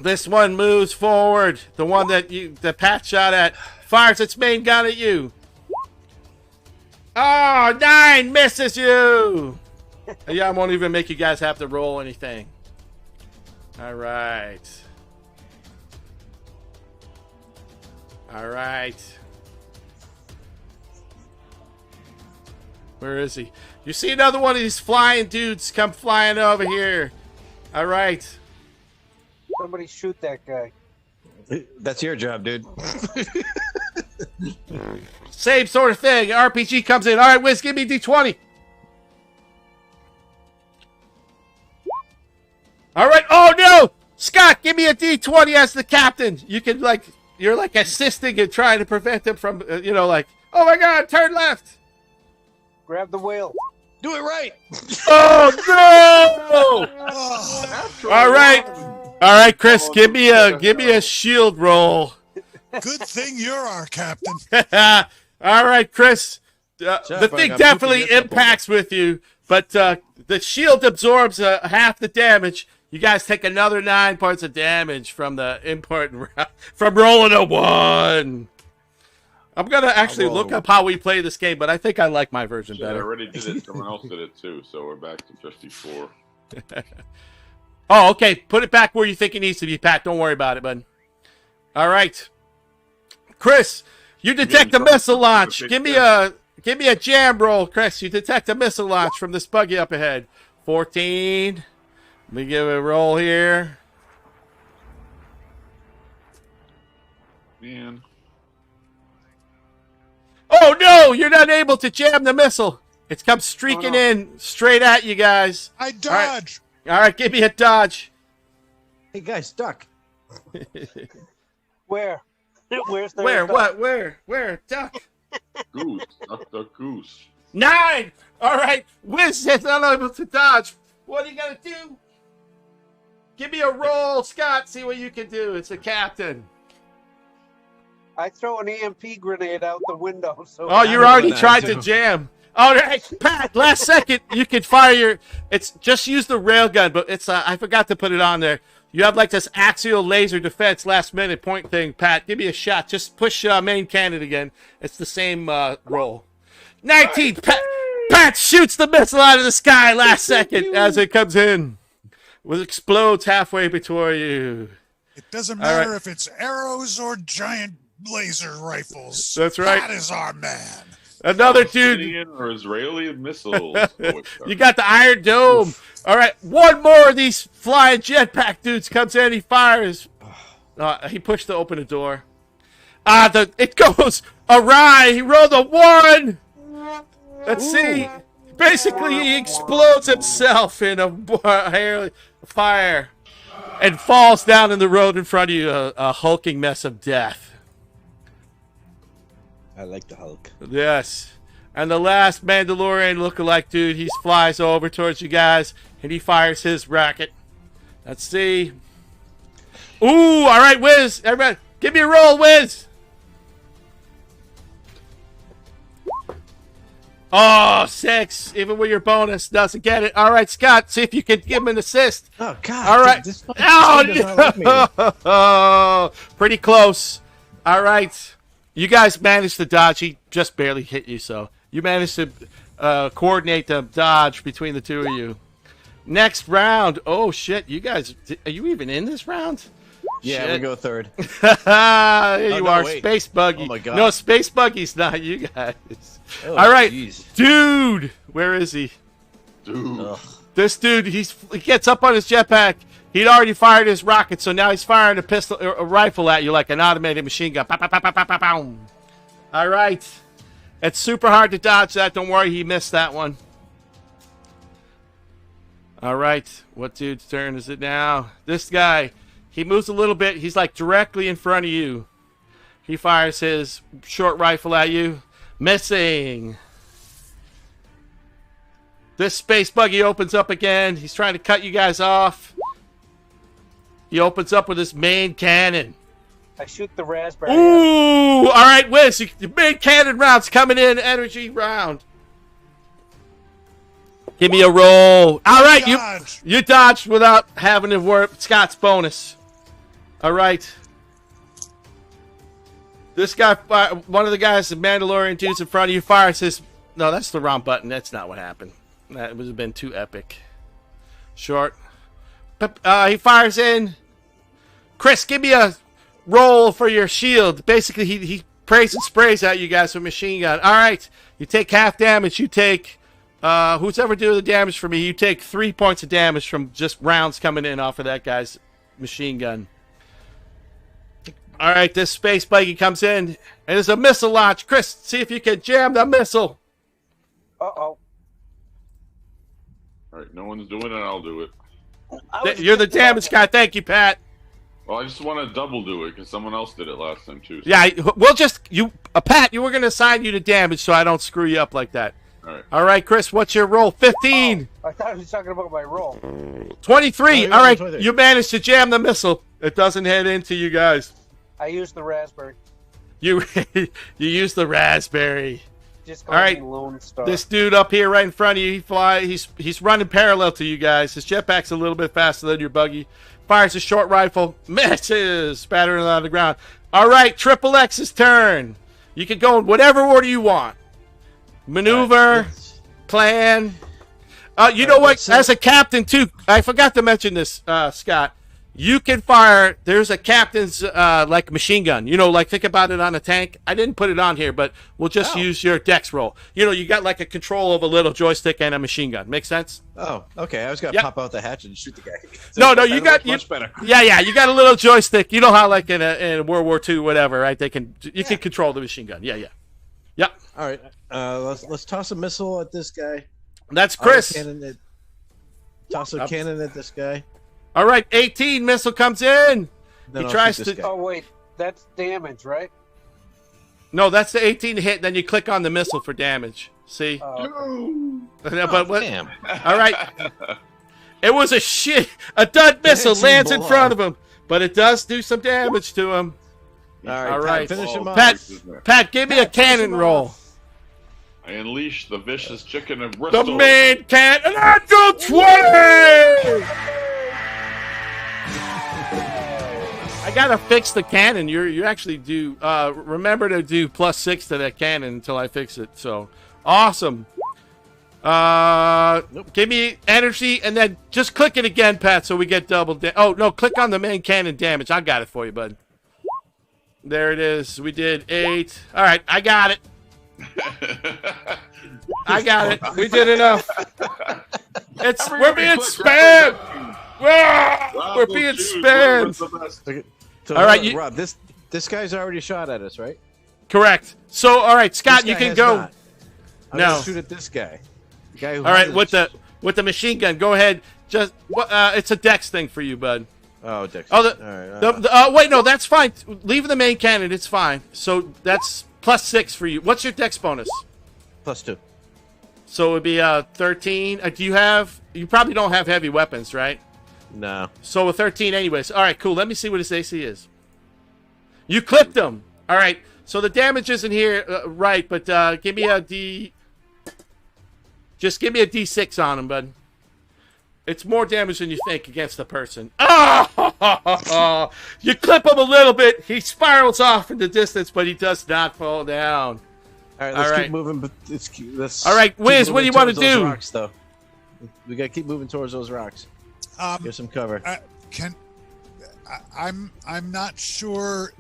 This one moves forward. The one that the Pat shot at fires its main gun at you. Oh, 9 misses you. Yeah, I won't even make you guys have to roll anything. All right. All right. Where is he? You see another one of these flying dudes come flying over here. All right. Somebody shoot that guy. That's your job, dude. Same sort of thing. RPG comes in. All right, Wiz, give me D20. All right. Oh, no. Scott, give me a D20 as the captain. You can, you're like assisting and trying to prevent them from, oh, my God, turn left. Grab the wheel. Do it right. Oh, no. All right. All right, Chris, give me a shield roll. Good thing you're our captain. All right, Chris. The thing definitely impacts with you, but the shield absorbs half the damage. You guys take another 9 points of damage from the important from rolling a 1. I'm gonna actually look up how we play this game, but I think I like my version better. I already did it. Someone else did it too, so we're back to 54. Oh, okay. Put it back where you think it needs to be, Pat. Don't worry about it, bud. All right, Chris, you detect a missile launch. Give me a jam roll, Chris. You detect a missile launch from this buggy up ahead. 14. Let me give it a roll here. Man. Oh no! You're not able to jam the missile. It's come streaking in straight at you guys. I dodge. All right, give me a dodge. Hey guys, duck. Where? Where's the Where? What? Where? Duck. Goose. Duck, duck, goose. 9. All right. Wiz is unable to dodge. What are you gonna do? Give me a roll, Scott. See what you can do. It's the captain. I throw an EMP grenade out the window. So Oh, you already tried to jam. All right, Pat. Last second, you can fire your. It's just use the railgun, but it's. I forgot to put it on there. You have like this axial laser defense last minute point thing, Pat. Give me a shot. Just push main cannon again. It's the same roll. 19. Pat shoots the missile out of the sky last second as it comes in. It explodes halfway between you. It doesn't matter if it's arrows or giant laser rifles. That's right. That is our man. Another dude. Palestinian or Israeli missiles. Oh, wait, You got the Iron Dome. All right, one more of these flying jetpack dudes comes in. He fires. He pushed to open the door. It goes awry. He rolled a 1. Let's see. Basically, he explodes himself in a fire and falls down in the road in front of you, a hulking mess of death. I like the Hulk. Yes. And the last Mandalorian lookalike dude, he flies over towards you guys, and he fires his rocket. Let's see. Ooh, all right, Wiz. Everybody, give me a roll, Wiz. Oh, 6. Even with your bonus, doesn't get it. All right, Scott, see if you can give him an assist. Oh, God. All right. This does not like me. Pretty close. All right. You guys managed to dodge. He just barely hit you, so you managed to coordinate the dodge between the two of you. Next round. Oh, shit. You guys, are you even in this round? Yeah, Shit. we go third. Here you are, wait. Space Buggy. Oh, my God. No, Space Buggy's not you guys. Oh, all right. geez. Dude. Where is he? Dude. Ugh. This dude, he gets up on his jetpack. He'd already fired his rocket, so now he's firing a pistol, or a rifle at you like an automated machine gun. Pow, pow, pow, pow, pow, pow, pow. All right. It's super hard to dodge that. Don't worry, he missed that one. All right. What dude's turn is it now? This guy, he moves a little bit. He's like directly in front of you. He fires his short rifle at you. Missing. This space buggy opens up again. He's trying to cut you guys off. He opens up with his main cannon. I shoot the raspberry. Ooh! All right, Wiz. The main cannon round's coming in. Energy round. Give me a roll. All right, you dodged without having to work. Scott's bonus. All right. This guy, one of the guys, the Mandalorian dudes in front of you, fires his... No, that's the wrong button. That's not what happened. That would have been too epic. Short. He fires in. Chris, give me a roll for your shield. Basically, he prays and sprays at you guys with a machine gun. All right. You take half damage. You take... who's ever doing the damage for me, you take 3 points of damage from just rounds coming in off of that guy's machine gun. All right, this space buggy comes in, and there's a missile launch. Chris, see if you can jam the missile. Uh-oh. All right, no one's doing it. I'll do it. You're the damage guy. Thank you, Pat. Well, I just want to double do it because someone else did it last time too. So. Yeah, we'll just Pat. You were going to assign you to damage, so I don't screw you up like that. All right, Chris, what's your roll? 15. Oh, I thought he was talking about my roll. 23. Oh, all right, 23. you managed to jam the missile. It doesn't head into you guys. I used the raspberry. You used the raspberry. Just all right, Lone Star. This dude up here right in front of you, he's running parallel to you guys. His jetpack's a little bit faster than your buggy. Fires a short rifle, misses, spattering on the ground. All right, Triple X's turn. You can go in whatever order you want. Maneuver, plan. You know what? As a captain, too, I forgot to mention this, Scott. You can fire, there's a captain's, like, machine gun. You know, like, think about it on a tank. I didn't put it on here, but we'll just use your dex roll. You know, you got, like, a control of a little joystick and a machine gun. Make sense? Oh, okay. I was going to pop out the hatch and shoot the guy. So no, you got... much better. Yeah, you got a little joystick. You know how, like, in World War II, whatever, right? You can control the machine gun. Yeah. All right. Let's toss a missile at this guy. That's Chris. Toss a cannon at this guy. All right, 18 missile comes in. Then he I'll tries shoot to. this guy. Oh wait, that's damage, right? No, that's the 18 to hit. Then you click on the missile for damage. See? But what? Damn. All right. It was a dud missile lands in front of him, but it does do some damage to him. All right. Finish him off. Pat, give me a cannon roll. I unleash the vicious chicken of Bristol. The main cannon. Natural 20. I gotta fix the cannon. You actually do. Remember to do +6 to that cannon until I fix it. So awesome. Give me energy and then just click it again, Pat, so we get double. Oh no, click on the main cannon damage. I got it for you, bud. There it is. We did 8. All right, I got it. I got it. We did enough. We're being spammed. We're being spammed. So, all right, Rob. This guy's already shot at us, right? Correct. So, all right, Scott, you can go. Not. I'm no. gonna shoot at this guy. The guy who all right, with the machine gun. Go ahead. Just it's a dex thing for you, bud. Oh, dex. Oh, all right. wait, no, that's fine. Leave the main cannon. It's fine. So that's +6 for you. What's your dex bonus? +2. So it would be 13. Do you have? You probably don't have heavy weapons, right? No. So a 13 anyways. All right, cool. Let me see what his AC is. You clipped him. All right. So the damage isn't here, right? But give me a D. Just give me a D6 on him, bud. It's more damage than you think against the person. Oh! You clip him a little bit. He spirals off in the distance, but he does not fall down. All right, let's keep moving. But let's all right, Wiz, what do you want to do? Rocks, though. We gotta keep moving towards those rocks. Get some cover. I'm not sure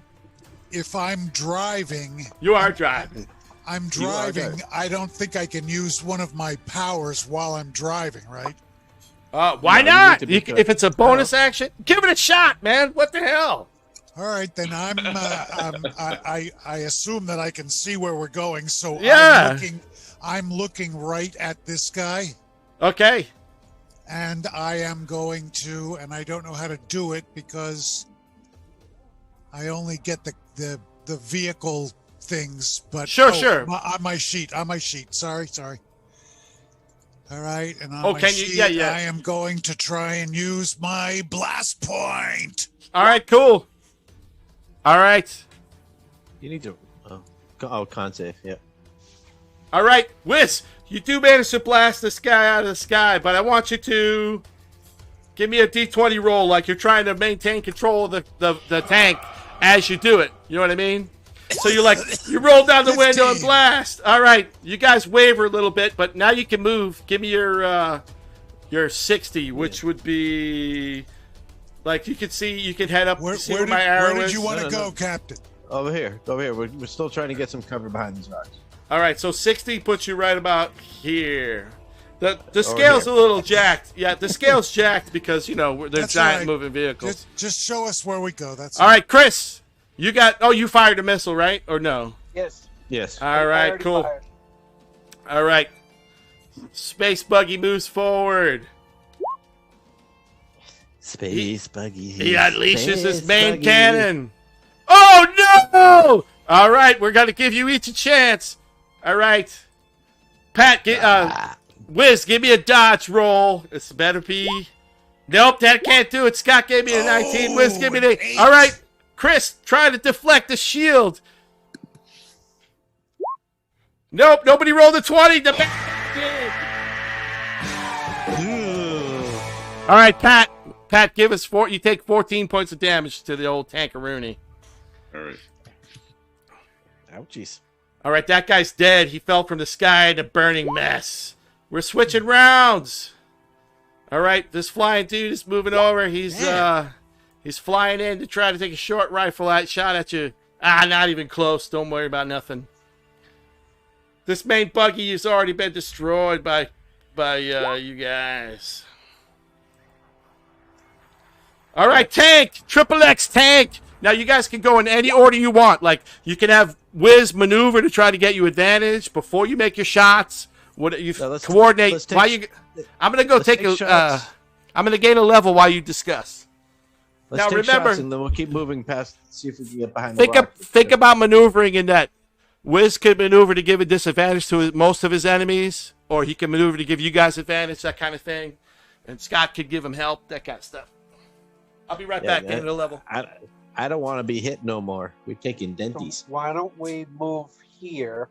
if I'm driving. You are driving. I'm driving. I don't think I can use one of my powers while I'm driving, right? Why not? If it's a bonus action, give it a shot, man. What the hell? All right, then I assume that I can see where we're going. So yeah, I'm looking right at this guy. Okay. And I am going to, and I don't know how to do it because I only get the vehicle things. But sure. On my sheet. Sorry. All right, and on my sheet, I am going to try and use my blast point. All right, cool. All right. You need to. Con save. Yeah. All right, Wiz, you do manage to blast this guy out of the sky, but I want you to give me a D20 roll like you're trying to maintain control of the tank as you do it. You know what I mean? So you roll down the window and blast. All right, you guys waver a little bit, but now you can move. Give me your 60, which would be like you can see. You can head up. Where did you want to go, Captain? Over here. We're still trying to get some cover behind these rocks. All right, so 60 puts you right about here. The scale's a little jacked. Yeah, the scale's jacked because they're giant moving vehicles. Just show us where we go. That's all right, Chris. You got. You fired a missile, right? Or no? Yes. All right, cool. Fired. All right. Space buggy moves forward. Space buggy. He unleashes his main cannon. Oh no! All right, we're gonna give you each a chance. All right, Pat. Wiz, give me a dodge roll. This better be. Nope, that can't do it. Scott gave me a 19. Wiz, give me the. 8. All right, Chris, try to deflect the shield. Nope, nobody rolled a 20. The all right, Pat. Pat, give us 4. You take 14 points of damage to the old tankaroony. All right. Ouchies. All right, that guy's dead. He fell from the sky in a burning mess. We're switching rounds. All right, this flying dude is moving over. He's flying in to try to take a short rifle shot at you. Not even close. Don't worry about nothing. This main buggy has already been destroyed by you guys. All right, tank. Triple X tank. Now, you guys can go in any order you want. Like, you can have Wiz maneuver to try to get you advantage before you make your shots. Coordinate. I'm going to go take a... I'm going to gain a level while you discuss. Let's take remember, shots and then we'll keep moving past, see if we can get behind the rock. Think about maneuvering in that. Wiz could maneuver to give a disadvantage to most of his enemies, or he can maneuver to give you guys advantage, that kind of thing. And Scott could give him help, that kind of stuff. I'll be right back, getting a level. I don't want to be hit no more. We're taking denties. So why don't we move here?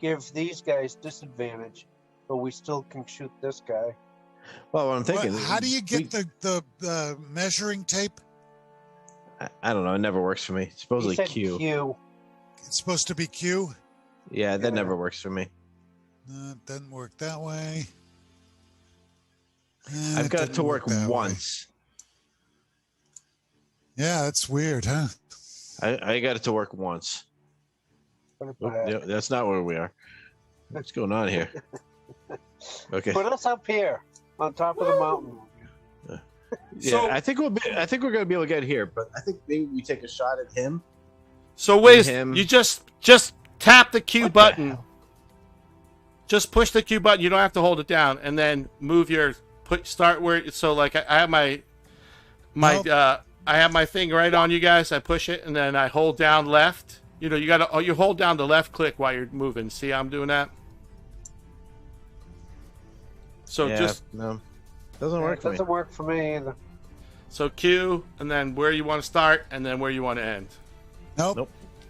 Give these guys disadvantage, but we still can shoot this guy. Well, what I'm thinking. How do you get the measuring tape? I don't know. It never works for me. It's supposedly Q. It's supposed to be Q? Yeah, that never works for me. It doesn't work that way. I've got it to work once. Yeah, that's weird, huh? I got it to work once. Yeah, that's not where we are. What's going on here? Okay. Put us up here on top of the mountain. Yeah, So- I think we're gonna be able to get here, but I think maybe we take a shot at him. So Wiz, him. you just tap the Q button. Just push the Q button. You don't have to hold it down, and then move your start where. So like I have my Nope. I have my thing right on you guys. I push it, and then I hold down left. You know, you hold down the left click while you're moving. See how I'm doing that? So Yeah, just no, doesn't It work for me. doesn't work for me either. so Q, and then where you want to start, and then where you want to end. Nope. Nope.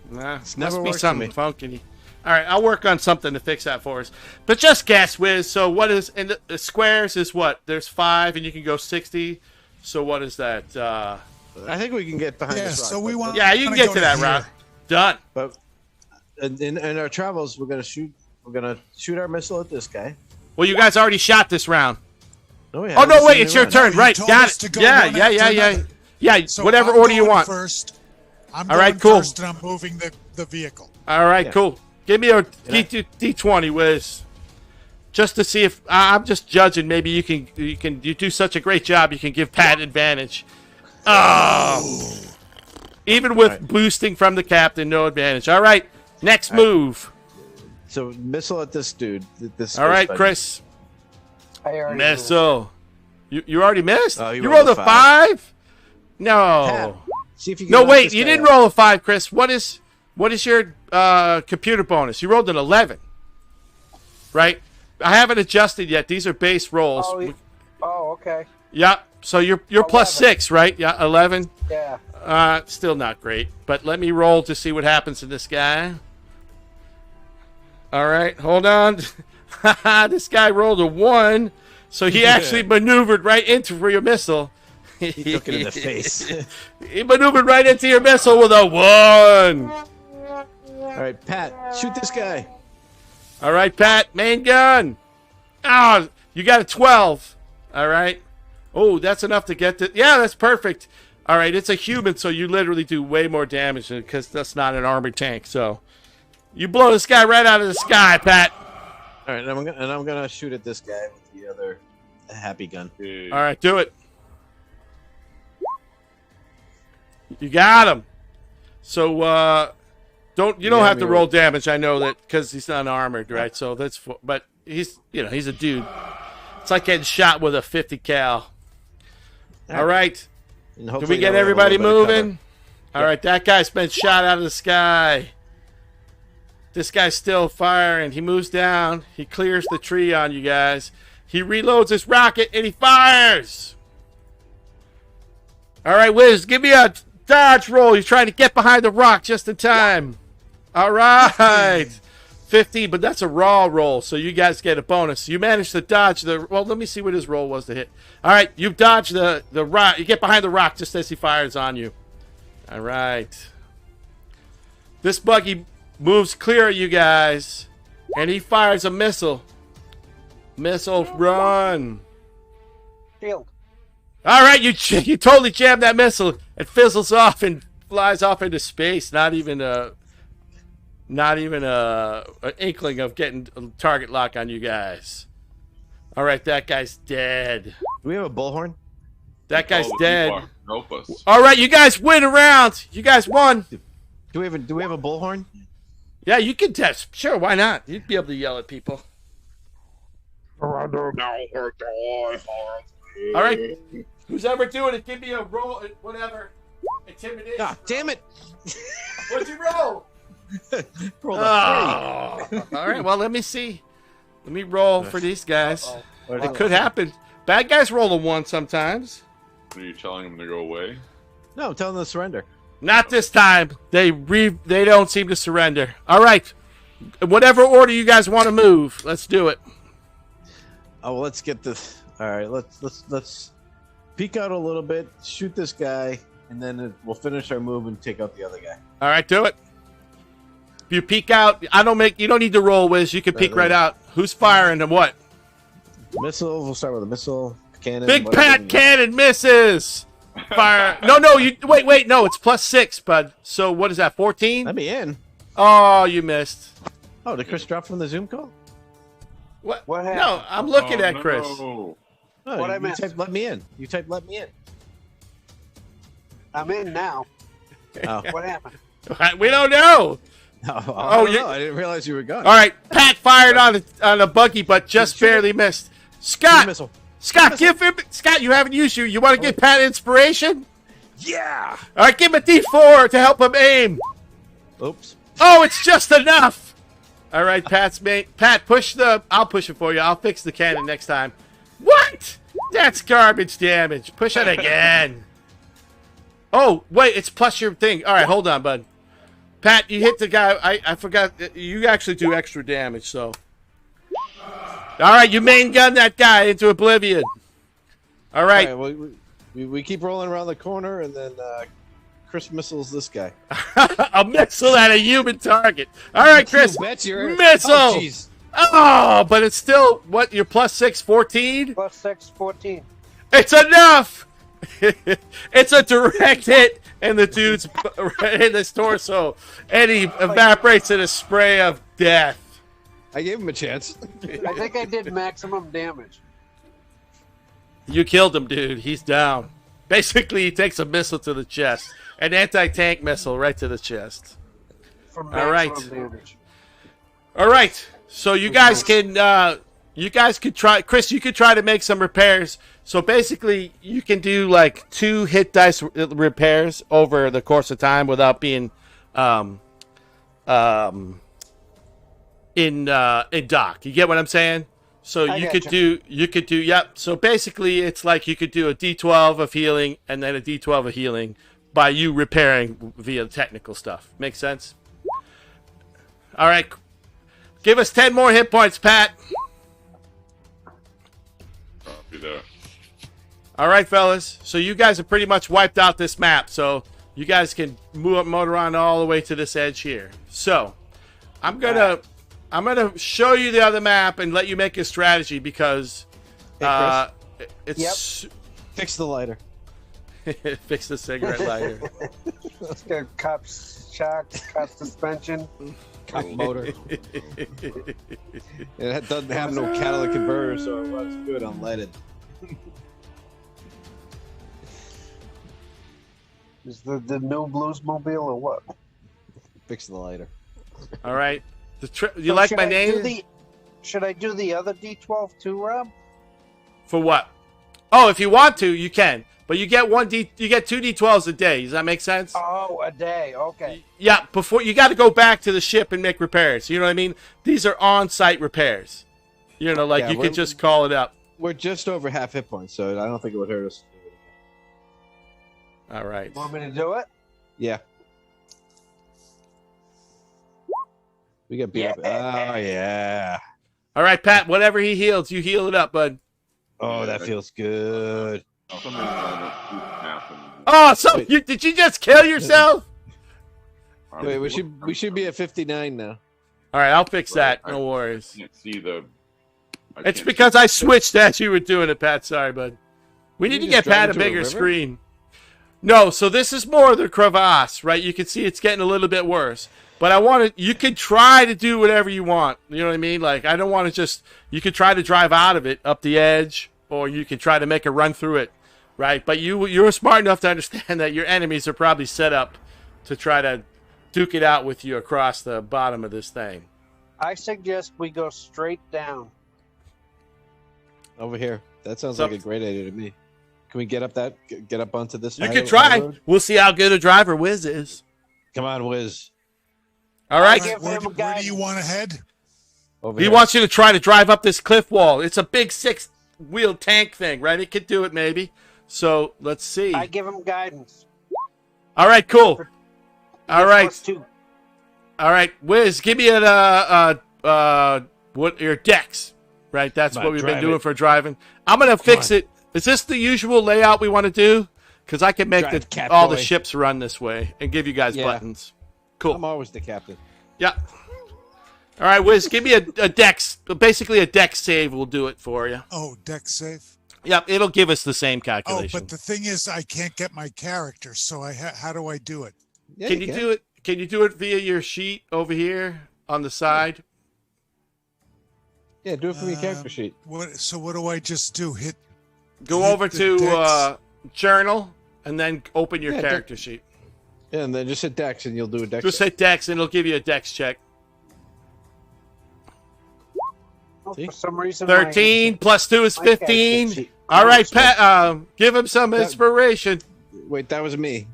Nah, never must be worked for something me. funky. All right, I'll work on something to fix that for us. But just guess, Wiz. So what is in the squares is what? There's 5, and you can go 60. So what is that? I think we can get behind Yeah, this rock. so we want. Yeah, you can get to that route. Done. But in our travels, we're gonna shoot our missile at this guy. Well, you guys already shot this round. No, we Oh haven't. no, This wait, is it's the your run. turn. you Right, told got us it. to go Yeah, one yeah, after yeah, yeah. another. Yeah, So whatever I'm order you going want. First, I'm All going right, cool. first, and I'm moving the vehicle. All right, Yeah. cool. Give me a D20, Wiz. Just to see if I'm just judging. Maybe you do such a great job. You can give Pat advantage. Oh, even with Right. boosting from the captain, no advantage. All right, next move. So missile at this dude. This All right, space Chris. I already Missile. You already missed. Oh, he you rolled rolled a a 5? No. Pat, see if you can No, knock wait. this You guy didn't out. roll a 5, Chris. What is your computer bonus? You rolled an 11. Right? I haven't adjusted yet. These are base rolls. Oh, okay. Yeah. So you're plus 11. 6, right? Yeah, 11. Yeah. Still not great. But let me roll to see what happens to this guy. All right, hold on. This guy rolled a 1, so he actually maneuvered right into your missile. He took it in the face. He maneuvered right into your missile with a 1. All right, Pat, shoot this guy. All right, Pat, main gun. Oh, you got a 12. All right. Oh, that's enough to get to. Yeah, that's perfect. All right, it's a human, so you literally do way more damage because that's not an armored tank. So you blow this guy right out of the sky, Pat. All right, and I'm gonna shoot at this guy with the other happy gun. Okay. All right, do it. You got him. So don't have to roll damage. I know that because he's unarmored, right? So but he's he's a dude. It's like getting shot with a 50 cal. All right. Do we get everybody moving? All right, that guy's been shot out of the sky. This guy's still firing. He moves down. He clears the tree on you guys. He reloads his rocket and he fires. All right, Wiz, give me a dodge roll. You're trying to get behind the rock just in time. All right. 15, but that's a raw roll, so you guys get a bonus. You managed to dodge well, let me see what his roll was to hit. All right, you dodge the rock. You get behind the rock just as he fires on you. All right. This buggy moves clear of you guys, and he fires a missile. Missile, run. Shield. All right, you totally jammed that missile. It fizzles off and flies off into space. Not even an inkling of getting a target lock on you guys. All right, that guy's dead. Do we have a bullhorn? That guy's All the dead. people Help us. All right, you guys win a round. You guys won. Do we have a bullhorn? Yeah, you can test. Sure, why not? You'd be able to yell at people. All right, who's ever doing it? Give me a roll. Whatever. Intimidation. Ah, damn it! What'd you roll? Rolled a 3. All right, well, let me see. Let me roll for these guys. It could happen. happen. Bad guys roll a 1 sometimes. Are you telling them to go away? No, I'm telling them to surrender. Not this time. They don't seem to surrender. All right. Whatever order you guys want to move, let's do it. Oh, well, let's get this. All right, let's peek out a little bit, shoot this guy, and then we'll finish our move and take out the other guy. All right, do it. If you peek out, you don't need to roll, Wiz. You can peek right out. Who's firing and what? Missile. We'll start with a missile cannon. Big whatever Pat we- cannon misses. Fire. No, you wait. No, it's +6, bud. So what is that? 14? Let me in. Oh, you missed. Oh, did Chris drop from the Zoom call? What? What happened? No, I'm looking at Chris. No. Oh, What I you missed? typed let me in. You typed let me in. I'm in now. Oh, What happened? We don't know. oh, you- I didn't realize you were gone. All right, Pat fired on a buggy, but just Shoot it. barely missed. Shoot a Scott, missile. Scott, give him. Scott, you haven't used you want to give Pat inspiration? Yeah. All right, give him a D4 to help him aim. Oops. Oh, it's just enough. All right, Pat's mate. Pat, push the. I'll push it for you. I'll fix the cannon next time. What? That's garbage damage. Push it again. Oh, wait, it's plus your thing. All right, hold on, bud. Pat, you hit the guy. I forgot. You actually do extra damage, so. All right, you main gun that guy into oblivion. All right. All right, well, we keep rolling around the corner, and then Chris missiles this guy. A missile at a human target. All right, Chris. You bet you're- Missile. Oh, jeez. Oh, but it's still, what, you're plus 6, 14? Plus 6, 14. It's enough! It's a direct hit in the dude's in his torso, and he evaporates in a spray of death. I gave him a chance. I think I did maximum damage. You killed him, dude. He's down. Basically, he takes a missile to the chest. An anti-tank missile right to the chest. For All right. maximum damage. All right. So you guys can try, Chris, you could try to make some repairs. So basically, you can do like 2 hit dice repairs over the course of time without being in dock. You get what I'm saying? So I you gotcha. could do yep. So basically, it's like you could do a D12 of healing and then a D12 of healing by you repairing via technical stuff. Make sense? All right. Give us 10 more hit points, Pat. Copy that. All right, fellas. So you guys have pretty much wiped out this map. So you guys can motor on all the way to this edge here. So I'm gonna show you the other map and let you make a strategy because it's Fix the lighter. fix the cigarette lighter. Let's get cups, shocks, cup suspension. Cop motor. It doesn't have no catalytic converter, so it runs good unleaded. Is the new Bluesmobile or what? Fix the lighter. All right. You So like should my I do name? Should I do the other D12 too, Rob? For what? Oh, if you want to, you can. But you get you get 2 D12s a day. Does that make sense? Oh, a day. Okay. Yeah, before you got to go back to the ship and make repairs. You know what I mean? These are on-site repairs. You know, like Yeah, you could just call it up. We're just over half hit points, so I don't think it would hurt us. All right. Want me to do it? Yeah. We got beat up. Oh, yeah. All right, Pat. Whatever he heals, you heal it up, bud. Oh, that feels good. Something happened. Oh, so did you just kill yourself? Wait, we should be at 59 now. All right, I'll fix that. No worries. I can't see the. It's because I switched as you were doing it, Pat. Sorry, bud. We need to get Pat a bigger screen. No, so this is more of the crevasse, right? You can see it's getting a little bit worse. But you could try to do whatever you want. You know what I mean? Like, I don't want to just, you could try to drive out of it up the edge, or you could try to make a run through it, right? But you're smart enough to understand that your enemies are probably set up to try to duke it out with you across the bottom of this thing. I suggest we go straight down. Over here. That sounds like a great idea to me. Can we get up onto this? You could try. We'll see how good a driver Wiz is. Come on, Wiz. All right. Where do you want to head? Over He here. wants you to try to drive up this cliff wall. It's a big 6-wheel tank thing, right? It could do it, maybe. So let's see. I give him guidance. All right, cool. All right. +2. All right, Wiz, give me what your decks, right? That's what we've been doing for driving. I'm gonna fix it. Is this the usual layout we want to do? Because I can make all the ships run this way and give you guys buttons. Cool. I'm always the captain. Yeah. All right, Wiz, give me a dex. Basically, a dex save will do it for you. Oh, deck save. Yep, it'll give us the same Oh, calculation. but the thing is, I can't get my character. So how do I do it? Yeah, Can you do it? can you do it via your sheet over here on the side? Yeah, do it from your character sheet. So what do I just do? Go hit over the to dex? journal and then open your Yeah, character sheet. Yeah, and then just hit Dex and you'll do a Dex. Just hit Dex and it'll give you a Dex check. Oh, See? for some reason, 13 plus 2 is my character 15. sheet- All right, Pat. Give him some inspiration. Wait, that was me.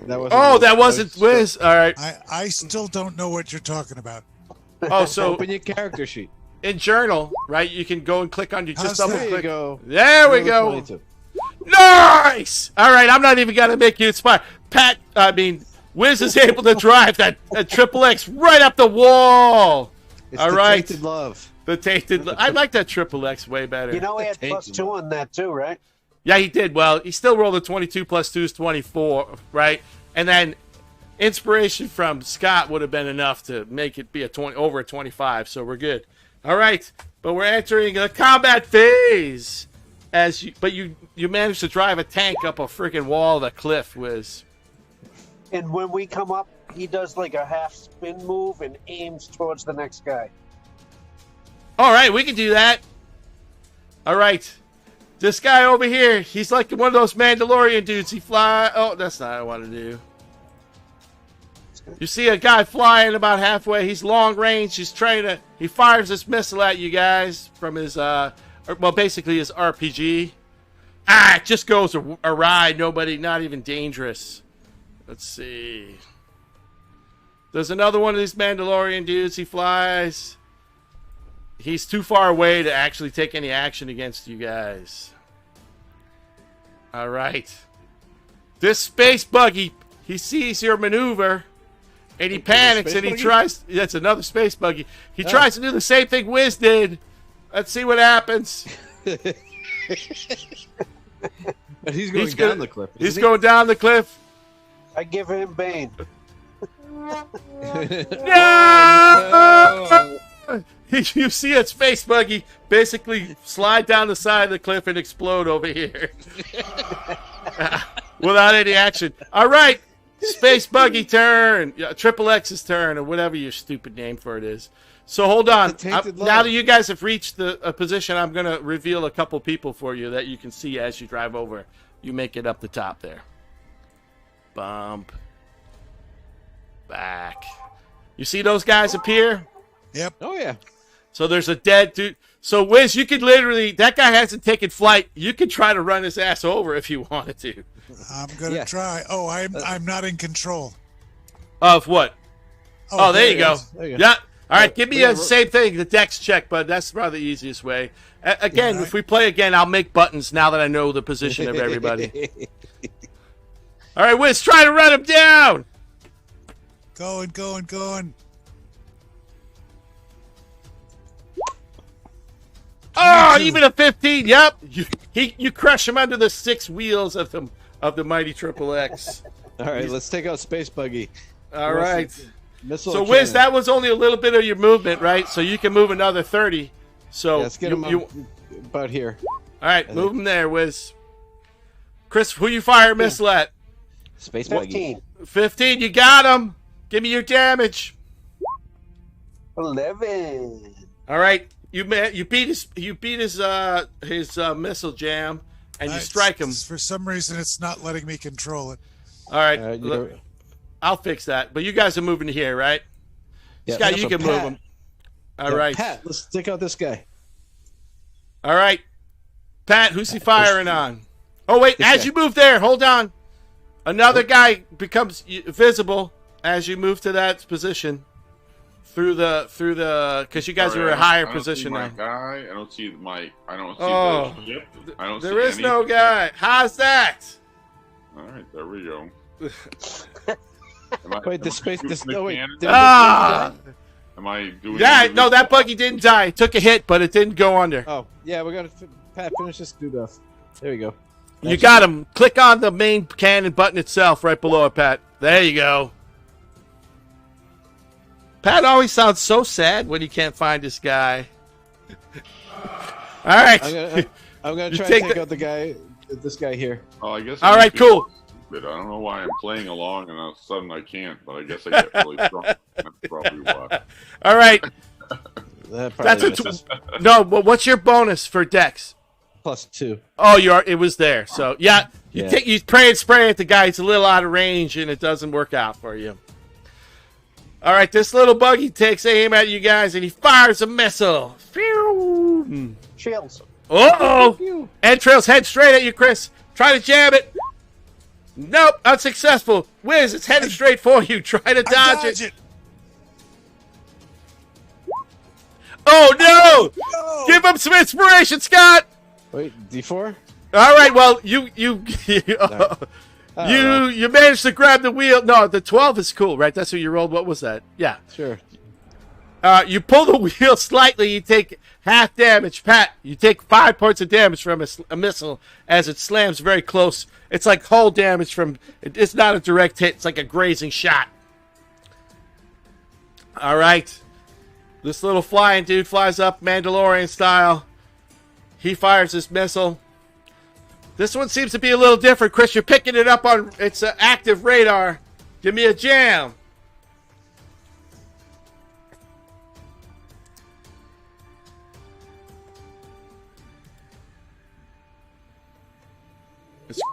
That wasn't. Oh, Wiz. that wasn't was- Wiz. All right. I still don't know what you're talking about. Oh, so Open your character sheet. in journal, right? You can go and click on your. Just How's double that? There you click. go. There we Number go. 22. Nice. All right, I'm not even gonna make you inspire. Wiz is able to drive that triple X right up the wall. It's All the right. tainted love. The tainted. I like that triple X way better. You know, he had Tainted +2 on that too, right? Yeah, he did. Well, he still rolled a 22 plus 2 is 24, right? And then inspiration from Scott would have been enough to make it be a 20 over a 25, so we're good. All right, but we're entering the combat phase. But you managed to drive a tank up a freaking wall of the cliff, Wiz. And when we come up, he does like a half spin move and aims towards the next guy. All right, we can do that. All right. This guy over here, he's like one of those Mandalorian dudes. He fly. Oh, that's not what I want to do. You see a guy flying about halfway. He's long range. He fires this missile at you guys from his, basically his RPG. It just goes awry. Not even dangerous. Let's see. There's another one of these Mandalorian dudes. He flies. He's too far away to actually take any action against you guys. All right. This space buggy, he sees your maneuver, and he panics, and he tries... That's another space buggy. He tries to do the same thing Wiz did. Let's see what happens. But he's going down the cliff. He's going down the cliff. I give him Bane. No! You see a space buggy basically slide down the side of the cliff and explode over here. Without any action. All right. Space buggy turn. Triple X's turn, or whatever your stupid name for it is. So hold on. Now that you guys have reached the position, I'm going to reveal a couple people for you that you can see as you drive over. You make it up the top there. Bump. Back. You see those guys appear? Yep. Oh, yeah. So there's a dead dude. So, Wiz, you could literally... That guy hasn't taken flight. You could try to run his ass over if you wanted to. I'm gonna try. Oh, I'm not in control. Of what? Oh, there you go. There you go. Yeah. All right, give me the same thing, the Dex check, bud. That's probably the easiest way. Again, if we play again, I'll make buttons now that I know the position of everybody. All right, Wiz, try to run him down. Going. Oh, even a 15. Yep. You crush him under the 6 wheels of the mighty Triple X. All right, let's take out Space Buggy. All right. Missile So, cannon. Wiz, that was only a little bit of your movement, right? So you can move another 30. So let's get him about here. All right, move him there, Wiz. Chris, who you fire a missile at? Space 15. Buggy. 15. You got him. Give me your damage. 11. All right. You beat his missile jam, and you strike him. For some reason, it's not letting me control it. All right. I'll fix that. But you guys are moving here, right? Yeah, Scott, you so can move him. All right. Pat, let's take out this guy. All right. Pat, who's he firing on? Oh, wait. As you move there, hold on. Another guy becomes visible as you move to that position. Through the because you guys are in a higher position now. Guy. I don't see the ship. I don't see there is no guy. How's that? All right, there we go. Wait, the space. Am I doing? Yeah, no, that buggy didn't die. It took a hit, but it didn't go under. Oh, yeah, we're gonna Pat finish this dude off. There you go. You got him. Click on the main cannon button itself right below it, Pat. There you go. Pat always sounds so sad when he can't find this guy. All right. I'm gonna try to take out this guy here. Oh, I guess. All right, cool. But I don't know why I'm playing along and all of a sudden I can't, but I guess I get really drunk. That's probably why. All right. That's No, but what's your bonus for Dex? +2. Oh, it was there. So yeah, you pray and spray at the guy. He's a little out of range, and it doesn't work out for you. All right, this little buggy takes aim at you guys, and he fires a missile. Phew. Shields. Uh-oh! Entrails head straight at you, Chris. Try to jam it. Nope, unsuccessful. Wiz, it's headed straight for you. Try to dodge it. Oh, no! Give him some inspiration, Scott! Wait, D4? All right, well, you managed to grab the wheel. No, the 12 is cool, right? That's what you rolled. What was that? Yeah. Sure. You pull the wheel slightly, you take half damage. Pat, you take 5 points of damage from a missile as it slams very close. It's like hull damage from, it's not a direct hit. It's like a grazing shot. All right. This little flying dude flies up Mandalorian style. He fires his missile. This one seems to be a little different, Chris. You're picking it up on its active radar. Give me a jam.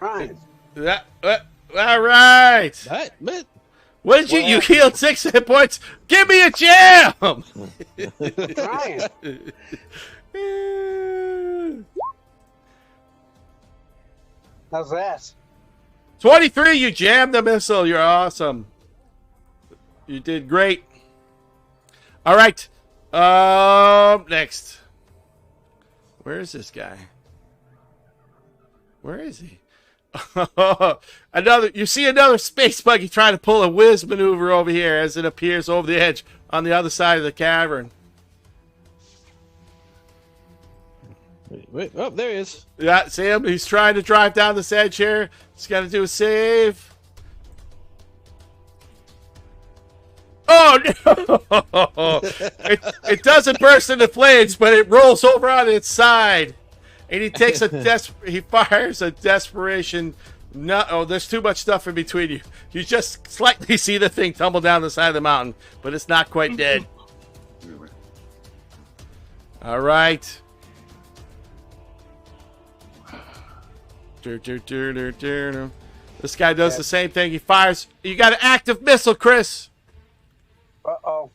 Right. All right. What did you healed 6 hit points? Give me a jam. Trying. How's that? 23, you jammed the missile. You're awesome. You did great. All right. Next. Where is this guy? Where is he? You see another space buggy trying to pull a whiz maneuver over here as it appears over the edge on the other side of the cavern. Wait, oh, there he is. Yeah, see him? He's trying to drive down this edge here. He's got to do a save. Oh, no! It doesn't burst into flames, but it rolls over on its side. And he takes he fires a desperation. No, oh, there's too much stuff in between you. You just slightly see the thing tumble down the side of the mountain, but it's not quite dead. All right. This guy does the same thing. He fires. You got an active missile, Chris. Uh-oh.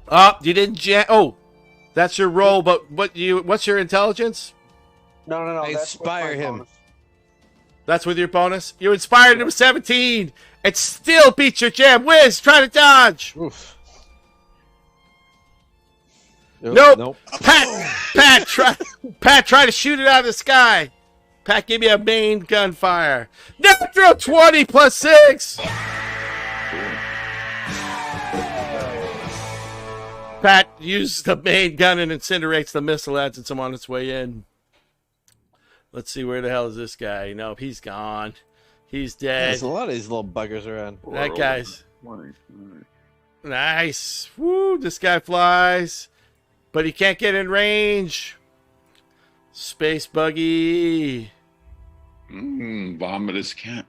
Oh, you didn't jam. Oh, that's your roll. But what's your intelligence? No. I That's inspire him. bonus. That's with your bonus. You inspired him with 17. It still beats your jam. Wiz, try to dodge. Oof. Nope. Pat, try to shoot it out of the sky. Pat, give me a main gunfire. Natural 20 plus 6. Pat uses the main gun and incinerates the missile as it's on its way in. Let's see, where the hell is this guy? Nope, he's gone. He's dead. There's a lot of these little buggers around. That guy's nice. Woo, this guy flies. But he can't get in range. Space buggy. Vomitous cat.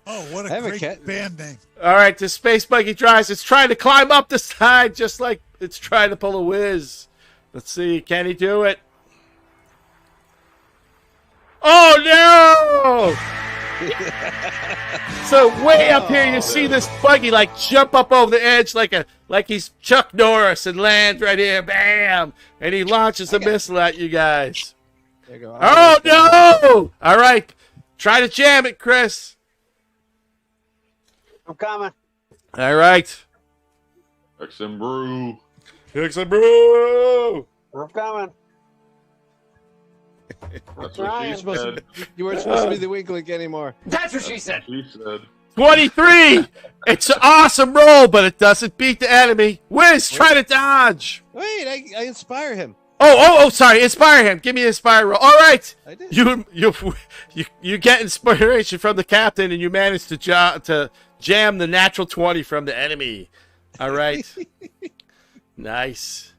Oh, what a great band name. All right, the space buggy drives. It's trying to climb up the side just like it's trying to pull a whiz. Let's see. Can he do it? Oh, no! So way up here, you see this buggy like jump up over the edge like he's Chuck Norris and lands right here, bam! And he launches a missile at you guys. There you go. Oh no! All right, try to jam it, Chris. I'm coming. All right. X and brew. X and brew. I'm coming. That's what she said. You weren't supposed to be the weak link anymore. That's what she said. She said. 23. It's an awesome roll, but it doesn't beat the enemy. Wiz, try to dodge. Wait, I inspire him. Oh, sorry. Inspire him. Give me an inspire roll. All right. I did. You get inspiration from the captain, and you manage to jam the natural 20 from the enemy. All right. Nice.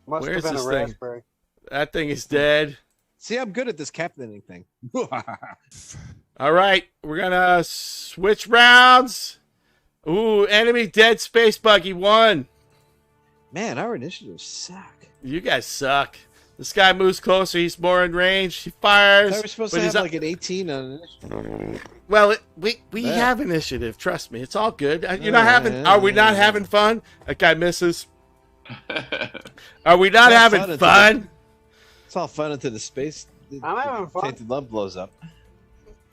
Must Where's have been this a thing? raspberry. That thing is dead. See, I'm good at this captaining thing. All right, we're gonna switch rounds. Ooh, enemy dead space buggy 1. Man, our initiatives suck. You guys suck. This guy moves closer. He's more in range. He fires. I was supposed but to he's have up- like an 18 on initiative. Well, we have initiative. Trust me, it's all good. You're not having. Are we not having fun? That guy misses. Are we not having fun? It's all fun until the space. I'm having fun. Tainted love blows up.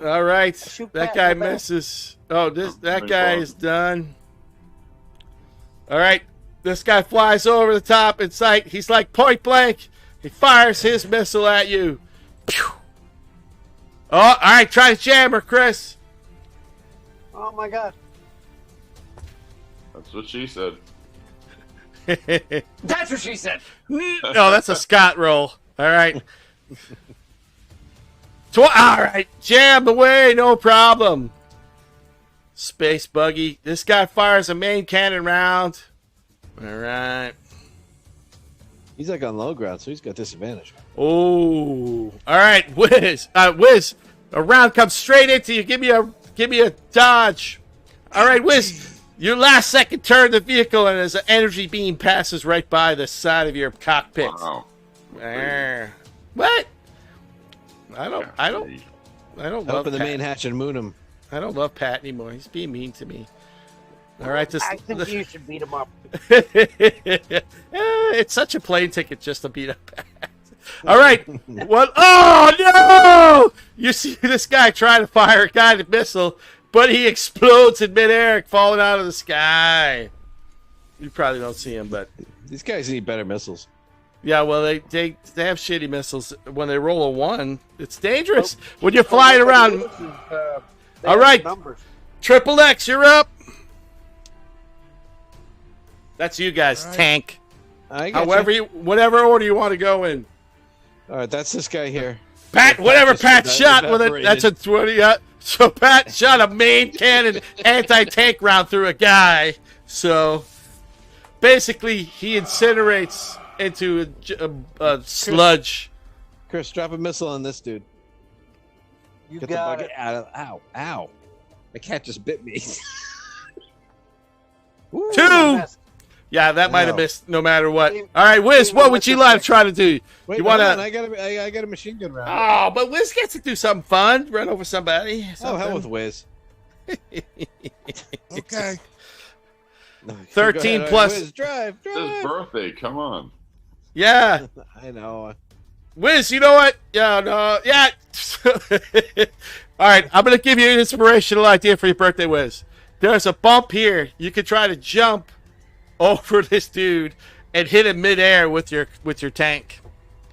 All right, Shoot that Pat, guy shoot Pat. misses. Oh, that Very guy fun. is done. All right, this guy flies over the top. It's like he's like point blank. He fires his missile at you. Pew! Oh, all right, try to jam her, Chris. Oh my god. That's what she said. That's what she said. No, that's a Scott roll. All right. All right, jam away, no problem. Space buggy. This guy fires a main cannon round. All right. He's like on low ground, so he's got disadvantage. Oh, all right, Wiz. Wiz, a round comes straight into you. Give me a dodge. All right, Wiz. Your last second turn the vehicle, and as an energy beam passes right by the side of your cockpit. Wow. What? I don't Open love the Pat. main hatch and moon him. I don't love Pat anymore. He's being mean to me. All right, this. I think you should beat him up. It's such a plane ticket just to beat up Pat. All right. What? Oh no! You see this guy trying to fire a guided missile, but he explodes in midair, falling out of the sky. You probably don't see him, but These guys need better missiles. yeah. Well, they have shitty missiles. When they roll a 1, it's dangerous when you're flying around. All right. Numbers. Triple X, you're up. That's you guys. All right. Tank. I got However, whatever order you want to go in. All right, that's this guy here. Pat, whatever just Pat shot with it, evaporated. that's a 20. So Pat shot a main cannon anti-tank round through a guy. So basically, he incinerates into a sludge. Chris, drop a missile on this dude. You Get the got bucket it. out of. Ow! Ow! The cat just bit me. Ooh. 2. Missed. Yeah, that might have Wow. missed no matter what. All right, Wiz, what would you like to try to do? Wait, You hold wanna- on, I got a machine gun round. Oh, but Wiz gets to do something fun. Run over somebody. Oh, hell with Wiz. Okay. 13 Go ahead, plus- Wiz, drive. It's his birthday. Come on. Yeah. I know. Wiz, you know what? Yeah, no. Yeah. All right, I'm going to give you an inspirational idea for your birthday, Wiz. There's a bump here. You could try to jump over this dude and hit him midair with your tank.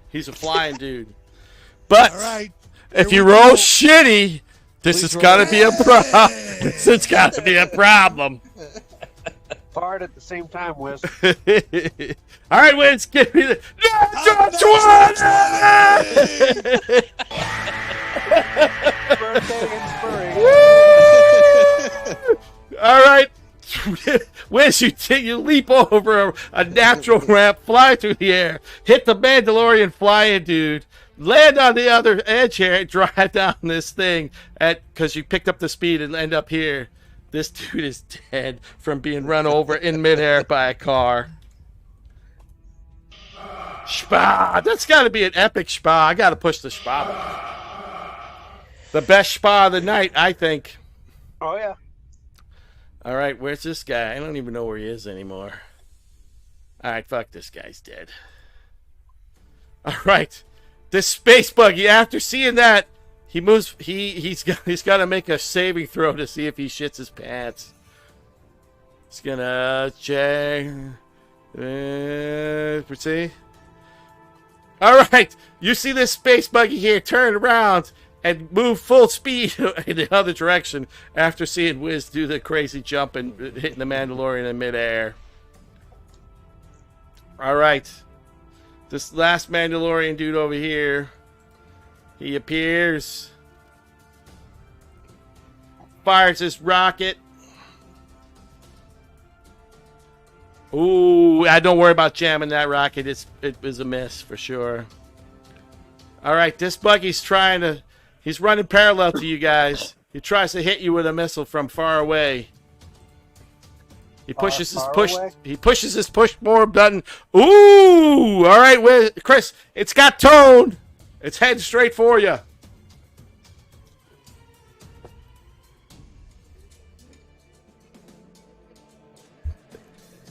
He's a flying dude. But All right. if Here you we roll go. shitty, this has got to be a problem. This has got to be a problem. Fart at the same time, Wiz. All right, Wiz, give me the Birthday inspiration. All right, Wiz, you leap over a natural ramp, fly through the air, hit the Mandalorian flying dude, land on the other edge here, and drive down this thing because you picked up the speed and end up here. This dude is dead from being run over in midair by a car. Spa! That's got to be an epic spa. I got to push the spa button. The best spa of the night, I think. Oh yeah. All right, where's this guy? I don't even know where he is anymore. All right, fuck, this guy's dead. All right, this space buggy. After seeing that, he moves. He's got to make a saving throw to see if he shits his pants. He's gonna check. See. All right, you see this space buggy here turn around and move full speed in the other direction after seeing Wiz do the crazy jump and hitting the Mandalorian in midair. All right. This last Mandalorian dude over here, he appears, fires his rocket. Ooh, I don't worry about jamming that rocket. It was a miss for sure. All right, this buggy's trying to. He's running parallel to you guys. He tries to hit you with a missile from far away. He pushes his push. away? He pushes his push more button. Ooh! All right, Chris. It's got tone. It's heading straight for you.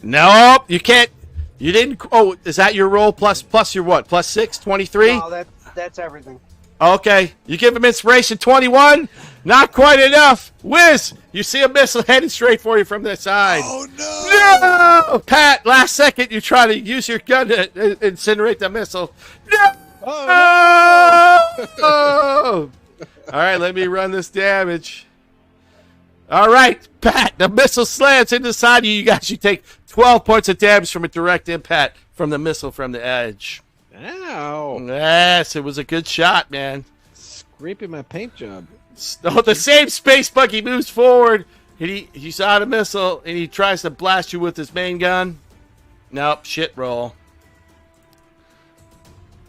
Nope, you can't. You didn't. Oh, is that your roll plus your what? Plus 6, 23? No, that's everything. Okay, you give him inspiration 21. Not quite enough. Whiz, you see a missile headed straight for you from the side. Oh no! No! Pat, last second you try to use your gun to incinerate the missile. No! Oh! All right, let me run this damage. All right, Pat, the missile slams into the side of you. You guys, you take 12 points of damage from a direct impact from the missile from the edge. Ow. Yes, it was a good shot, man. Scraping my paint job. So the same space buggy moves forward. He's out a missile, and he tries to blast you with his main gun. Nope, shit roll.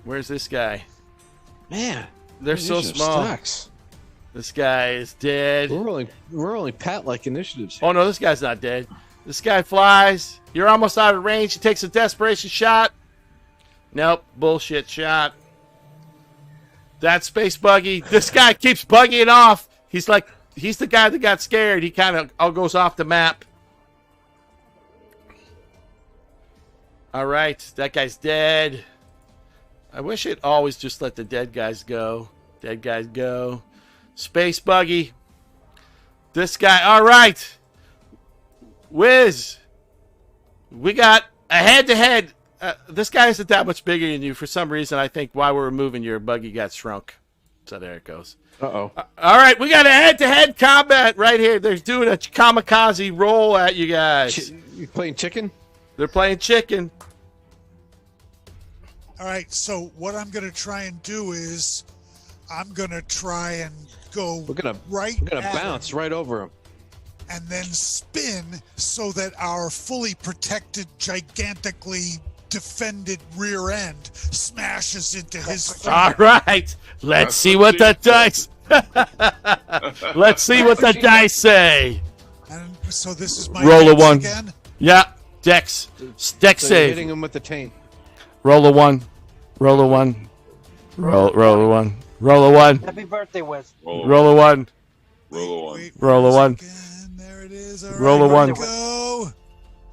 Where's this guy? Man, they're so small. Sucks. This guy is dead. We're only Pat-like initiatives. Oh no, this guy's not dead. This guy flies. You're almost out of range. He takes a desperation shot. Nope, bullshit shot. That space buggy. This guy keeps bugging off. He's the guy that got scared. He kind of all goes off the map. All right, that guy's dead. I wish it always just let the dead guys go. Dead guys go. Space buggy. This guy. All right. Whiz. We got a head-to-head. This guy isn't that much bigger than you. For some reason, I think while we were moving, your buggy got shrunk. So there it goes. Uh-oh. All right, we got a head-to-head combat right here. They're doing a kamikaze roll at you guys. You playing chicken? They're playing chicken. All right, so what I'm going to try and do is I'm going to try and go We're gonna at bounce right over him. and then spin so that our fully protected, gigantically defended rear end smashes into his face. All right, let's see what the dice. Let's see what the dice say. And so this is my Roll a dex 1. again. Yeah, Dex So you're save. hitting him with the taint. Roll a 1. Roll a 1. Roll a 1. Roll a 1. Happy birthday, Wes. Roll a 1. Roll a 1. Wait, Roll a 1. again. There it is. All Roll a right, 1. Go.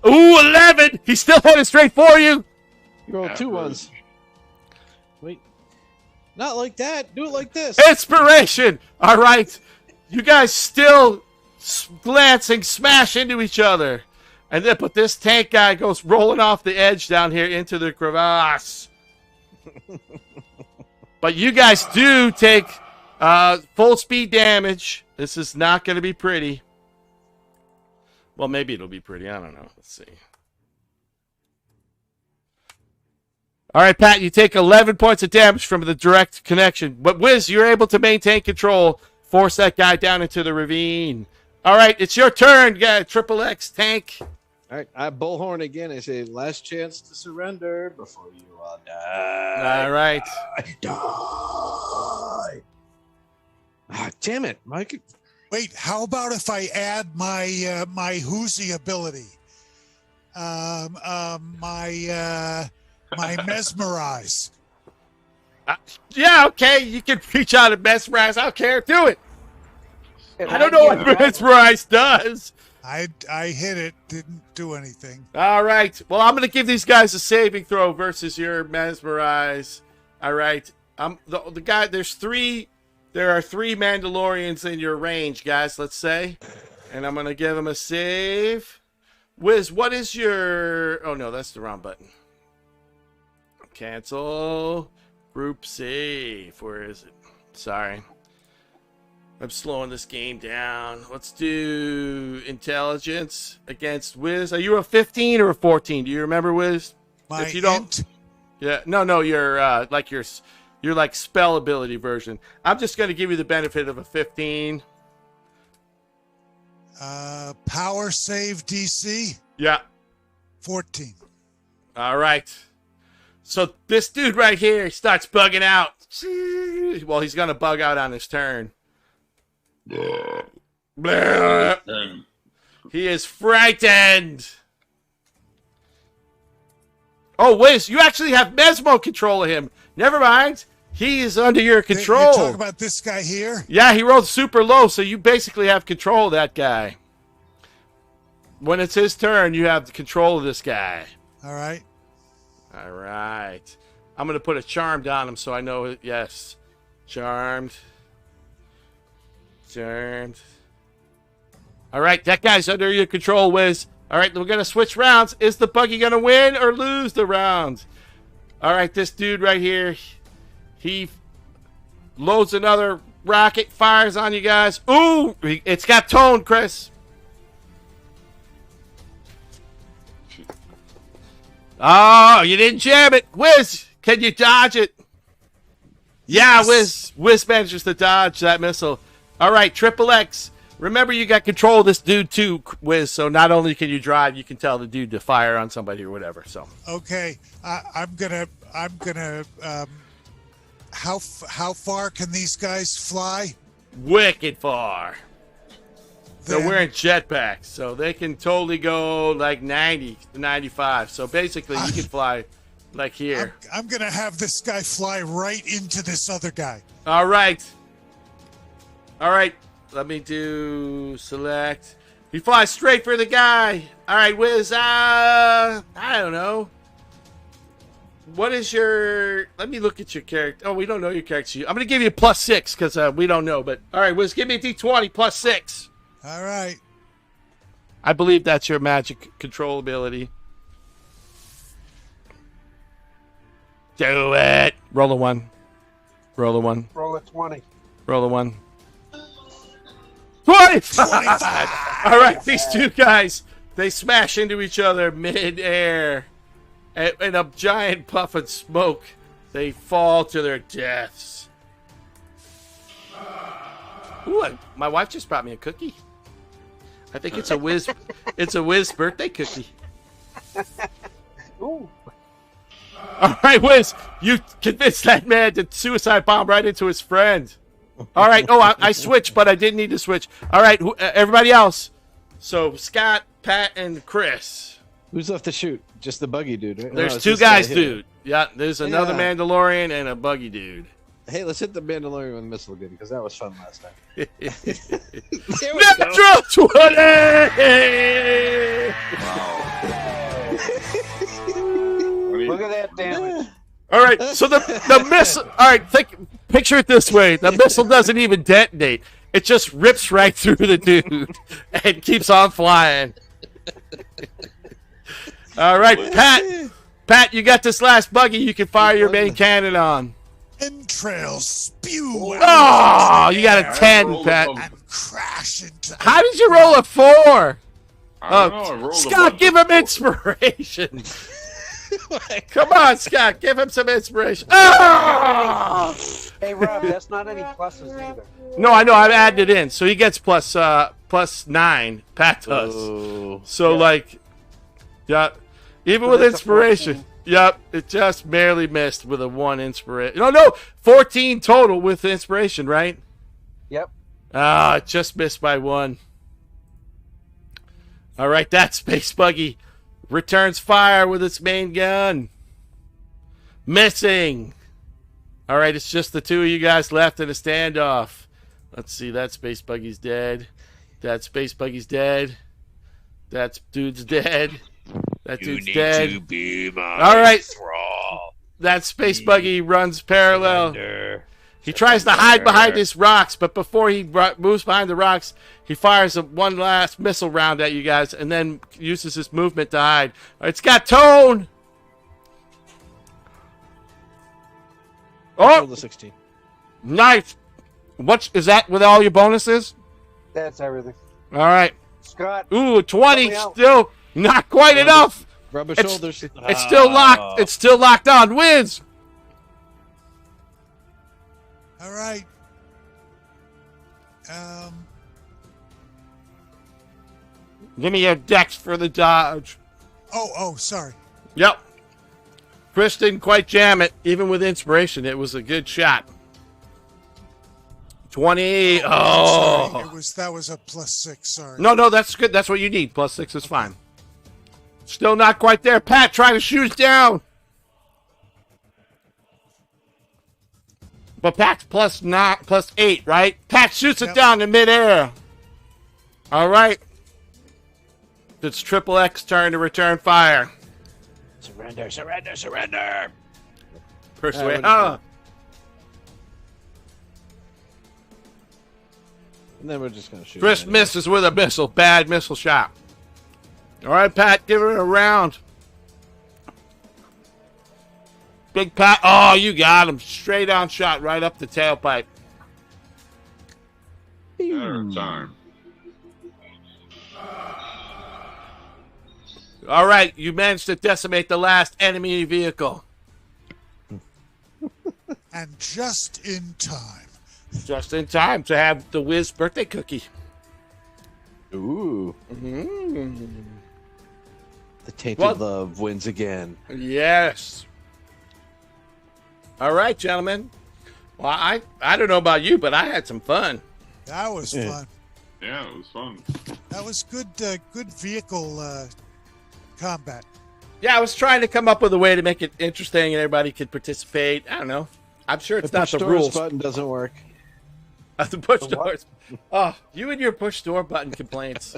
Ooh, 11. He's still headed straight for you. You roll 2 1s. Wait. Not like that. Do it like this. Inspiration. All right. You guys still glancing, smash into each other. And then, but this tank guy goes rolling off the edge down here into the crevasse. But you guys do take full speed damage. This is not going to be pretty. Well, maybe it'll be pretty. I don't know. Let's see. All right, Pat, you take 11 points of damage from the direct connection. But Wiz, you're able to maintain control, force that guy down into the ravine. All right, it's your turn, guy. Triple X tank. All right, I bullhorn again. I say, last chance to surrender before you all die. All right. Die. Ah, damn it, Mike. Wait, how about if I add my my Whoozy ability? My mesmerize. Yeah, okay. You can reach out and mesmerize. I don't care. Do it. I don't know what mesmerize does. I hit it, didn't do anything. All right. Well, I'm going to give these guys a saving throw versus your mesmerize. All right. The guy. There are 3 Mandalorians in your range, guys. Let's say, and I'm going to give them a save. Wiz, what is your? Oh no, that's the wrong button. Cancel. Group save. Where is it? Sorry. I'm slowing this game down. Let's do intelligence against Wiz. Are you a 15 or a 14? Do you remember, Wiz? My If you don't, yeah, no, you're you're like spell ability version. I'm just going to give you the benefit of a 15. Power save DC Yeah. 14. All right. So this dude right here starts bugging out. Well, he's going to bug out on his turn. Blah. He is frightened. Oh, Wiz, you actually have Mesmo control of him. Never mind. He is under your control. You talk about this guy here? Yeah, he rolled super low, so you basically have control of that guy. When it's his turn, you have control of this guy. All right. All right. I'm going to put a charmed on him so I know it. Yes. Charmed. Charmed. All right, that guy's under your control, Wiz. All right, we're going to switch rounds. Is the buggy going to win or lose the round? All right, this dude right here, he loads another rocket, fires on you guys. Ooh, it's got tone, Chris. Oh, you didn't jam it. Wiz, can you dodge it? Yeah, Yes. Wiz manages to dodge that missile. All right, Triple X. Remember, you got control of this dude too, Wiz. So not only can you drive, you can tell the dude to fire on somebody or whatever. So Okay. I'm gonna. How far can these guys fly? wicked far. They're Then- wearing jetpacks, so they can totally go like 90 to 95. So basically, you can fly like here. I'm gonna have this guy fly right into this other guy. All right. All right. Let me do select. He flies straight for the guy. All right, Wiz. I don't know. What is your... Let me look at your character. Oh, we don't know your character. I'm going to give you a +6 because we don't know. But all right, Wiz, give me a D20 +6. All right. I believe that's your magic control ability. Do it. Roll a 1. Roll a 1. Roll a 20. Roll a 1. 25! All right, these two guys, they smash into each other mid-air. In a giant puff of smoke, they fall to their deaths. Ooh, my wife just brought me a cookie. I think it's a Wiz. It's a Wiz birthday cookie. Ooh. All right, Wiz, you convinced that man to suicide bomb right into his friend. All right. Oh, I switched, but I didn't need to switch. All right, everybody else. So Scott, Pat, and Chris. Who's left to shoot? Just the buggy dude, right? There's No, it's two this guy guys, here. dude. Yeah, there's another Yeah. Mandalorian and a buggy dude. Hey, let's hit the Mandalorian with a missile again because that was fun last time. Natural 20! Look at that damage. All right, so the missile. All right, picture it this way: the missile doesn't even detonate; it just rips right through the dude and keeps on flying. All right, Pat, you got this last buggy. You can fire your main cannon on. Entrails spew Oh, you got a 10, Pat. and crash into. How did you roll a 4? I don't know. I rolled a Scott, bunch give of- him inspiration. Come on, Scott, give him some inspiration. Ah! Hey, Rob, that's not any pluses either. No, I know. I've added it in, so he gets +9. Pat does. Oh. So like, yeah, even So with that's a inspiration, 14. yep, it just barely missed with a 1 inspiration. No, 14 total with the inspiration, right? Yep. Ah, it just missed by 1. All right, that space buggy returns fire with its main gun. Missing. All right, it's just the two of you guys left in a standoff. Let's see, that space buggy's dead. That space buggy's dead. That dude's dead. That dude's dead. To be my All right. thrall. That space buggy runs parallel. Surrender. He tries to hide behind his rocks, but before he moves behind the rocks, he fires one last missile round at you guys and then uses his movement to hide. It's got tone! Roll Oh, the 16. nice! What is that with all your bonuses? That's everything. All right. Scott, Ooh, 20, Help me out. still not quite enough. Rubber It's- shoulders. It's still locked. It's still locked on. Wins. All right. Give me your dex for the dodge. Oh, sorry. Yep. Chris didn't quite jam it, even with inspiration. It was a good shot. 20. Oh. Sorry, that was a +6. Sorry. No, that's good. That's what you need. +6 is fine. Still not quite there. Pat, try to shoot down. But Pat's +8, right? Pat shoots it down in midair. All right. It's Triple X turn to return fire. Surrender, surrender, surrender. Persuade. And then we're just going to shoot. Chris misses with a missile. Bad missile shot. All right, Pat, give it a round. Big Pat. Oh, you got him. Straight on shot right up the tailpipe. Matter of time. All right, you managed to decimate the last enemy vehicle. And just in time. Just in time to have the Wiz birthday cookie. Ooh. Mm. The tainted love wins again. Yes. All right, gentlemen. Well, I don't know about you, but I had some fun. That was fun. Yeah, it was fun. That was good. Good vehicle combat. Yeah, I was trying to come up with a way to make it interesting and everybody could participate. I don't know. I'm sure it's not the rules. The button doesn't work. The push doors. Oh, you and your push door button complaints.